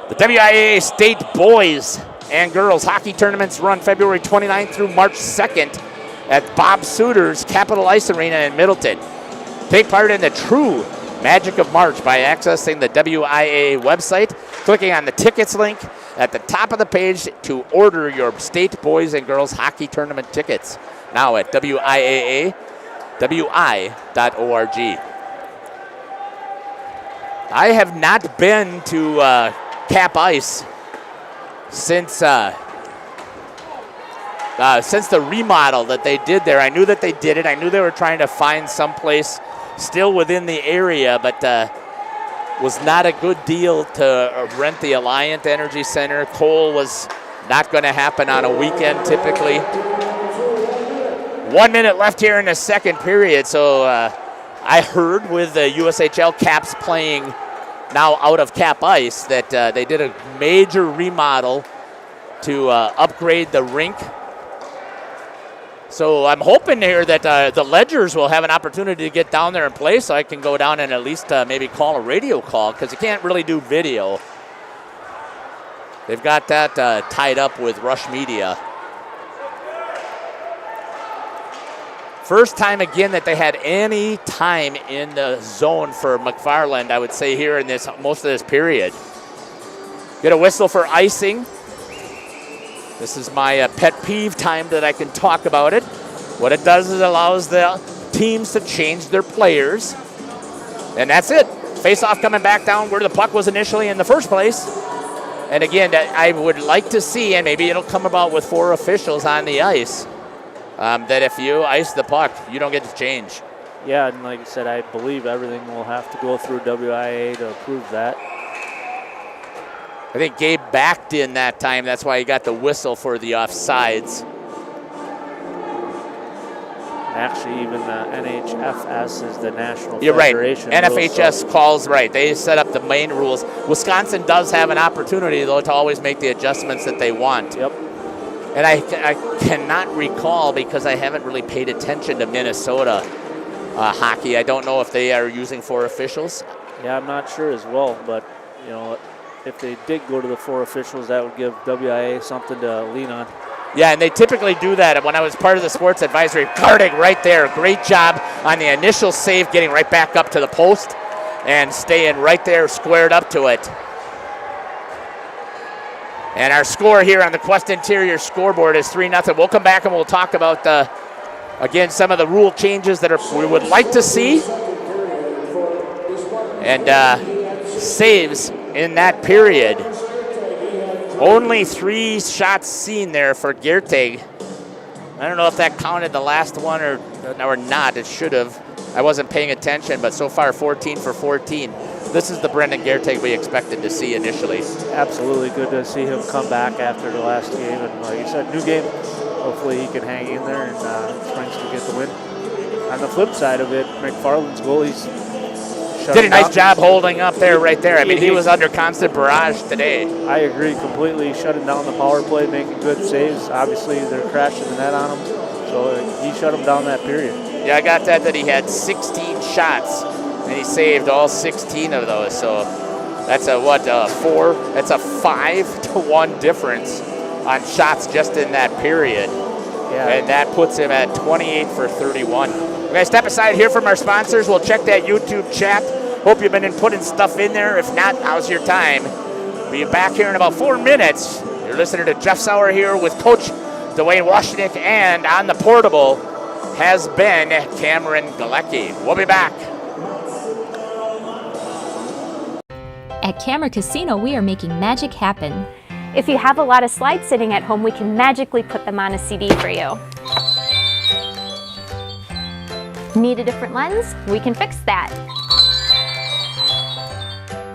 The WIAA State Boys and Girls Hockey Tournaments run February 29th through March 2nd at Bob Suter's Capitol Ice Arena in Middleton. Take part in the true magic of March by accessing the WIAA website, clicking on the tickets link, at the top of the page to order your state boys and girls hockey tournament tickets. Now at WIAA.org. I have not been to Cap Ice since the remodel that they did there. I knew that they did it. I knew they were trying to find someplace still within the area, but was not a good deal to rent the Alliant Energy Center. Cole was not going to happen on a weekend typically. 1 minute left here in the second period, so I heard with the USHL Caps playing now out of Cap Ice that they did a major remodel to upgrade the rink. So I'm hoping here that the Ledgers will have an opportunity to get down there and play, so I can go down and at least maybe call a radio call, because you can't really do video. They've got that tied up with Rush Media. First time again that they had any time in the zone for McFarland, I would say, here in this most of this period. Get a whistle for icing. This is my pet peeve time that I can talk about it. What it does is it allows the teams to change their players. And that's it. Face-off coming back down where the puck was initially in the first place. And again, I would like to see, and maybe it'll come about with 4 officials on the ice, that if you ice the puck, you don't get to change. Yeah, and like I said, I believe everything will have to go through WIA to approve that. I think Gabe backed in that time. That's why he got the whistle for the offsides. Actually, even the NHFS is the National You're Federation. Right. NFHS calls right. They set up the main rules. Wisconsin does have an opportunity, though, to always make the adjustments that they want. Yep. And I cannot recall, because I haven't really paid attention to Minnesota hockey. I don't know if they are using 4 officials. Yeah, I'm not sure as well, but you know, if they did go to the 4 officials, that would give WIA something to lean on. Yeah, and they typically do that. When I was part of the sports advisory, Kardig right there, great job on the initial save, getting right back up to the post and staying right there squared up to it. And our score here on the Quest Interior scoreboard is 3-0. We'll come back and we'll talk about, again, some of the rule changes that we would like to see. And saves in that period. Only 3 shots seen there for Gertig. I don't know if that counted the last one or not. It should have. I wasn't paying attention, but so far 14 for 14. This is the Brendan Gertig we expected to see initially. Absolutely good to see him come back after the last game. And like you said, new game. Hopefully he can hang in there and Springs can get the win. On the flip side of it, McFarland's goalies did a nice job holding up there, right there. I mean, he was under constant barrage today. I agree completely. Shutting down the power play, making good saves. Obviously, they're crashing the net on him. So he shut him down that period. Yeah, I got that he had 16 shots, and he saved all 16 of those. So that's a 4? That's a 5-to-1 difference on shots just in that period. Yeah. And that puts him at 28 for 31. We're going to step aside here from our sponsors. We'll check that YouTube chat. Hope you've been putting stuff in there. If not, now's your time. We'll be back here in about 4 minutes. You're listening to Jeff Sauer here with Coach Dwayne Washnick, and on the portable has been Cameron Galecki. We'll be back. At Camera Casino, we are making magic happen. If you have a lot of slides sitting at home, we can magically put them on a CD for you. Need a different lens? We can fix that.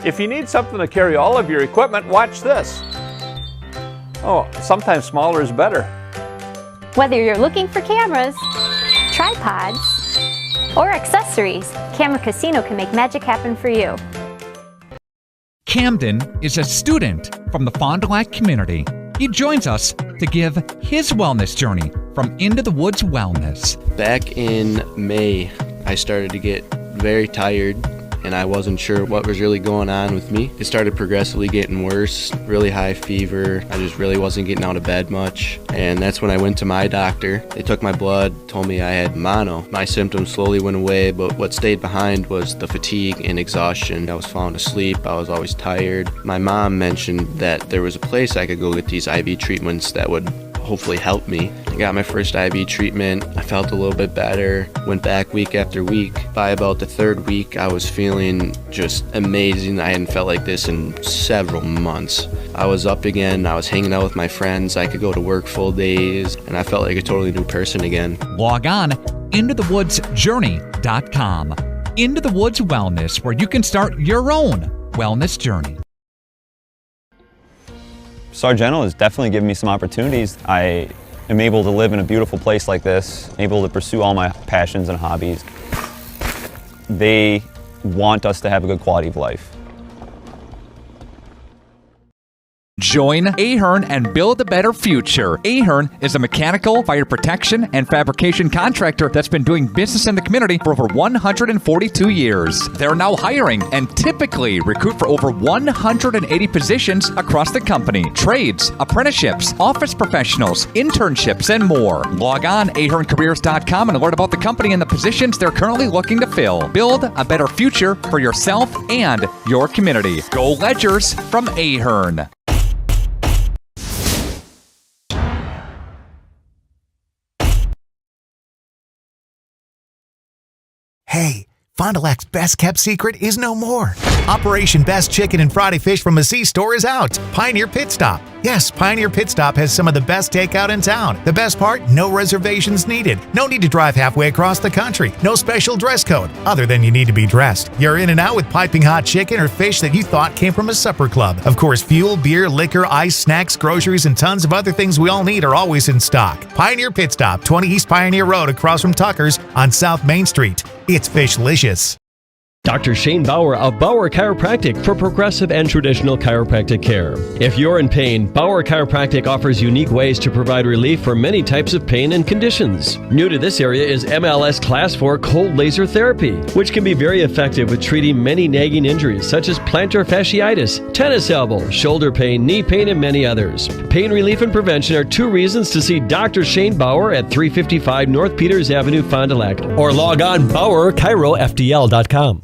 If you need something to carry all of your equipment, watch this. Oh, sometimes smaller is better. Whether you're looking for cameras, tripods, or accessories, Camera Casino can make magic happen for you. Camden is a student from the Fond du Lac community. He joins us to give his wellness journey from Into the Woods Wellness. Back in May, I started to get very tired and I wasn't sure what was really going on with me. It started progressively getting worse, really high fever. I just really wasn't getting out of bed much, and that's when I went to my doctor. They took my blood, told me I had mono. My symptoms slowly went away, but what stayed behind was the fatigue and exhaustion. I was falling asleep, I was always tired. My mom mentioned that there was a place I could go get these IV treatments that would hopefully help me. I got my first IV treatment. I felt a little bit better. Went back week after week. By about the third week, I was feeling just amazing. I hadn't felt like this in several months. I was up again. I was hanging out with my friends. I could go to work full days, and I felt like a totally new person again. Log on intothewoodsjourney.com. Into the Woods Wellness, where you can start your own wellness journey. Sargento has definitely given me some opportunities. I am able to live in a beautiful place like this, able to pursue all my passions and hobbies. They want us to have a good quality of life. Join Ahern and build a better future. Ahern is a mechanical, fire protection, and fabrication contractor that's been doing business in the community for over 142 years. They're now hiring and typically recruit for over 180 positions across the company. Trades, apprenticeships, office professionals, internships, and more. Log on aherncareers.com and learn about the company and the positions they're currently looking to fill. Build a better future for yourself and your community. Go Ledgers from Ahern. Hey, Fond du Lac's best kept secret is no more. Operation Best Chicken and Friday Fish from a C store is out. Pioneer Pit Stop. Yes, Pioneer Pit Stop has some of the best takeout in town. The best part, no reservations needed. No need to drive halfway across the country. No special dress code, other than you need to be dressed. You're in and out with piping hot chicken or fish that you thought came from a supper club. Of course, fuel, beer, liquor, ice, snacks, groceries, and tons of other things we all need are always in stock. Pioneer Pit Stop, 20 East Pioneer Road across from Tucker's on South Main Street. It's fishlicious. Dr. Shane Bauer of Bauer Chiropractic for progressive and traditional chiropractic care. If you're in pain, Bauer Chiropractic offers unique ways to provide relief for many types of pain and conditions. New to this area is MLS Class 4 cold laser therapy, which can be very effective with treating many nagging injuries such as plantar fasciitis, tennis elbow, shoulder pain, knee pain, and many others. Pain relief and prevention are two reasons to see Dr. Shane Bauer at 355 North Peters Avenue, Fond du Lac, or log on BauerChiroFDL.com.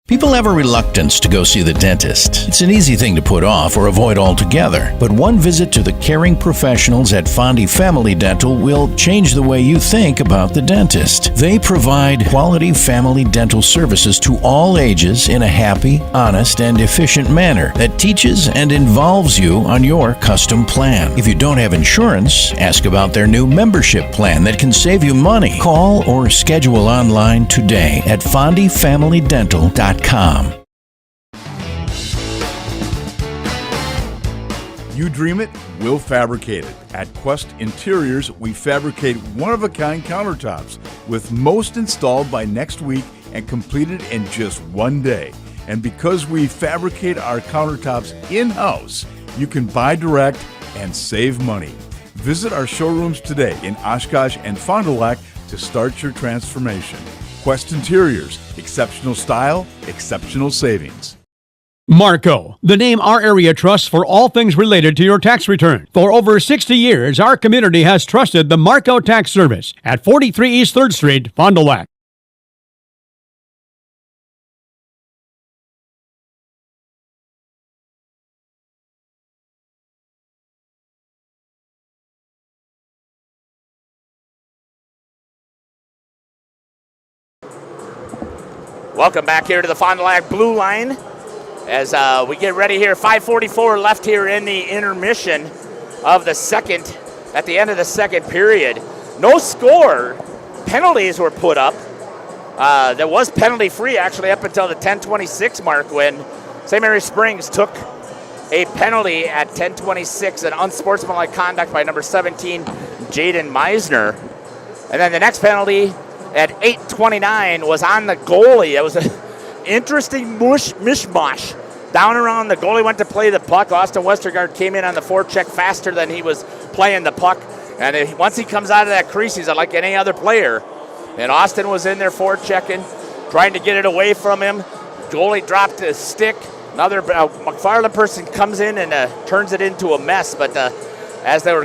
People have a reluctance to go see the dentist. It's an easy thing to put off or avoid altogether. But one visit to the caring professionals at Fondi Family Dental will change the way you think about the dentist. They provide quality family dental services to all ages in a happy, honest, and efficient manner that teaches and involves you on your custom plan. If you don't have insurance, ask about their new membership plan that can save you money. Call or schedule online today at FondiFamilyDental.com. You dream it, we'll fabricate it. At Quest Interiors, we fabricate one-of-a-kind countertops, with most installed by next week and completed in just one day. And because we fabricate our countertops in-house, you can buy direct and save money. Visit our showrooms today in Oshkosh and Fond du Lac to start your transformation. Quest Interiors, exceptional style, exceptional savings. Marco, the name our area trusts for all things related to your tax return. For over 60 years, our community has trusted the Marco Tax Service at 43 East 3rd Street, Fond du Lac. Welcome back here to the Fond du Lac Blue Line as we get ready here. 5:44 left here in the intermission of the second, at the end of the second period. No score. Penalties were put up. There was penalty free actually up until the 10:26 mark when St. Mary Springs took a penalty at 10:26, an unsportsmanlike conduct by number 17, Jaden Meisner. And then the next penalty at 8:29 was on the goalie. It was an interesting mishmash. Down around the goalie went to play the puck. Austin Westergaard came in on the forecheck faster than he was playing the puck. And once he comes out of that crease, he's like any other player. And Austin was in there forechecking, trying to get it away from him. Goalie dropped a stick. Another McFarland person comes in and turns it into a mess. But as they were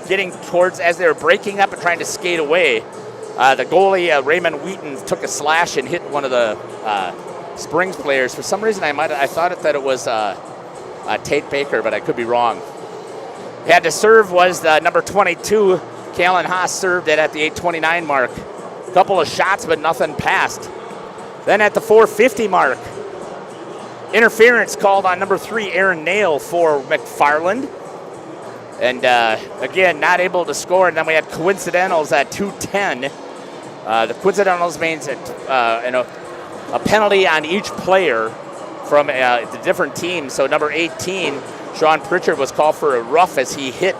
breaking up and trying to skate away, the goalie, Raymond Wheaton, took a slash and hit one of the Springs players. For some reason, I thought that it was Tate Baker, but I could be wrong. Had to serve was number 22. Callan Haas served it at the 8:29 mark. A couple of shots, but nothing passed. Then at the 4:50 mark, interference called on number 3, Aaron Nail, for McFarland. And again, not able to score. And then we had coincidentals at 2:10. The coincidentals means a penalty on each player from the different teams. So number 18, Sean Pritchard, was called for a rough as he hit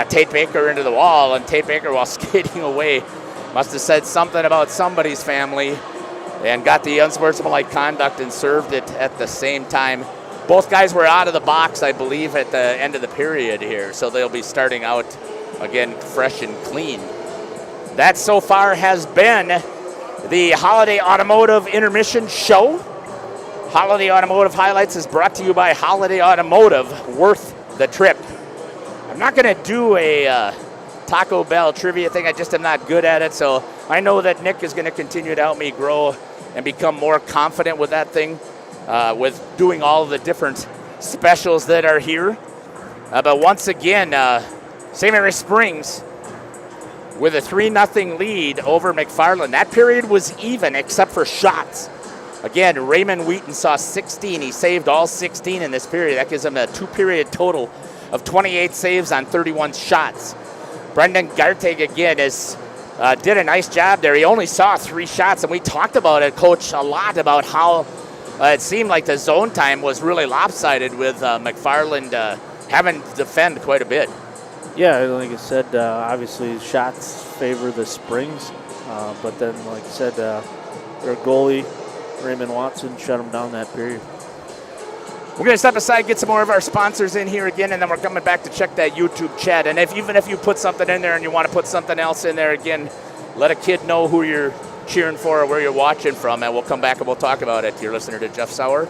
Tate Baker into the wall. And Tate Baker, while skating away, must have said something about somebody's family and got the unsportsmanlike conduct and served it at the same time. Both guys were out of the box, I believe, at the end of the period here, so they'll be starting out again fresh and clean. That so far has been the Holiday Automotive Intermission Show. Holiday Automotive Highlights is brought to you by Holiday Automotive, worth the trip. I'm not going to do a Taco Bell trivia thing. I just am not good at it, so I know that Nick is going to continue to help me grow and become more confident with that thing, with doing all of the different specials that are here. But once again, St. Mary Springs with a 3-0 lead over McFarland. That period was even except for shots. Again, Raymond Wheaton saw 16. He saved all 16 in this period. That gives him a 2-period total of 28 saves on 31 shots. Brendan Gartig, again, did a nice job there. He only saw 3 shots, and we talked about it, Coach, a lot about how it seemed like the zone time was really lopsided with McFarland having to defend quite a bit. Yeah, like I said, obviously shots favor the Springs, but then, like I said, their goalie, Raymond Watson, shut them down that period. We're going to step aside, get some more of our sponsors in here again, and then we're coming back to check that YouTube chat. And even if you put something in there and you want to put something else in there, again, let a kid know who you're cheering for or where you're watching from, and we'll come back and we'll talk about it. You're listening to Jeff Sauer,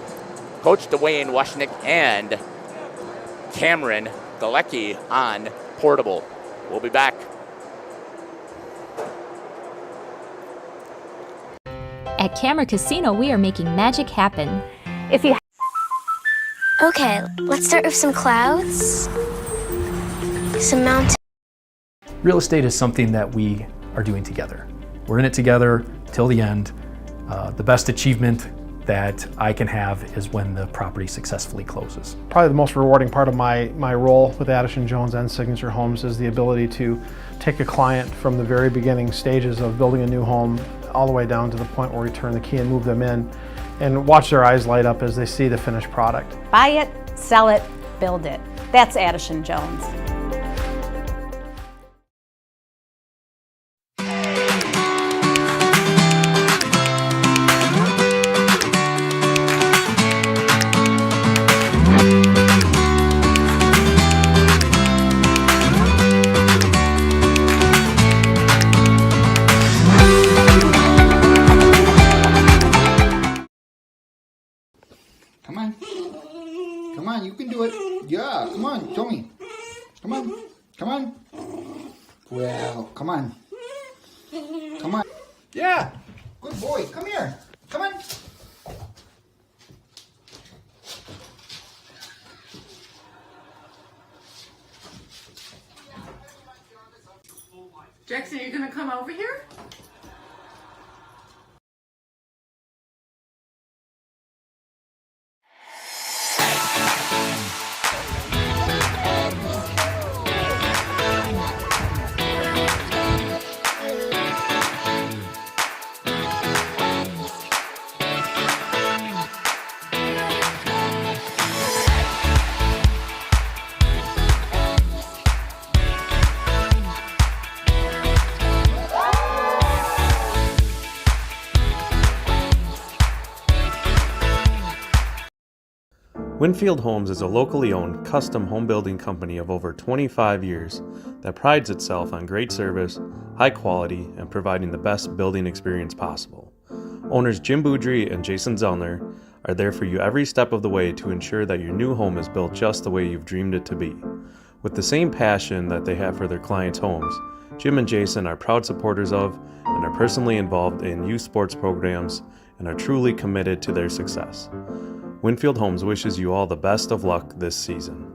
Coach Dwayne Washnick, and Cameron Galecki on Portable. We'll be back. At Camera Casino, we are making magic happen. Okay, let's start with some clouds, some mountains. Real estate is something that we are doing together. We're in it together till the end. The best achievement that I can have is when the property successfully closes. Probably the most rewarding part of my role with Addison Jones and Signature Homes is the ability to take a client from the very beginning stages of building a new home all the way down to the point where we turn the key and move them in and watch their eyes light up as they see the finished product. Buy it, sell it, build it. That's Addison Jones. Come on. Come on, you can do it. Yeah, come on, show me. Come on. Come on. Well, come on. Come on. Yeah. Good boy. Come here. Come on. Jackson, are you going to come over here? Winfield Homes is a locally owned, custom home building company of over 25 years that prides itself on great service, high quality, and providing the best building experience possible. Owners Jim Boudry and Jason Zellner are there for you every step of the way to ensure that your new home is built just the way you've dreamed it to be. With the same passion that they have for their clients' homes, Jim and Jason are proud supporters of and are personally involved in youth sports programs and are truly committed to their success. Winfield Homes wishes you all the best of luck this season.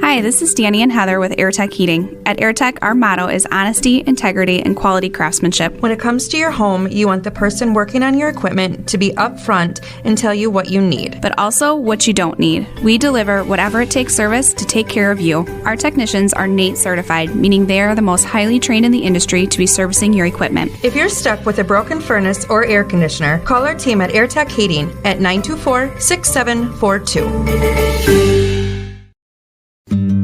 Hi, this is Danny and Heather with AirTech Heating. At AirTech, our motto is honesty, integrity, and quality craftsmanship. When it comes to your home, you want the person working on your equipment to be upfront and tell you what you need. But also what you don't need. We deliver whatever it takes service to take care of you. Our technicians are NATE certified, meaning they are the most highly trained in the industry to be servicing your equipment. If you're stuck with a broken furnace or air conditioner, call our team at AirTech Heating at 924-6742.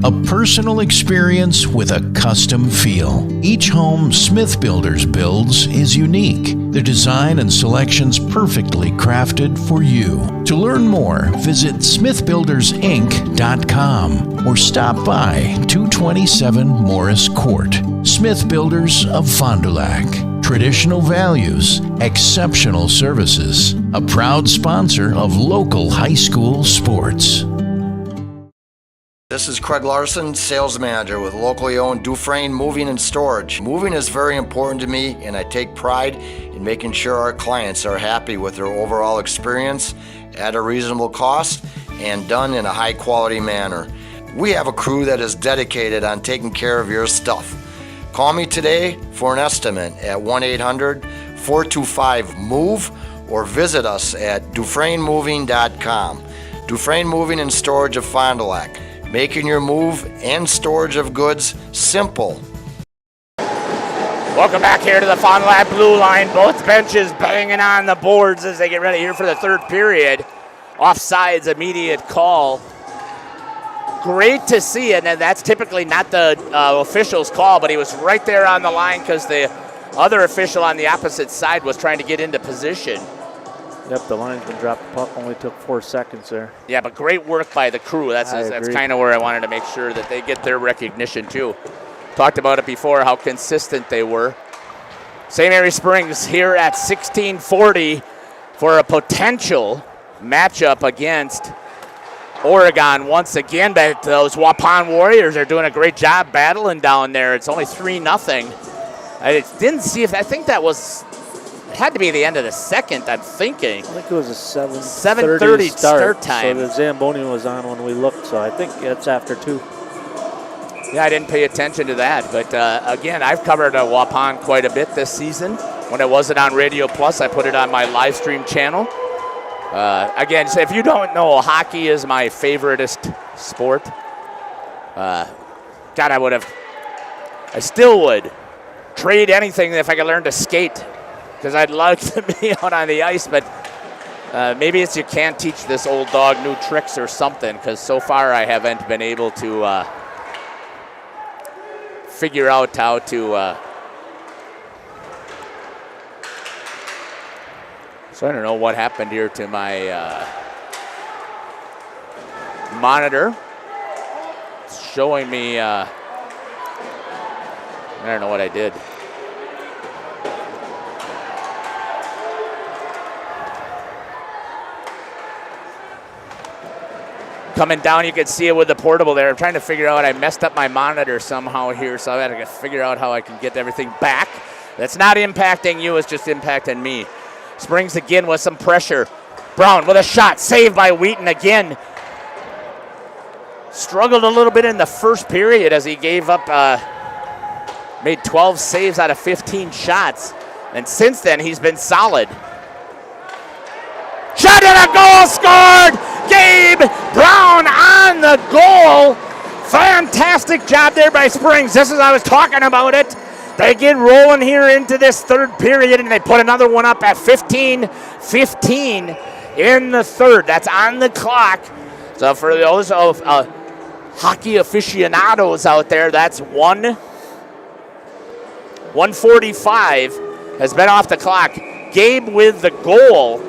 A personal experience with a custom feel. Each home Smith Builders builds is unique. Their design and selections perfectly crafted for you. To learn more, visit smithbuildersinc.com or stop by 227 Morris Court. Smith Builders of Fond du Lac. Traditional values, exceptional services. A proud sponsor of local high school sports. This is Craig Larson, sales manager with locally owned Dufresne Moving and Storage. Moving is very important to me, and I take pride in making sure our clients are happy with their overall experience at a reasonable cost and done in a high quality manner. We have a crew that is dedicated on taking care of your stuff. Call me today for an estimate at 1-800-425-MOVE or visit us at DufresneMoving.com. Dufresne Moving and Storage of Fond du Lac. Making your move and storage of goods simple. Welcome back here to the Fond du Lac blue line. Both benches banging on the boards as they get ready here for the third period. Offsides, immediate call. Great to see it, and that's typically not the official's call, but he was right there on the line because the other official on the opposite side was trying to get into position. Yep, the linesman dropped the puck, only took 4 seconds there. Yeah, but great work by the crew. That's kind of where I wanted to make sure that they get their recognition too. Talked about it before, how consistent they were. St. Mary Springs here at 1640 for a potential matchup against Oregon once again. But those Waupun Warriors are doing a great job battling down there. It's only 3-0. I didn't see if, I think that was, had to be the end of the second, I'm thinking. I think it was a 7:30 start time. So the Zamboni was on when we looked, so I think it's after 2. Yeah, I didn't pay attention to that. But again, I've covered Waupun quite a bit this season. When it wasn't on Radio Plus, I put it on my live stream channel. Again, so if you don't know, hockey is my favoriteest sport. God, I still would trade anything if I could learn to skate, because I'd love to be out on the ice, but maybe it's you can't teach this old dog new tricks or something, because so far I haven't been able to figure out how to. So I don't know what happened here to my monitor. It's showing me, I don't know what I did. Coming down, you can see it with the portable there. I'm trying to figure out, I messed up my monitor somehow here, so I had to figure out how I can get everything back. That's not impacting you, it's just impacting me. Springs again with some pressure. Brown with a shot, saved by Wheaton again. Struggled a little bit in the first period as he gave up, made 12 saves out of 15 shots. And since then, he's been solid. Shot and a goal scored! Gabe Brown on the goal. Fantastic job there by Springs. This is, I was talking about it. They get rolling here into this third period, and they put another one up at 15-15 in the third. That's on the clock. So for those of hockey aficionados out there, that's 1:45 has been off the clock. Gabe with the goal.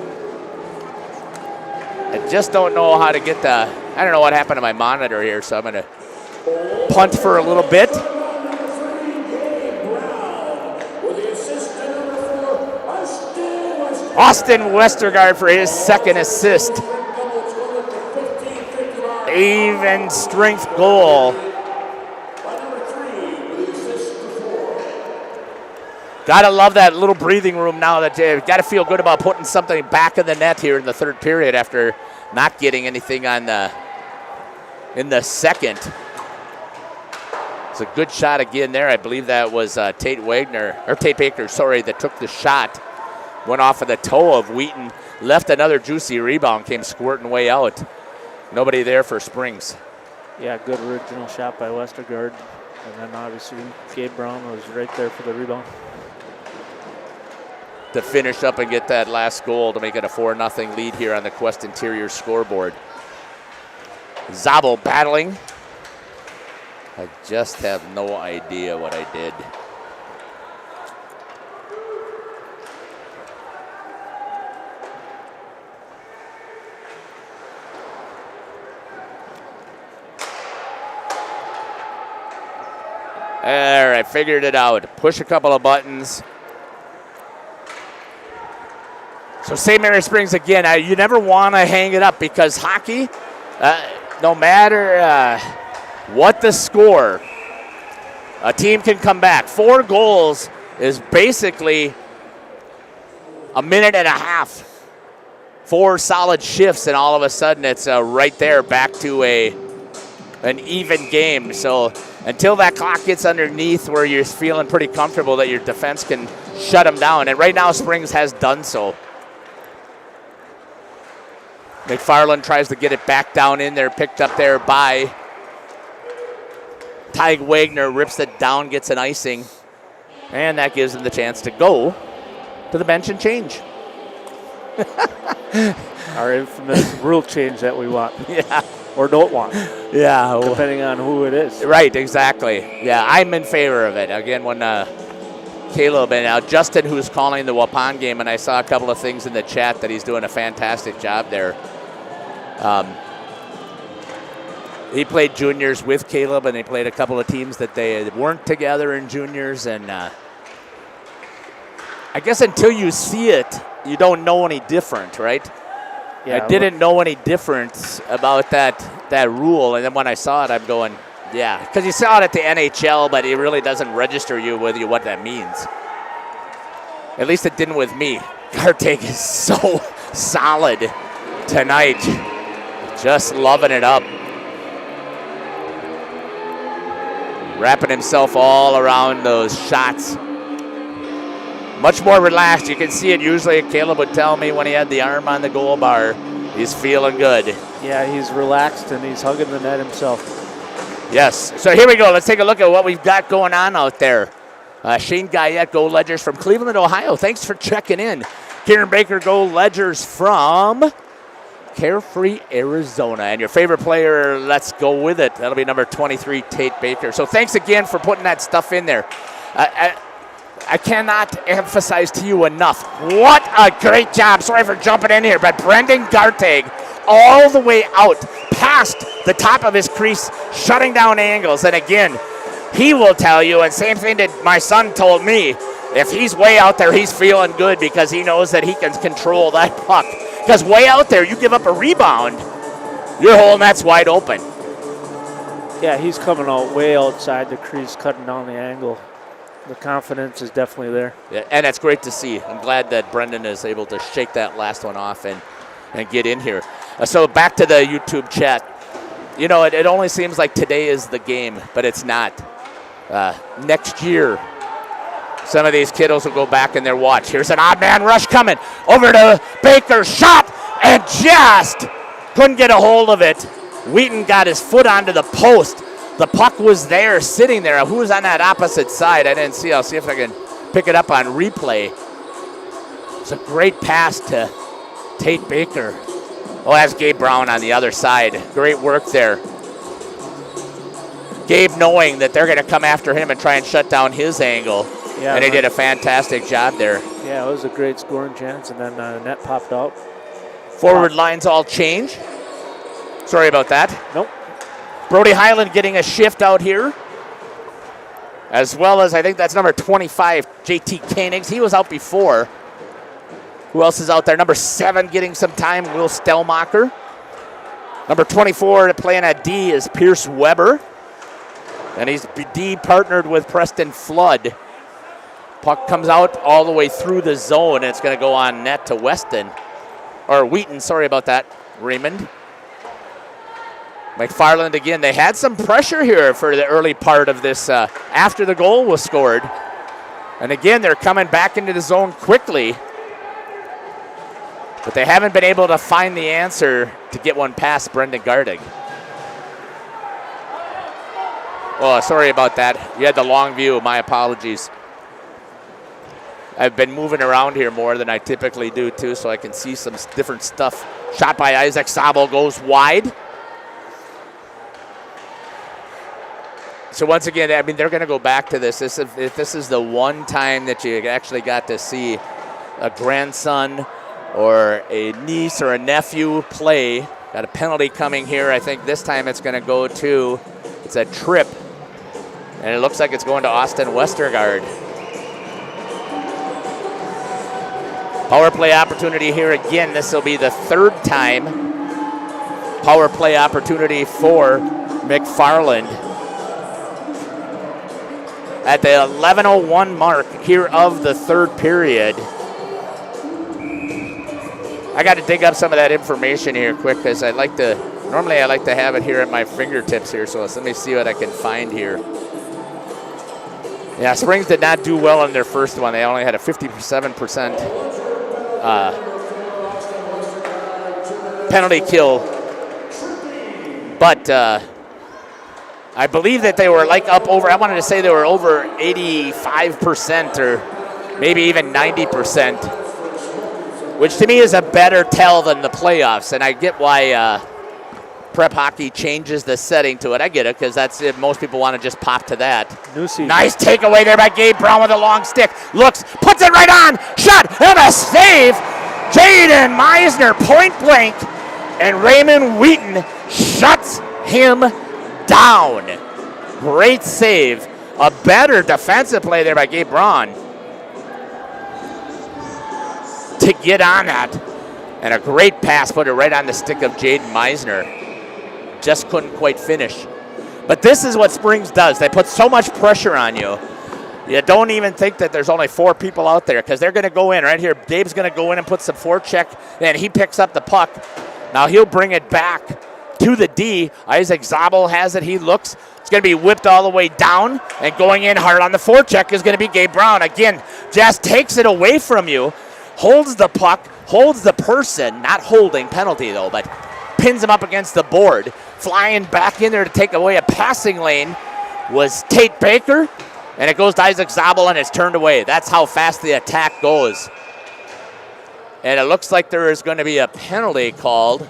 I just don't know how to get the, I don't know what happened to my monitor here, so I'm going to punt for a little bit. Austin Westergaard for his second assist. Even strength goal. Gotta love that little breathing room now. That gotta feel good about putting something back in the net here in the third period after not getting anything on in the second. It's a good shot again there. I believe that was Tate Baker, sorry, that took the shot. Went off of the toe of Wheaton. Left another juicy rebound, came squirting way out. Nobody there for Springs. Yeah, good original shot by Westergaard. And then obviously Gabe Brown was right there for the rebound. To finish up and get that last goal to make it a 4-0 lead here on the Quest Interior scoreboard. Zabel battling. I just have no idea what I did. There, I figured it out. Push a couple of buttons. So St. Mary Springs again, you never want to hang it up because hockey, no matter what the score, a team can come back. 4 goals is basically a minute and a half. 4 solid shifts, and all of a sudden it's right there back to an even game. So until that clock gets underneath where you're feeling pretty comfortable that your defense can shut them down, and right now Springs has done so. McFarland tries to get it back down in there, picked up there by Tyg Wagner, rips it down, gets an icing, and that gives him the chance to go to the bench and change. Our infamous rule change that we want. Yeah. Or don't want. Yeah. Depending on who it is. Right, exactly. Yeah, I'm in favor of it. Again, when Caleb and Justin, who's calling the Waupun game, and I saw a couple of things in the chat that he's doing a fantastic job there. He played juniors with Caleb, and they played a couple of teams that they weren't together in juniors. And I guess until you see it, you don't know any different, right? Yeah, I didn't know any difference about that rule, and then when I saw it, I'm going, yeah, because you saw it at the NHL, but it really doesn't register with you what that means. At least it didn't with me. Garteg is so solid tonight. Just loving it up. Wrapping himself all around those shots. Much more relaxed. You can see it usually. Caleb would tell me when he had the arm on the goal bar, he's feeling good. Yeah, he's relaxed and he's hugging the net himself. Yes. So here we go. Let's take a look at what we've got going on out there. Shane Guyette, Goal Ledgers from Cleveland, Ohio. Thanks for checking in. Kieran Baker, Goal Ledgers from Carefree, Arizona. And your favorite player, let's go with it. That'll be number 23, Tate Baker. So thanks again for putting that stuff in there. I cannot emphasize to you enough. What a great job. Sorry for jumping in here, but Brendan Garteg all the way out past the top of his crease, shutting down angles. And again, he will tell you, and same thing that my son told me, if he's way out there, he's feeling good because he knows that he can control that puck. Because way out there, you give up a rebound, your whole net's wide open. Yeah, he's coming out way outside the crease, cutting down the angle. The confidence is definitely there. Yeah, and that's great to see. I'm glad that Brendan is able to shake that last one off and get in here. So back to the YouTube chat. You know, it only seems like today is the game, but it's not. Next year, some of these kiddos will go back in their watch. Here's an odd man rush coming over to Baker, shot, and just couldn't get a hold of it. Wheaton got his foot onto the post. The puck was there, sitting there. Who was on that opposite side? I didn't see. I'll see if I can pick it up on replay. It's a great pass to Tate Baker. Oh, that's Gabe Brown on the other side. Great work there. Gabe knowing that they're going to come after him and try and shut down his angle. Yeah, and he did a fantastic job there. Yeah, it was a great scoring chance, and then the net popped out. Forward lines all change. Sorry about that. Nope. Brody Highland getting a shift out here, as well as I think that's number 25, JT Koenigs. He was out before. Who else is out there? Number 7 getting some time, Will Stellmacher. Number 24 playing at D is Pierce Weber. And he's D partnered with Preston Flood. Puck comes out all the way through the zone, and it's going to go on net to Wheaton, sorry about that, Raymond. McFarland again, they had some pressure here for the early part of this after the goal was scored. And again, they're coming back into the zone quickly. But they haven't been able to find the answer to get one past Brendan Gardig. Oh, sorry about that. You had the long view. My apologies. I've been moving around here more than I typically do, too, so I can see some different stuff. Shot by Isaac Zabel goes wide. So once again, I mean, they're going to go back to this. If this is the one time that you actually got to see a grandson or a niece or a nephew play. Got a penalty coming here. I think this time it's going to go to, it's a trip. And it looks like it's going to Austin Westergaard. Power play opportunity here again. This will be the 3rd time power play opportunity for McFarland. At the 11:01 mark here of the 3rd period. I got to dig up some of that information here quick because normally I like to have it here at my fingertips here, so let me see what I can find here. Yeah, Springs did not do well in their first one. They only had a 57% penalty kill. But I believe that they were up over, I wanted to say they were over 85% or maybe even 90%. Which to me is a better tell than the playoffs, and I get why prep hockey changes the setting to it. I get it, because that's it. Most people want to just pop to that. Nice takeaway there by Gabe Brown with a long stick. Looks, puts it right on, shot, and a save. Jaden Meisner, point blank, and Raymond Wheaton shuts him down. Great save. A better defensive play there by Gabe Brown to get on that, and a great pass put it right on the stick of Jaden Meisner. Just couldn't quite finish. But this is what Springs does. They put so much pressure on you. You don't even think that there's only 4 people out there, because they're going to go in right here. Dave's going to go in and put some forecheck, and he picks up the puck. Now he'll bring it back to the D. Isaac Zabel has it. He looks. It's going to be whipped all the way down, and going in hard on the forecheck is going to be Gabe Brown. Again, just takes it away from you. Holds the puck, holds the person, not holding, penalty though, but pins him up against the board. Flying back in there to take away a passing lane was Tate Baker, and it goes to Isaac Zabel, and it's turned away. That's how fast the attack goes. And it looks like there is going to be a penalty called.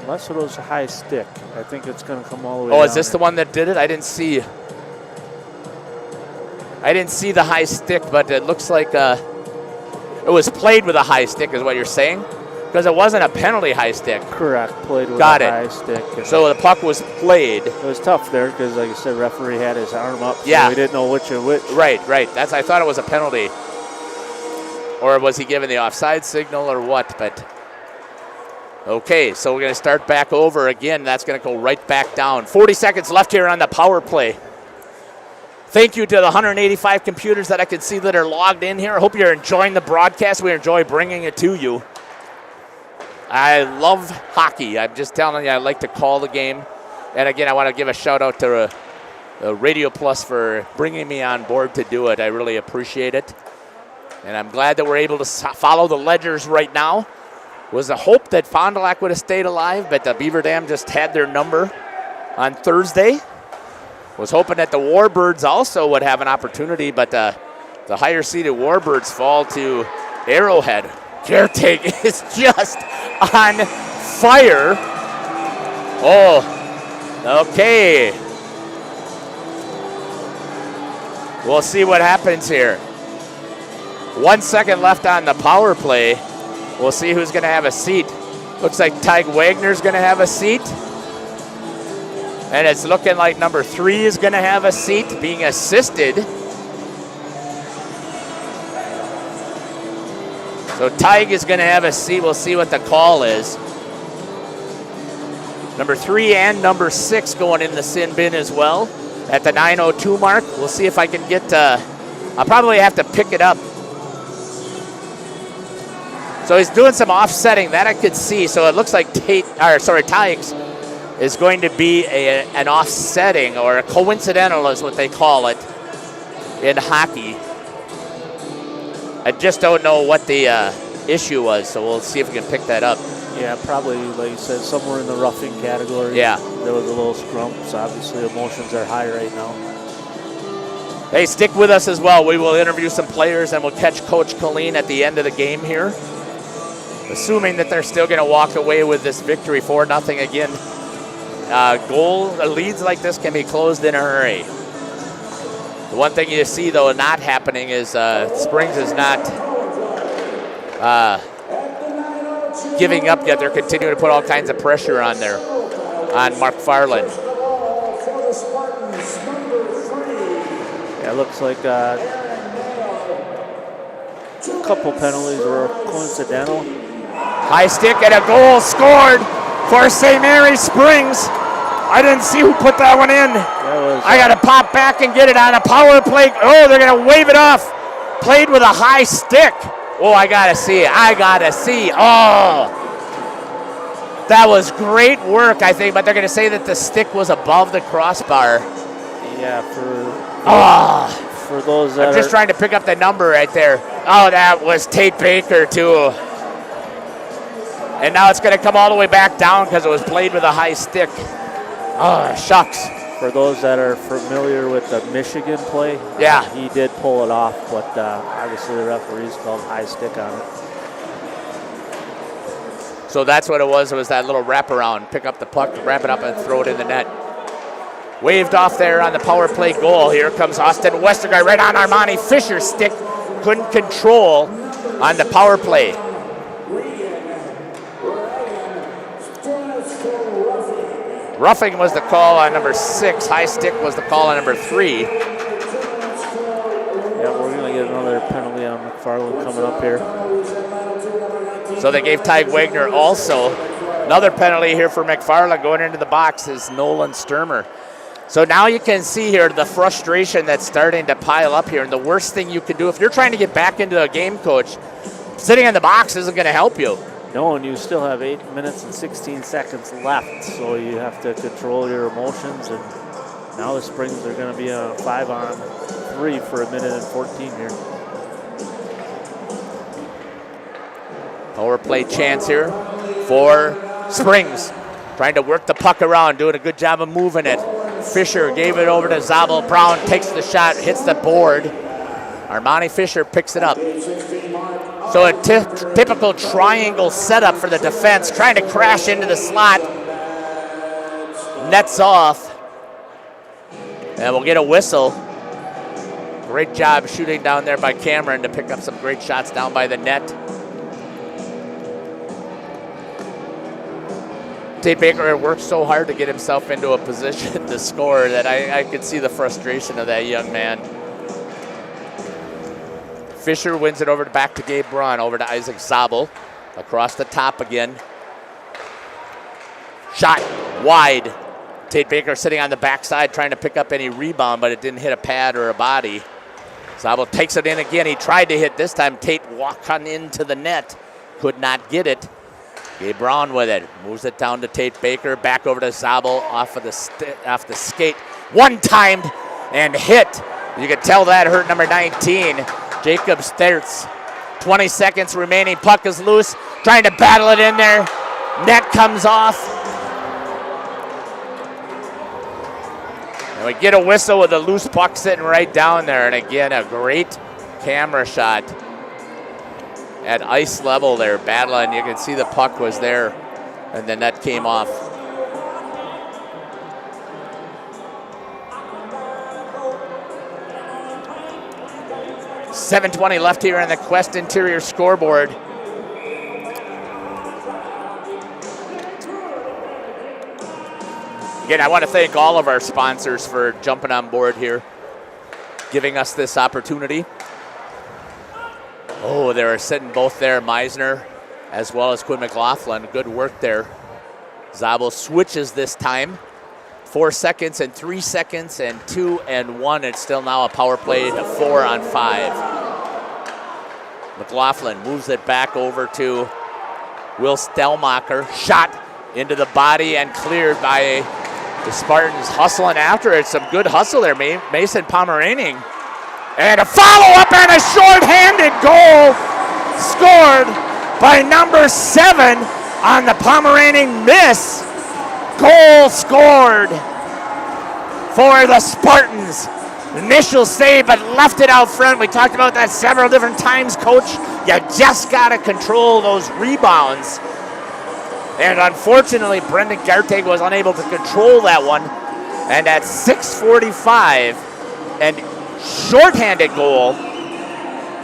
Unless it was a high stick. I think it's going to come all the way down. Oh, is this the one that did it? I didn't see the high stick, but it looks like it was played with a high stick is what you're saying? Because it wasn't a penalty high stick. Correct, played with Got a it. high stick. So the puck was played. It was tough there because, like I said, referee had his arm up, Yeah. so we didn't know which and which. Right. I thought it was a penalty. Or was he giving the offside signal or what? But okay, so we're going to start back over again. That's going to go right back down. 40 seconds left here on the power play. Thank you to the 185 computers that I can see that are logged in here. I hope you're enjoying the broadcast. We enjoy bringing it to you. I love hockey. I'm just telling you, I like to call the game. And again, I want to give a shout out to Radio Plus for bringing me on board to do it. I really appreciate it. And I'm glad that we're able to follow the ledgers right now. Was a hope that Fond du Lac would have stayed alive, but the Beaver Dam just had their number on Thursday. Was hoping that the Warbirds also would have an opportunity, but the higher-seeded Warbirds fall to Arrowhead. Caretake is just on fire. Oh, okay. We'll see what happens here. 1 second left on the power play. We'll see who's going to have a seat. Looks like Tyg Wagner's going to have a seat. And it's looking like number 3 is going to have a seat, being assisted. So Tig is going to have a seat. We'll see what the call is. Number 3 and number 6 going in the sin bin as well at the 9:02 mark. We'll see if I can get, I'll probably have to pick it up. So he's doing some offsetting, that I could see. So it looks like Tig's is going to be an offsetting, or a coincidental is what they call it in hockey. I just don't know what the issue was, so we'll see if we can pick that up. Yeah, probably, like you said, somewhere in the roughing category. Yeah. There was a little scrump, so obviously emotions are high right now. Hey, stick with us as well. We will interview some players, and we'll catch Coach Colleen at the end of the game here. Assuming that they're still going to walk away with this victory 4-0 again. Leads like this can be closed in a hurry. The one thing you see, though, not happening is Springs is not giving up yet. They're continuing to put all kinds of pressure on there, on McFarland. Yeah, it looks like a couple penalties were coincidental. High stick and a goal scored for St. Mary's Springs. I didn't see who put that one in. I got to pop back and get it on a power play. Oh, they're going to wave it off. Played with a high stick. Oh, I got to see it. Oh, that was great work, I think, but they're going to say that the stick was above the crossbar. Yeah, for those that I'm just trying to pick up the number right there. Oh, that was Tate Baker, too. And now it's going to come all the way back down because it was played with a high stick. Oh, shucks. For those that are familiar with the Michigan play, yeah, he did pull it off, but obviously the referees called high stick on it. So that's what it was. It was that little wraparound. Pick up the puck, wrap it up, and throw it in the net. Waved off there on the power play goal. Here comes Austin Westergaard right on Armani Fisher's stick. Couldn't control on the power play. Roughing was the call on number 6. High stick was the call on number 3. Yeah, we're going to get another penalty on McFarland coming up here. So they gave Tig Wagner also another penalty here for McFarland. Going into the box is Nolan Sturmer. So now you can see here the frustration that's starting to pile up here. And the worst thing you can do if you're trying to get back into a game, Coach, sitting in the box isn't going to help you. No, and you still have 8 minutes and 16 seconds left, so you have to control your emotions. And now the Springs are going to be on 5-on-3 for 1 minute and 14 here. Power play chance here for Springs. Trying to work the puck around, doing a good job of moving it. Fisher gave it over to Zabel. Brown takes the shot, hits the board. Armani Fisher picks it up. So a typical triangle setup for the defense, trying to crash into the slot. Nets off. And we'll get a whistle. Great job shooting down there by Cameron to pick up some great shots down by the net. Tate Baker worked so hard to get himself into a position to score that I could see the frustration of that young man. Fisher wins it over back to Gabe Braun, over to Isaac Zabel. Across the top again. Shot wide. Tate Baker sitting on the backside trying to pick up any rebound, but it didn't hit a pad or a body. Zabel takes it in again. He tried to hit this time. Tate walked on into the net. Could not get it. Gabe Braun with it. Moves it down to Tate Baker. Back over to Zabel off the skate. One-timed and hit. You can tell that hurt number 19. Jacob Stertz. 20 seconds remaining. Puck is loose. Trying to battle it in there. Net comes off. And we get a whistle with a loose puck sitting right down there. And again, a great camera shot at ice level there, battling. You can see the puck was there, and the net came off. .720 left here on the Quest Interior scoreboard. Again, I want to thank all of our sponsors for jumping on board here, giving us this opportunity. Oh, they were sitting both there, Meisner as well as Quinn McLaughlin. Good work there. Zabo switches this time. 4 seconds and 3 seconds and 2 and 1. It's still now a power play to 4 on 5. McLaughlin moves it back over to Will Stelmacher. Shot into the body and cleared by the Spartans hustling after it. Some good hustle there, Mason Pomeranian. And a follow-up and a short-handed goal scored by number 7 on the Pomeranian miss. Goal scored for the Spartans. Initial save, but left it out front. We talked about that several different times, Coach. You just got to control those rebounds. And unfortunately, Brendan Garteg was unable to control that one. And at 6:45, and shorthanded goal.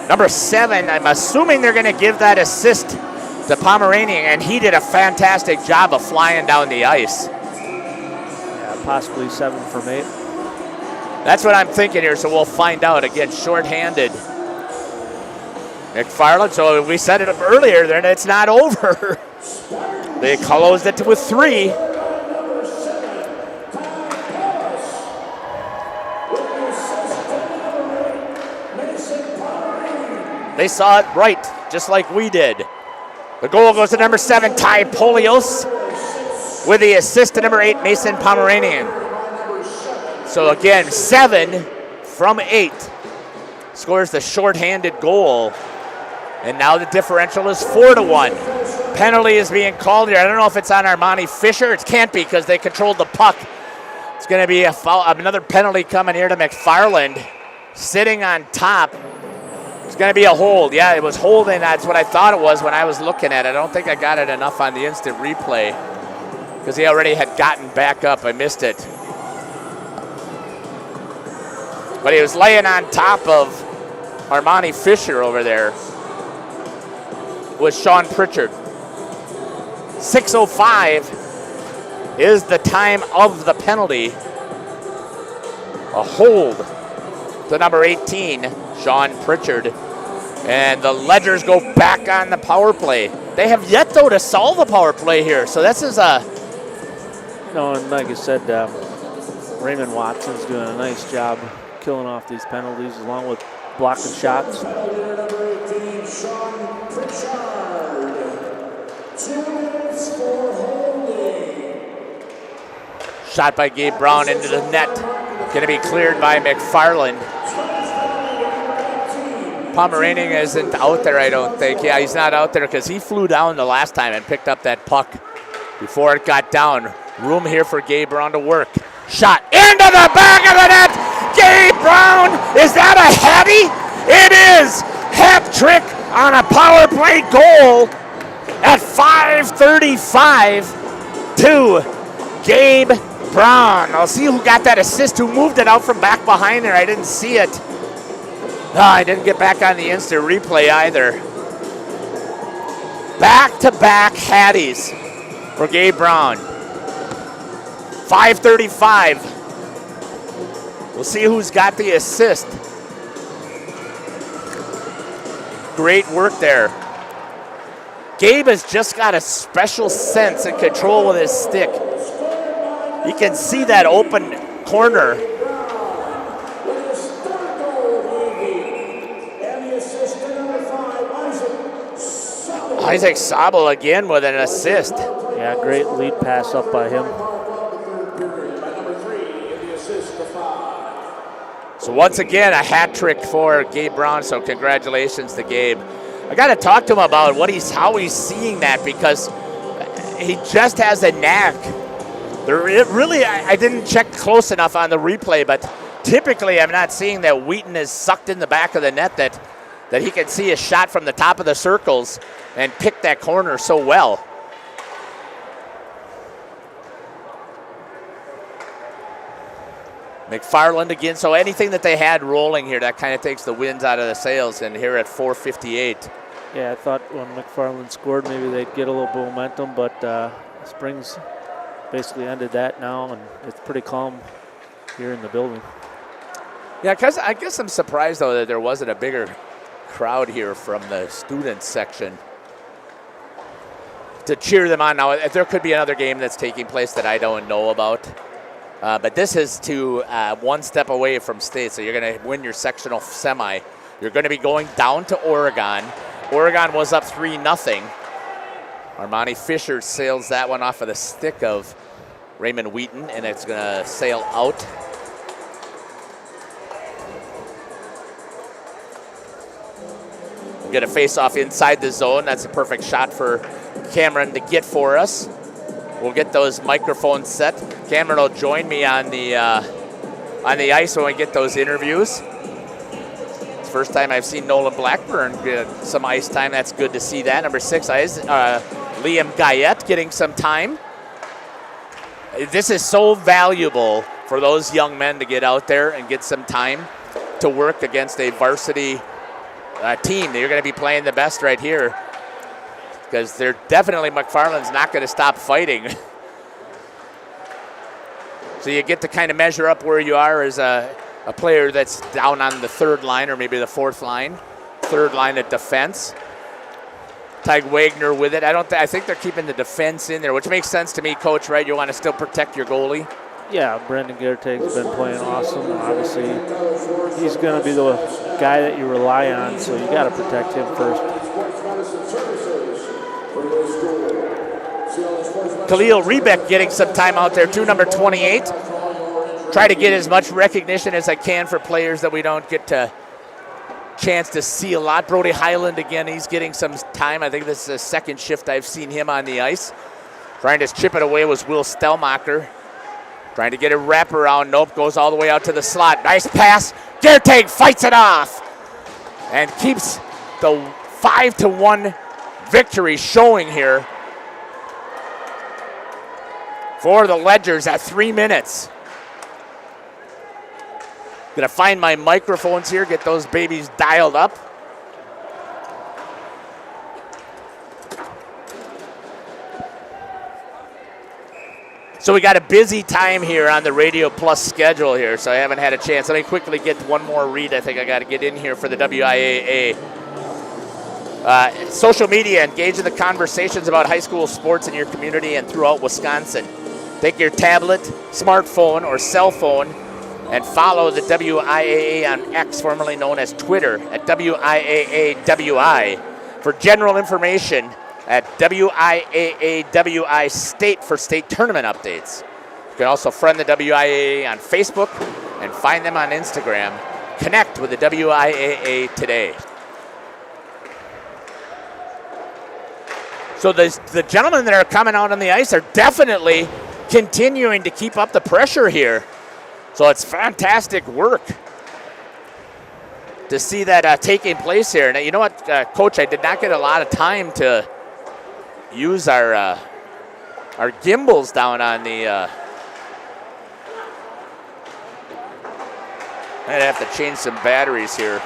Number 7, I'm assuming they're going to give that assist to Pomeranian, and he did a fantastic job of flying down the ice. Yeah, possibly 7 from 8. That's what I'm thinking here, so we'll find out. Again, shorthanded. McFarland, so we said it earlier, then it's not over. They closed it with 3. They saw it right, just like we did. The goal goes to number 7, Ty Polios, with the assist to number 8, Mason Pomeranian. So again, 7 from 8 scores the shorthanded goal. And now the differential is 4-1. Penalty is being called here. I don't know if it's on Armani Fisher. It can't be because they controlled the puck. It's going to be a foul, another penalty coming here to McFarland, sitting on top. It's going to be a hold. Yeah, it was holding. That's what I thought it was when I was looking at it. I don't think I got it enough on the instant replay because he already had gotten back up. I missed it. But he was laying on top of Armani Fisher over there with Sean Pritchard. 6:05 is the time of the penalty. A hold to number 18, Sean Pritchard. And the Ledgers go back on the power play. They have yet, though, to solve a power play here. So this is a... No, and like I said, Raymond Watson's doing a nice job killing off these penalties along with blocking shots. Shot by Gabe Brown into the net. Going to be cleared by McFarland. Pomeranian isn't out there, I don't think. Yeah, he's not out there because he flew down the last time and picked up that puck before it got down. Room here for Gabe Brown to work. Shot into the back of the net. Gabe Brown, is that a hattie? It is. Hat trick on a power play goal at 5:35 to Gabe Brown. I'll see who got that assist, who moved it out from back behind there. I didn't see it. No, I didn't get back on the instant replay either. Back-to-back hatties for Gabe Brown. 5:35. We'll see who's got the assist. Great work there. Gabe has just got a special sense and control with his stick. You can see that open corner. Isaac Sabel again with an assist. Yeah, great lead pass up by him. So once again, a hat trick for Gabe Brown, so congratulations to Gabe. I got to talk to him about how he's seeing that, because he just has a knack. I didn't check close enough on the replay, but typically I'm not seeing that Wheaton is sucked in the back of the net, that he can see a shot from the top of the circles and pick that corner so well. McFarland again, so anything that they had rolling here, that kind of takes the winds out of the sails, and here at 4:58. Yeah, I thought when McFarland scored, maybe they'd get a little momentum, but Springs basically ended that now, and it's pretty calm here in the building. Yeah, because I guess I'm surprised, though, that there wasn't a bigger crowd here from the students section to cheer them on. Now, there could be another game that's taking place that I don't know about. But this is to one step away from state, so you're going to win your sectional semi. You're going to be going down to Oregon. Oregon was up 3-0. Armani Fisher sails that one off of the stick of Raymond Wheaton, and it's going to sail out. We're going to face off inside the zone. That's a perfect shot for Cameron to get for us. We'll get those microphones set. Cameron will join me on the ice when we get those interviews. It's the first time I've seen Nolan Blackburn get some ice time. That's good to see that. Number 6, Liam Guyette getting some time. This is so valuable for those young men to get out there and get some time to work against a varsity team. You're going to be playing the best right here, because they're definitely, McFarland's not going to stop fighting. So you get to kind of measure up where you are as a player that's down on the third line or maybe the fourth line, third line at defense. Tyg Wagner with it. I think they're keeping the defense in there, which makes sense to me, Coach, right? You want to still protect your goalie. Yeah, Brendan Gertig's been playing awesome. Obviously, he's going to be the guy that you rely on, so you got to protect him first. Khalil Rebeck getting some time out there too, number 28. Try to get as much recognition as I can for players that we don't get to chance to see a lot. Brody Highland again, he's getting some time. I think this is the second shift I've seen him on the ice. Trying to chip it away was Will Stellmacher. Trying to get a wraparound. Nope, goes all the way out to the slot. Nice pass. Gertig fights it off and keeps the 5-1 victory showing here for the Ledgers at 3 minutes. Gonna find my microphones here, get those babies dialed up. So we got a busy time here on the Radio Plus schedule here, so I haven't had a chance. Let me quickly get one more read I think I got to get in here for the WIAA. Social media, engage in the conversations about high school sports in your community and throughout Wisconsin. Take your tablet, smartphone, or cell phone and follow the WIAA on X, formerly known as Twitter, at WIAAWI. For general information, at WIAAWI State for state tournament updates. You can also friend the WIAA on Facebook and find them on Instagram. Connect with the WIAA today. So the gentlemen that are coming out on the ice are definitely continuing to keep up the pressure here. So it's fantastic work to see that taking place here. Now, you know what, Coach, I did not get a lot of time to use our gimbals down on the. I'd have to change some batteries here.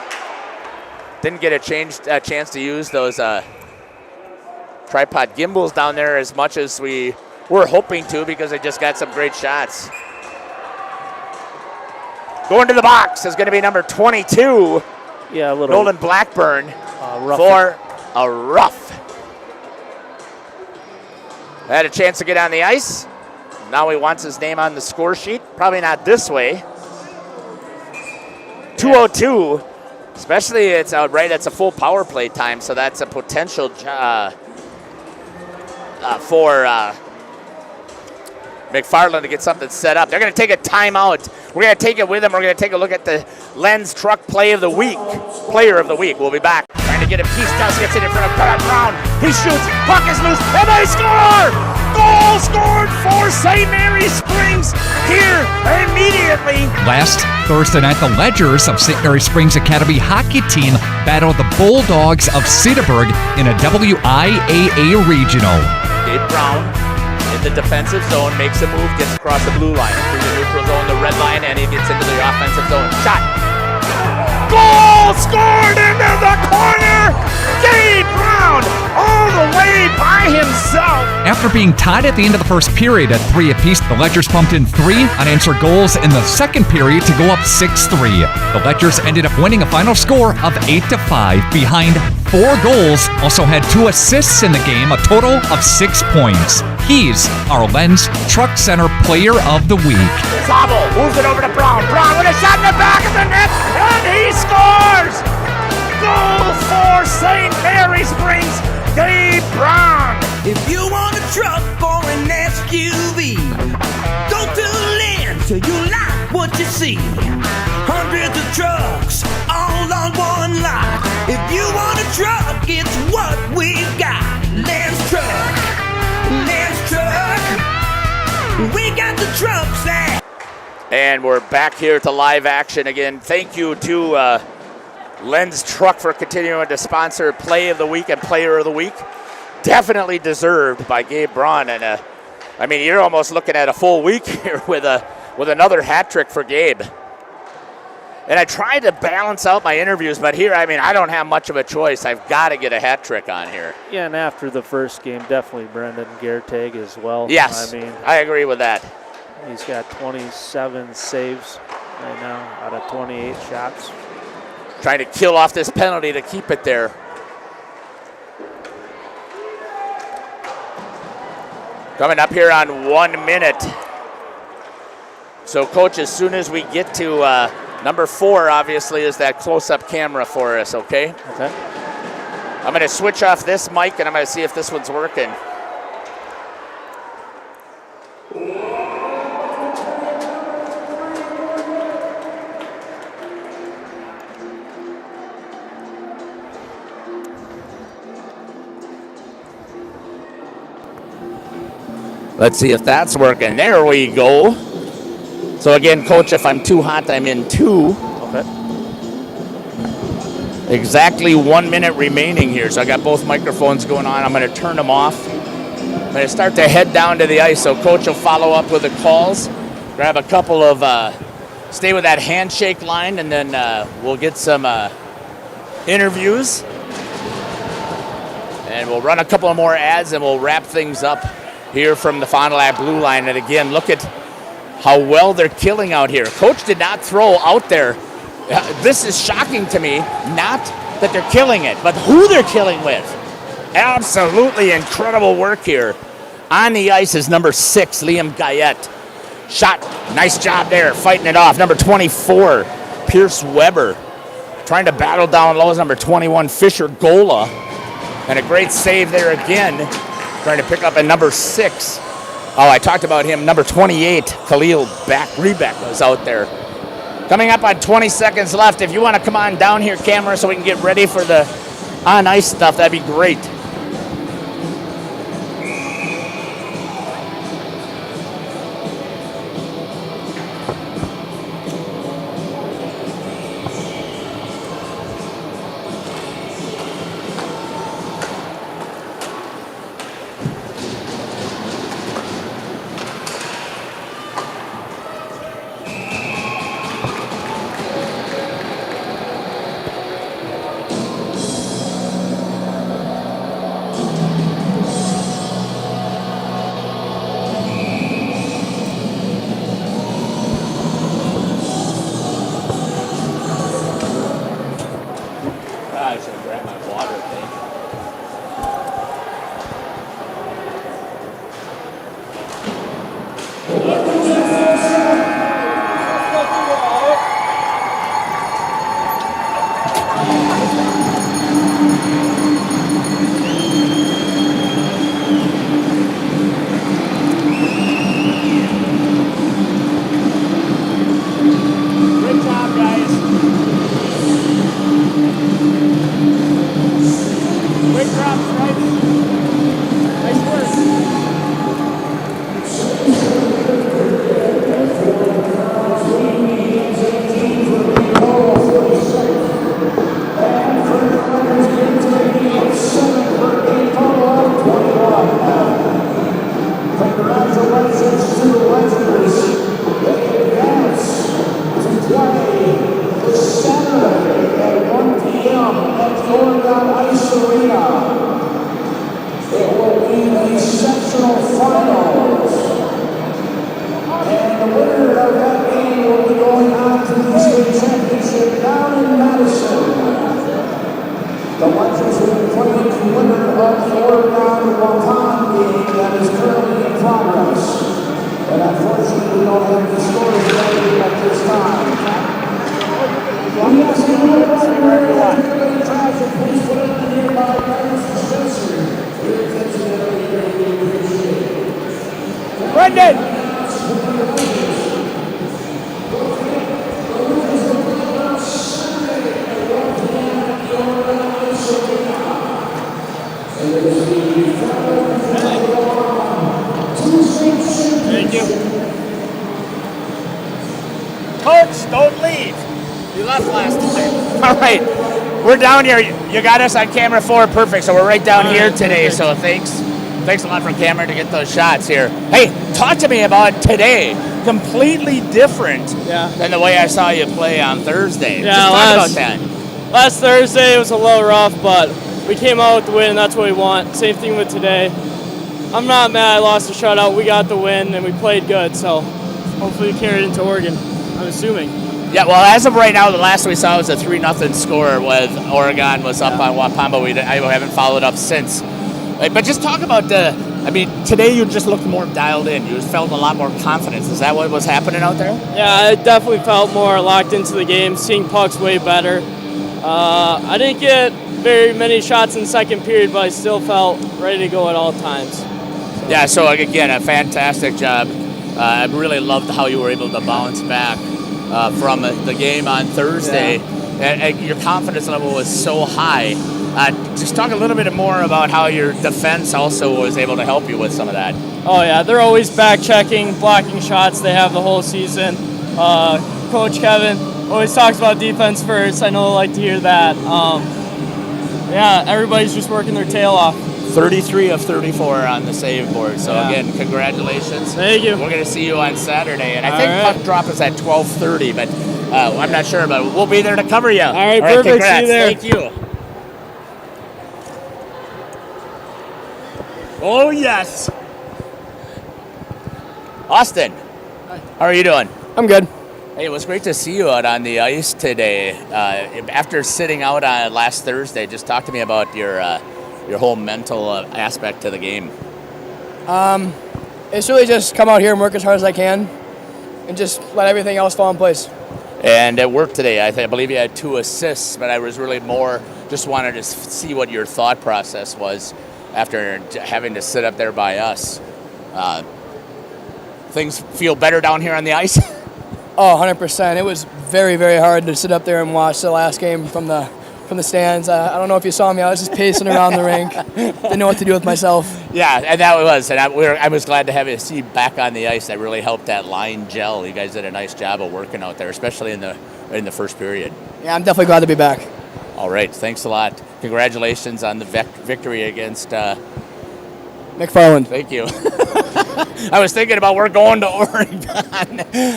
Didn't get a chance to use those tripod gimbals down there as much as we were hoping to, because they just got some great shots. Going to the box is going to be number 22. Yeah, a little. Nolan Blackburn for a rough. Had a chance to get on the ice. Now he wants his name on the score sheet. Probably not this way. 2:02. Especially it's right. It's a full power play time, so that's a potential for McFarland to get something set up. They're going to take a timeout. We're going to take it with them. We're going to take a look at the Lens Truck Player of the Week. We'll be back. Trying to get him. Peace gets it in front of Brown. He shoots. Puck is loose. And they score! Goal scored for St. Mary Springs here immediately. Last Thursday night, the Ledgers of St. Mary Springs Academy hockey team battled the Bulldogs of Cedarburg in a WIAA regional. Gabe Brown in the defensive zone, makes a move, gets across the blue line, through the neutral zone, the red line, and he gets into the offensive zone. Shot. Goal scored into the corner! Gabe Brown all the way by himself. After being tied at the end of the first period at 3 apiece, the Ledgers pumped in 3 unanswered goals in the second period to go up 6-3. The Ledgers ended up winning a final score of 8-5 behind 4 goals, also had 2 assists in the game, a total of 6 points. He's our Lens Truck Center Player of the Week. Zabel moves it over to Brown. Brown with a shot in the back of the net, and he scores! Goal for St. Mary's Springs, Gabe Brown. If you want a truck or an SUV, go to Lynn till you like what you see. Hundreds of trucks all on one lot. If you want a truck, it's what we've got. Lynn's Truck, Lynn's Truck. We got the trucks there. And we're back here to live action again. Thank you to Len's Truck for continuing to sponsor Play of the Week and Player of the Week. Definitely deserved by Gabe Braun. And I mean, you're almost looking at a full week here with another hat trick for Gabe. And I tried to balance out my interviews, but here, I mean, I don't have much of a choice. I've got to get a hat trick on here. Yeah, and after the first game, definitely Brendan Gertag as well. Yes, I mean, I agree with that. He's got 27 saves right now out of 28 shots. Trying to kill off this penalty to keep it there. Coming up here on 1 minute. So, Coach, as soon as we get to number 4, obviously, is that close-up camera for us, okay? Okay. I'm going to switch off this mic, and I'm going to see if this one's working. Let's see if that's working. There we go. So again, Coach, if I'm too hot, I'm in 2. Okay. Exactly 1 minute remaining here. So I got both microphones going on. I'm going to turn them off. I'm going to start to head down to the ice. So Coach will follow up with the calls. Grab a couple of, stay with that handshake line, and then we'll get some interviews. And we'll run a couple of more ads, and we'll wrap things up here from the Fond du Lac blue line. And again, look at how well they're killing out here. Coach did not throw out there. This is shocking to me, not that they're killing it, but who they're killing with. Absolutely incredible work here. On the ice is number 6, Liam Guyette. Shot, nice job there, fighting it off. Number 24, Pierce Weber. Trying to battle down low is number 21, Fisher Gola. And a great save there again. Trying to pick up a number 6. Oh, I talked about him. Number 28, Khalil Rebeck was out there. Coming up on 20 seconds left. If you want to come on down here, camera, so we can get ready for the on-ice stuff, that'd be great. Brendan! Thank you. Coach, don't leave. You left last time. All right. We're down here. You got us on camera 4. Perfect. So we're right down here today. So thanks a lot for camera to get those shots here. Hey, talk to me about today. Completely different than the way I saw you play on Thursday. Yeah, Just talk about that. Last Thursday it was a little rough, but we came out with the win, and that's what we want. Same thing with today. I'm not mad I lost the shutout. We got the win, and we played good, so hopefully we carry it into Oregon, I'm assuming. Yeah, well, as of right now, the last we saw was a 3-0 score with Oregon was up on Wapamba. I haven't followed up since. But just talk about today you just looked more dialed in. You felt a lot more confidence. Is that what was happening out there? Yeah, I definitely felt more locked into the game, seeing pucks way better. I didn't get very many shots in the second period, but I still felt ready to go at all times. Yeah, so again, a fantastic job. I really loved how you were able to bounce back from the game on Thursday. And your confidence level was so high. Just talk a little bit more about how your defense also was able to help you with some of that. Oh, yeah, they're always back-checking, blocking shots. They have the whole season. Coach Kevin always talks about defense first. I know I like to hear that. Yeah, everybody's just working their tail off. 33 of 34 on the save board. So again, congratulations. Thank you. We're going to see you on Saturday. And I think puck drop is at 12:30, but I'm not sure, but we'll be there to cover you. All right, perfect. Congrats. See you there. Thank you. Oh, yes. Austin, how are you doing? I'm good. Hey, it was great to see you out on the ice today. After sitting out on last Thursday, just talk to me about your whole mental aspect to the game. It's really just come out here and work as hard as I can and just let everything else fall in place. And it worked today. I believe you had 2 assists, but I was really more just wanted to see what your thought process was after having to sit up there by us. Things feel better down here on the ice? Oh, 100%. It was very, very hard to sit up there and watch the last game from the stands. I don't know if you saw me. I was just pacing around the rink. Didn't know what to do with myself. Yeah, and that was. And I was glad to have you see back on the ice. That really helped that line gel. You guys did a nice job of working out there, especially in the first period. Yeah, I'm definitely glad to be back. All right, thanks a lot. Congratulations on the victory against McFarland. Thank you. I was thinking about we're going to Oregon.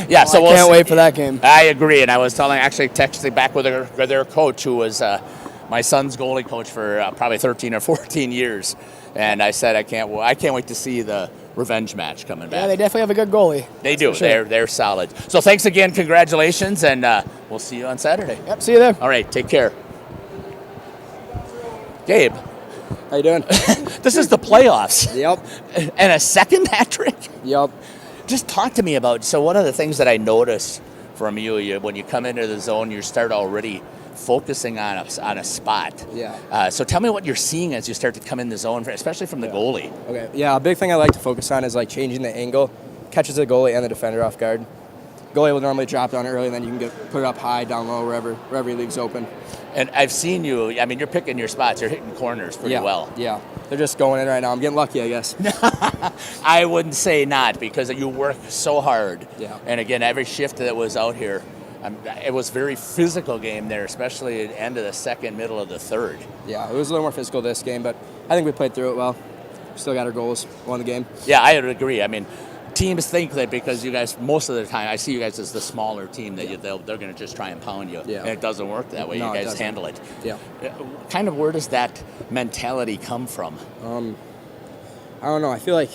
Yeah, so I can't wait for that game. I agree, and I was texting back with their coach, who was my son's goalie coach for probably 13 or 14 years, and I said I can't wait to see the revenge match coming back. Yeah, they definitely have a good goalie. They do. Sure. They're solid. So thanks again. Congratulations, and we'll see you on Saturday. Yep, see you there. All right, take care. Gabe. How you doing? This is the playoffs. Yep. And a second hat trick? Yep. Just talk to me about, so one of the things that I noticed from you when you come into the zone, you start already focusing on a spot. Yeah. So tell me what you're seeing as you start to come in the zone, especially from the goalie. Okay. Yeah, a big thing I like to focus on is like changing the angle, catches the goalie and the defender off guard. Goalie will normally drop down early, and then you can put it up high, down low, wherever he leaves open. And I've seen you, I mean, you're picking your spots. You're hitting corners pretty well. Yeah, they're just going in right now. I'm getting lucky, I guess. I wouldn't say not, because you work so hard. Yeah. And again, every shift that was out here, it was a very physical game there, especially at the end of the second, middle of the third. Yeah, it was a little more physical this game, but I think we played through it well. Still got our goals, won the game. Yeah, I would agree. I mean, teams think that because you guys, most of the time, I see you guys as the smaller team, that they're going to just try and pound you. Yeah. And it doesn't work that way. No, you guys handle it. Yeah. Kind of where does that mentality come from? I don't know. I feel like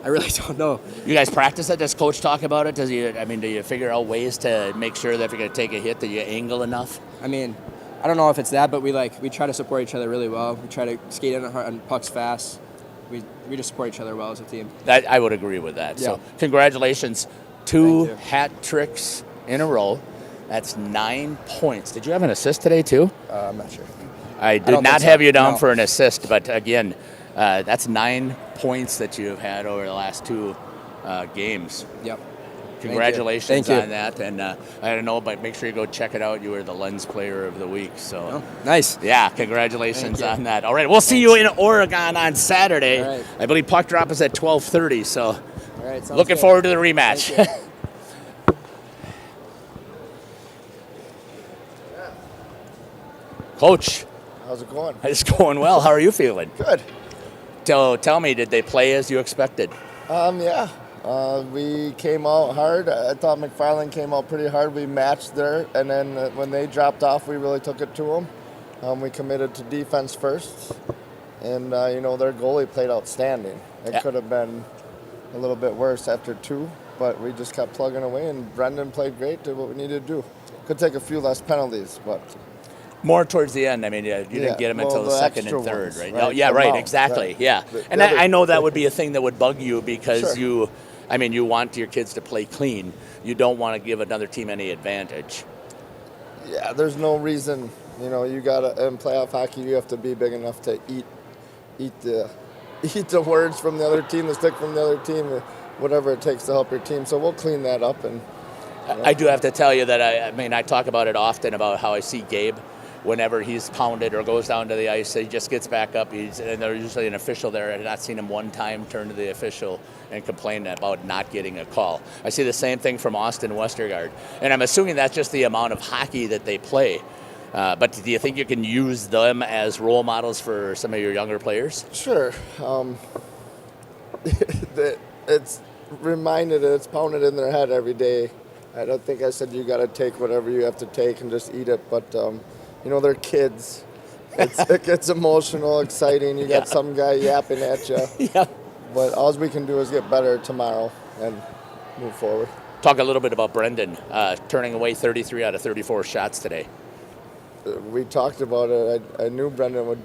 I really don't know. You guys practice it? Does coach talk about it? Do you figure out ways to make sure that if you're going to take a hit that you angle enough? I mean, I don't know if it's that, but we try to support each other really well. We try to skate in on pucks fast. We just support each other well as a team. I would agree with that. Yeah. So congratulations. 2 hat tricks in a row. That's 9 points. Did you have an assist today, too? I'm not sure. I did not have you down for an assist, but again, that's 9 points that you have had over the last 2 games. Yep. Congratulations Thank you. on that. And I don't know, but make sure you go check it out. You were the Lens Player of the Week. So nice. Yeah, congratulations on that. All right, we'll see you in Oregon on Saturday. All right. I believe puck drop is at 12:30. So All right, sounds looking good. forward to the rematch. Coach, How's it going? it's going well. How are you feeling? Good. So tell me, did they play as you expected? Yeah. We came out hard. I thought McFarland came out pretty hard. We matched there, and then when they dropped off, we really took it to them. We committed to defense first, and their goalie played outstanding. It could have been a little bit worse after 2, but we just kept plugging away, and Brendan played great, did what we needed to do. Could take a few less penalties, but more towards the end. I mean, you didn't get them until the second and third, ones, right? right? Oh, yeah, The right, amount, exactly, right. yeah. The And other- I know that would be a thing that would bug you because Sure. you want your kids to play clean. You don't want to give another team any advantage. Yeah, there's no reason. You gotta in playoff hockey. You have to be big enough to eat the words from the other team, the stick from the other team, whatever it takes to help your team. So we'll clean that up. And I do have to tell you that I talk about it often about how I see Gabe. Whenever he's pounded or goes down to the ice, he just gets back up. And there's usually an official there. I've not seen him one time turn to the official and complain about not getting a call. I see the same thing from Austin Westergaard. And I'm assuming that's just the amount of hockey that they play. But do you think you can use them as role models for some of your younger players? Sure. It's it's pounded in their head every day. I don't think I said you got to take whatever you have to take and just eat it, but they're kids. It gets emotional, exciting. You got some guy yapping at you. Yeah. But all we can do is get better tomorrow and move forward. Talk a little bit about Brendan turning away 33 out of 34 shots today. We talked about it. I knew Brendan would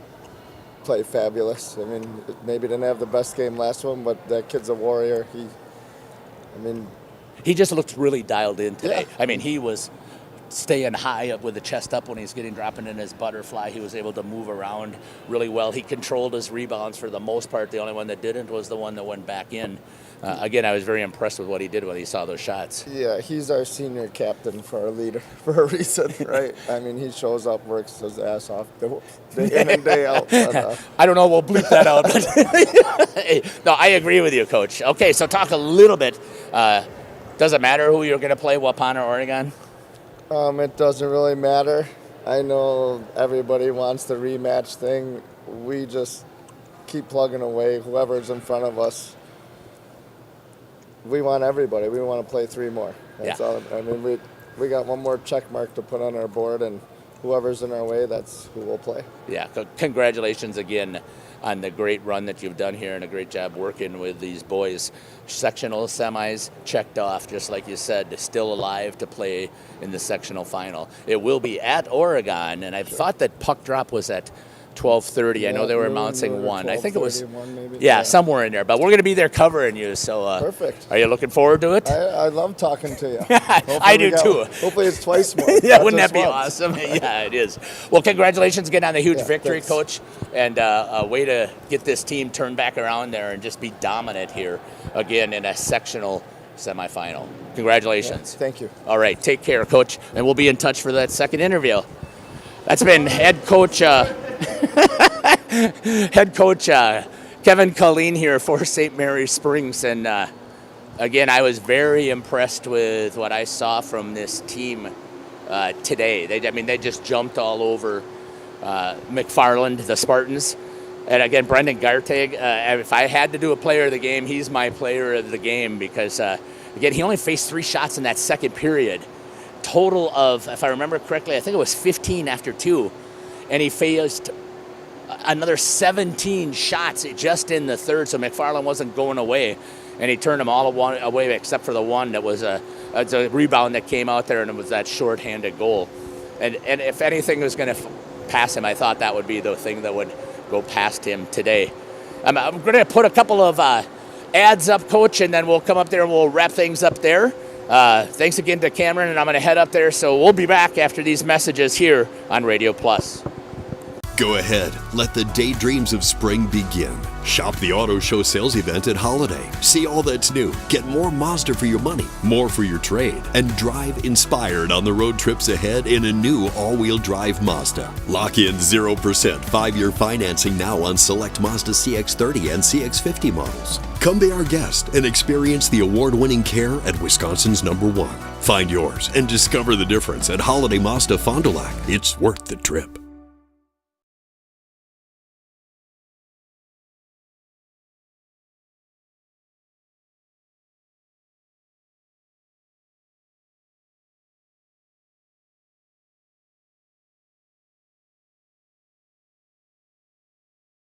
play fabulous. I mean, maybe didn't have the best game last one, but that kid's a warrior. He just looked really dialed in today. Yeah. I mean, he was staying high up with the chest up when he's dropping in his butterfly. He was able to move around really well. He controlled his rebounds for the most part. The only one that didn't was the one that went back in. Again, I was very impressed with what he did when he saw those shots. Yeah, he's our senior captain for our leader for a reason, right? I mean, he shows up, works his ass off day in and day out. But, I don't know, we'll bleep that out. No, I agree with you, Coach. Okay, so talk a little bit. Does it matter who you're going to play, Waupun or Oregon? It doesn't really matter. I know everybody wants the rematch thing. We just keep plugging away. Whoever's in front of us, we want everybody. We want to play 3 more. That's all. I mean, we got one more check mark to put on our board, and whoever's in our way, that's who we'll play. Yeah, congratulations again on the great run that you've done here and a great job working with these boys. Sectional semis checked off, just like you said, still alive to play in the sectional final. It will be at Oregon, and I thought that puck drop was at 12:30. I know they were announcing 1. I think it was, yeah, somewhere in there. But we're going to be there covering you. So perfect. Are you looking forward to it? I love talking to you. I do too. Hopefully it's twice more. Yeah, wouldn't that be awesome? Yeah, it is. Well, congratulations again on the huge victory, Coach, and a way to get this team turned back around there and just be dominant here again in a sectional semifinal. Congratulations. Yeah, thank you. All right, take care, Coach, and we'll be in touch for that second interview. That's been head coach Kevin Colleen here for St. Mary's Springs. And again, I was very impressed with what I saw from this team today. They just jumped all over McFarland, the Spartans. And again, Brendan Gartig, if I had to do a player of the game, he's my player of the game because, again, he only faced 3 shots in that second period. Total of, if I remember correctly, I think it was 15 after 2. And he faced another 17 shots just in the third, so McFarland wasn't going away. And he turned them all away except for the one that was a rebound that came out there, and it was that shorthanded goal. And if anything was going to pass him, I thought that would be the thing that would go past him today. I'm going to put a couple of ads up, Coach, and then we'll come up there and we'll wrap things up there. Thanks again to Cameron, and I'm going to head up there. So we'll be back after these messages here on Radio Plus. Go ahead, let the daydreams of spring begin. Shop the Auto Show sales event at Holiday. See all that's new. Get more Mazda for your money, more for your trade, and drive inspired on the road trips ahead in a new all-wheel drive Mazda. Lock in 0% 5-year financing now on select Mazda CX-30 and CX-50 models. Come be our guest and experience the award-winning care at Wisconsin's #1. Find yours and discover the difference at Holiday Mazda Fond du Lac. It's worth the trip.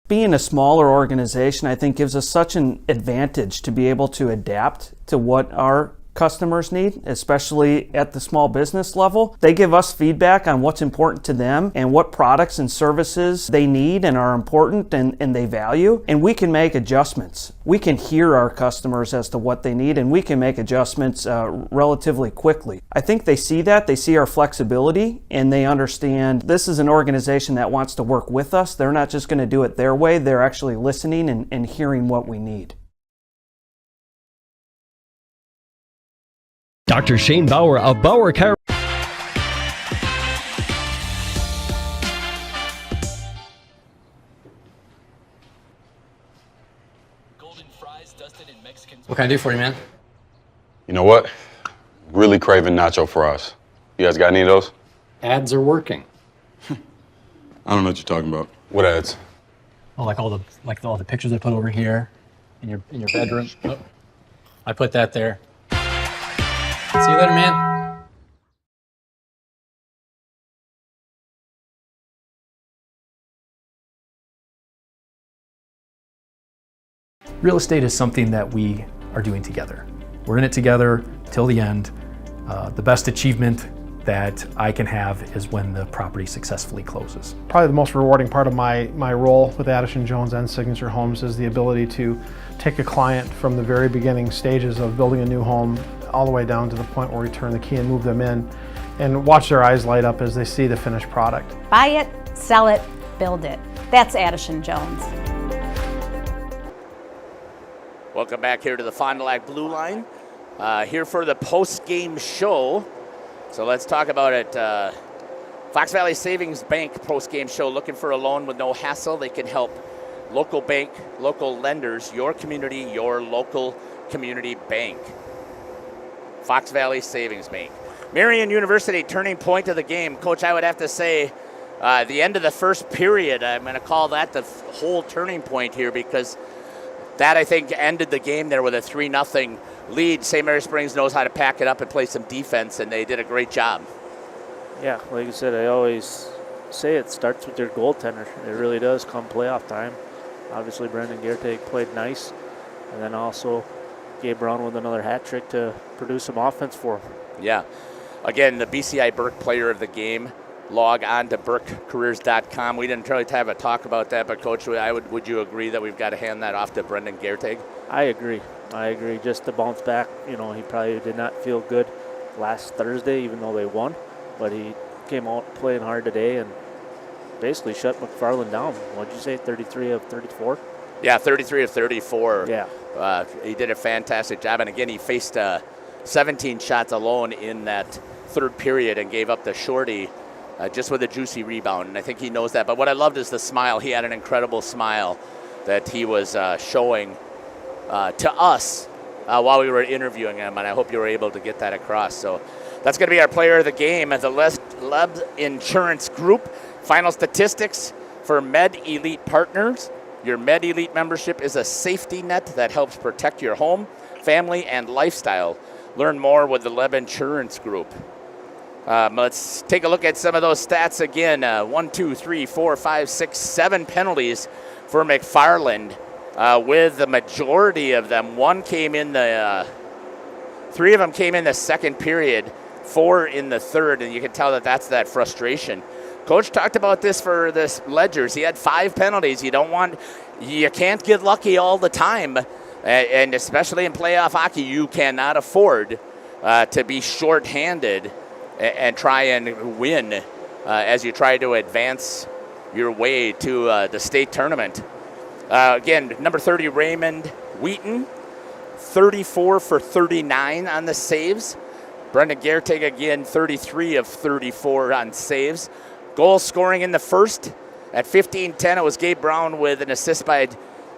Being a smaller organization, I think, gives us such an advantage to be able to adapt to what our customers need, especially at the small business level. They give us feedback on what's important to them and what products and services they need and are important and they value, and we can make adjustments. We can hear our customers as to what they need, and we can make adjustments relatively quickly. I think they see that, they see our flexibility, and they understand this is an organization that wants to work with us. They're not just going to do it their way, they're actually listening and hearing what we need. Dr. Shane Bauer of Bauer Chiropractic. What can I do for you, man? You know what? Really craving nacho fries. You guys got any of those? Ads are working. I don't know what you're talking about. What ads? Oh, like all the pictures I put over here in your bedroom. Oh, I put that there. See you later, man. Real estate is something that we are doing together. We're in it together till the end. The best achievement that I can have is when the property successfully closes. Probably the most rewarding part of my role with Addison Jones and Signature Homes is the ability to take a client from the very beginning stages of building a new home all the way down to the point where we turn the key and move them in and watch their eyes light up as they see the finished product. Buy it, sell it, build it. That's Addison Jones. Welcome back here to the Fond du Lac Blue Line. Here for the post-game show. So let's talk about it. Fox Valley Savings Bank post-game show. Looking for a loan with no hassle. They can help local bank, local lenders, your community, your local community bank. Fox Valley Savings Bank. Marian University, turning point of the game. Coach, I would have to say the end of the first period, I'm going to call that the whole turning point here, because that, I think, ended the game there with a 3-0 lead. St. Mary Springs knows how to pack it up and play some defense, and they did a great job. Yeah, like I said, I always say it starts with your goaltender. It really does come playoff time. Obviously, Brendan Gertig played nice, and then also Gabe Brown with another hat trick to produce some offense for him. Yeah. Again, the BCI Burke player of the game. Log on to burkecareers.com. We didn't really have a talk about that, but Coach, would you agree that we've got to hand that off to Brendan Gertig? I agree. Just to bounce back, he probably did not feel good last Thursday, even though they won, but he came out playing hard today and basically shut McFarland down. What'd you say, 33 of 34? Yeah, 33 of 34. Yeah. He did a fantastic job, and again, he faced 17 shots alone in that third period and gave up the shorty just with a juicy rebound, and I think he knows that. But what I loved is the smile. He had an incredible smile that he was showing to us while we were interviewing him, and I hope you were able to get that across. So that's going to be our player of the game at the Leb Insurance Group. Final statistics for Med Elite Partners. Your Med Elite membership is a safety net that helps protect your home, family, and lifestyle. Learn more with the Leb Insurance Group. Let's take a look at some of those stats again. 1, 2, 3, 4, 5, 6, 7 penalties for McFarland, with the majority of them. 3 of them came in the second period, 4 in the third, and you can tell that that's that frustration. Coach talked about this for this Ledgers. He had 5 penalties. You can't get lucky all the time, and especially in playoff hockey, you cannot afford to be shorthanded and try and win as you try to advance your way to the state tournament. Again, number 30, Raymond Wheaton, 34 for 39 on the saves. Brendan Gertig, again, 33 of 34 on saves. Goal scoring in the first. At 15:10, it was Gabe Brown with an assist by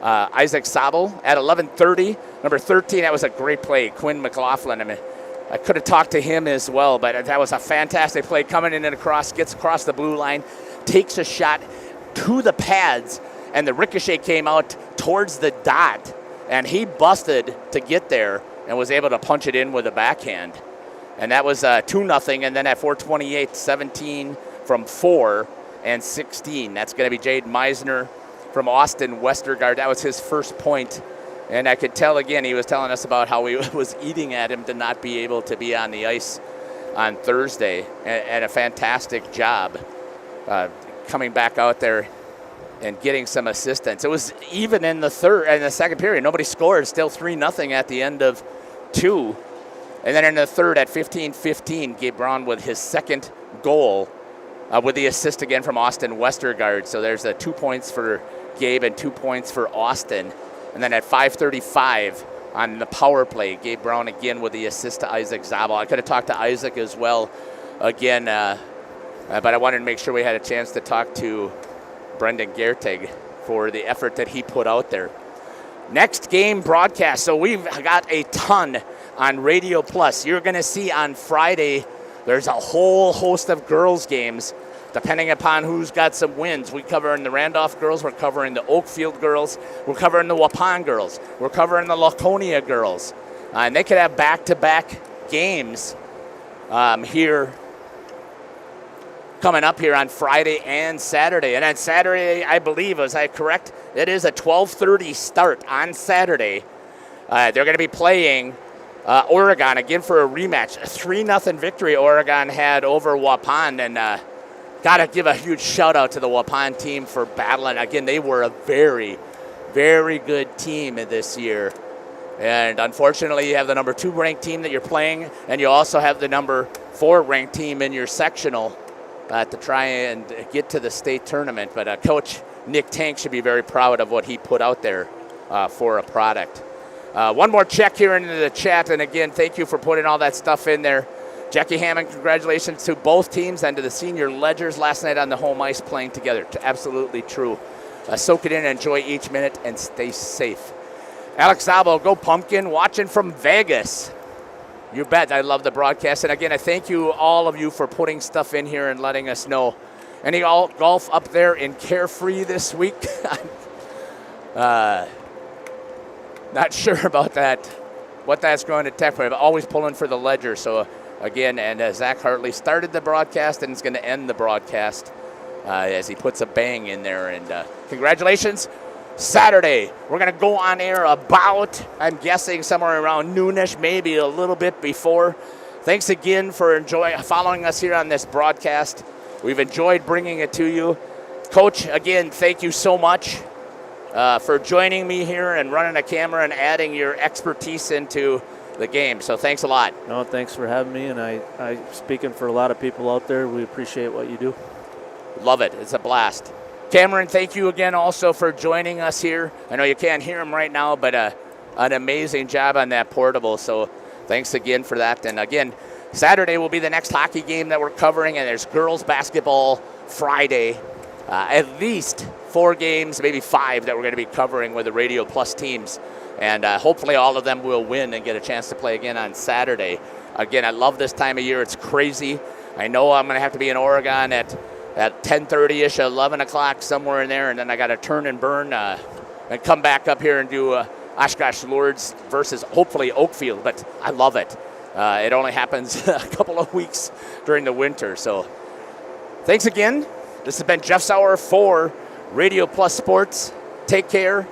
Isaac Sabel. At 11:30, number 13, that was a great play, Quinn McLaughlin. I mean, I could have talked to him as well, but that was a fantastic play. Coming in and across, gets across the blue line, takes a shot to the pads, and the ricochet came out towards the dot, and he busted to get there and was able to punch it in with a backhand. And that was 2-0, and then at 4:28, 17 from 4 and 16. That's going to be Jade Meisner from Austin Westergaard. That was his first point. And I could tell, again, he was telling us about how he was eating at him to not be able to be on the ice on Thursday. And a fantastic job coming back out there and getting some assistance. It was even in the second period. Nobody scored. Still 3-0 at the end of 2. And then in the third at 15:15, Gabe Brown with his second goal with the assist again from Austin Westergaard. So there's 2 points for Gabe and 2 points for Austin. And then at 5:35 on the power play, Gabe Brown again with the assist to Isaac Zabel. I could have talked to Isaac as well again, but I wanted to make sure we had a chance to talk to Brendan Gertig for the effort that he put out there. Next game broadcast. So we've got a ton on Radio Plus. You're going to see on Friday there's a whole host of girls games depending upon who's got some wins. We cover in the Randolph girls. We're covering the Oakfield girls. We're covering the Waupun girls. We're covering the Laconia girls. And they could have back-to-back games here coming up here on Friday and Saturday. And on Saturday, I believe, was I correct? It is a 12:30 start on Saturday. They're going to be playing Oregon again for a rematch. A 3-0 victory Oregon had over Waupun. And got to give a huge shout-out to the Waupun team for battling. Again, they were a very, very good team this year. And unfortunately, you have the number 2 ranked team that you're playing, and you also have the number 4 ranked team in your sectional to try and get to the state tournament. But Coach Nick Tank should be very proud of what he put out there for a product. One more check here into the chat, and again, thank you for putting all that stuff in there. Jackie Hammond, congratulations to both teams and to the senior Ledgers last night on the home ice playing together. Absolutely true. Soak it in, enjoy each minute, and stay safe. Alex Zabel, go Pumpkin, watching from Vegas. You bet. I love the broadcast. And again, I thank you, all of you, for putting stuff in here and letting us know. Any golf up there in Carefree this week? Not sure about that, what that's going to take for, but always pulling for the Ledger. So again, and Zach Hartley started the broadcast and is going to end the broadcast as he puts a bang in there. And congratulations. Saturday, we're going to go on air about, I'm guessing, somewhere around noonish, maybe a little bit before. Thanks again for following us here on this broadcast. We've enjoyed bringing it to you. Coach, again, thank you so much for joining me here and running a camera and adding your expertise into the game. So thanks a lot. No, thanks for having me. And I speaking for a lot of people out there, we appreciate what you do. Love it. It's a blast. Cameron, thank you again also for joining us here. I know you can't hear him right now, but an amazing job on that portable. So thanks again for that. And again, Saturday will be the next hockey game that we're covering, and there's girls basketball Friday. At least 4 games, maybe 5 that we're going to be covering with the Radio Plus teams. And hopefully all of them will win and get a chance to play again on Saturday. Again, I love this time of year. It's crazy. I know I'm going to have to be in Oregon at 10:30-ish, 11 o'clock, somewhere in there, and then I got to turn and burn and come back up here and do Oshkosh Lourdes versus hopefully Oakfield. But I love it. It only happens a couple of weeks during the winter. So thanks again. This has been Jeff Sauer for Radio Plus Sports. Take care.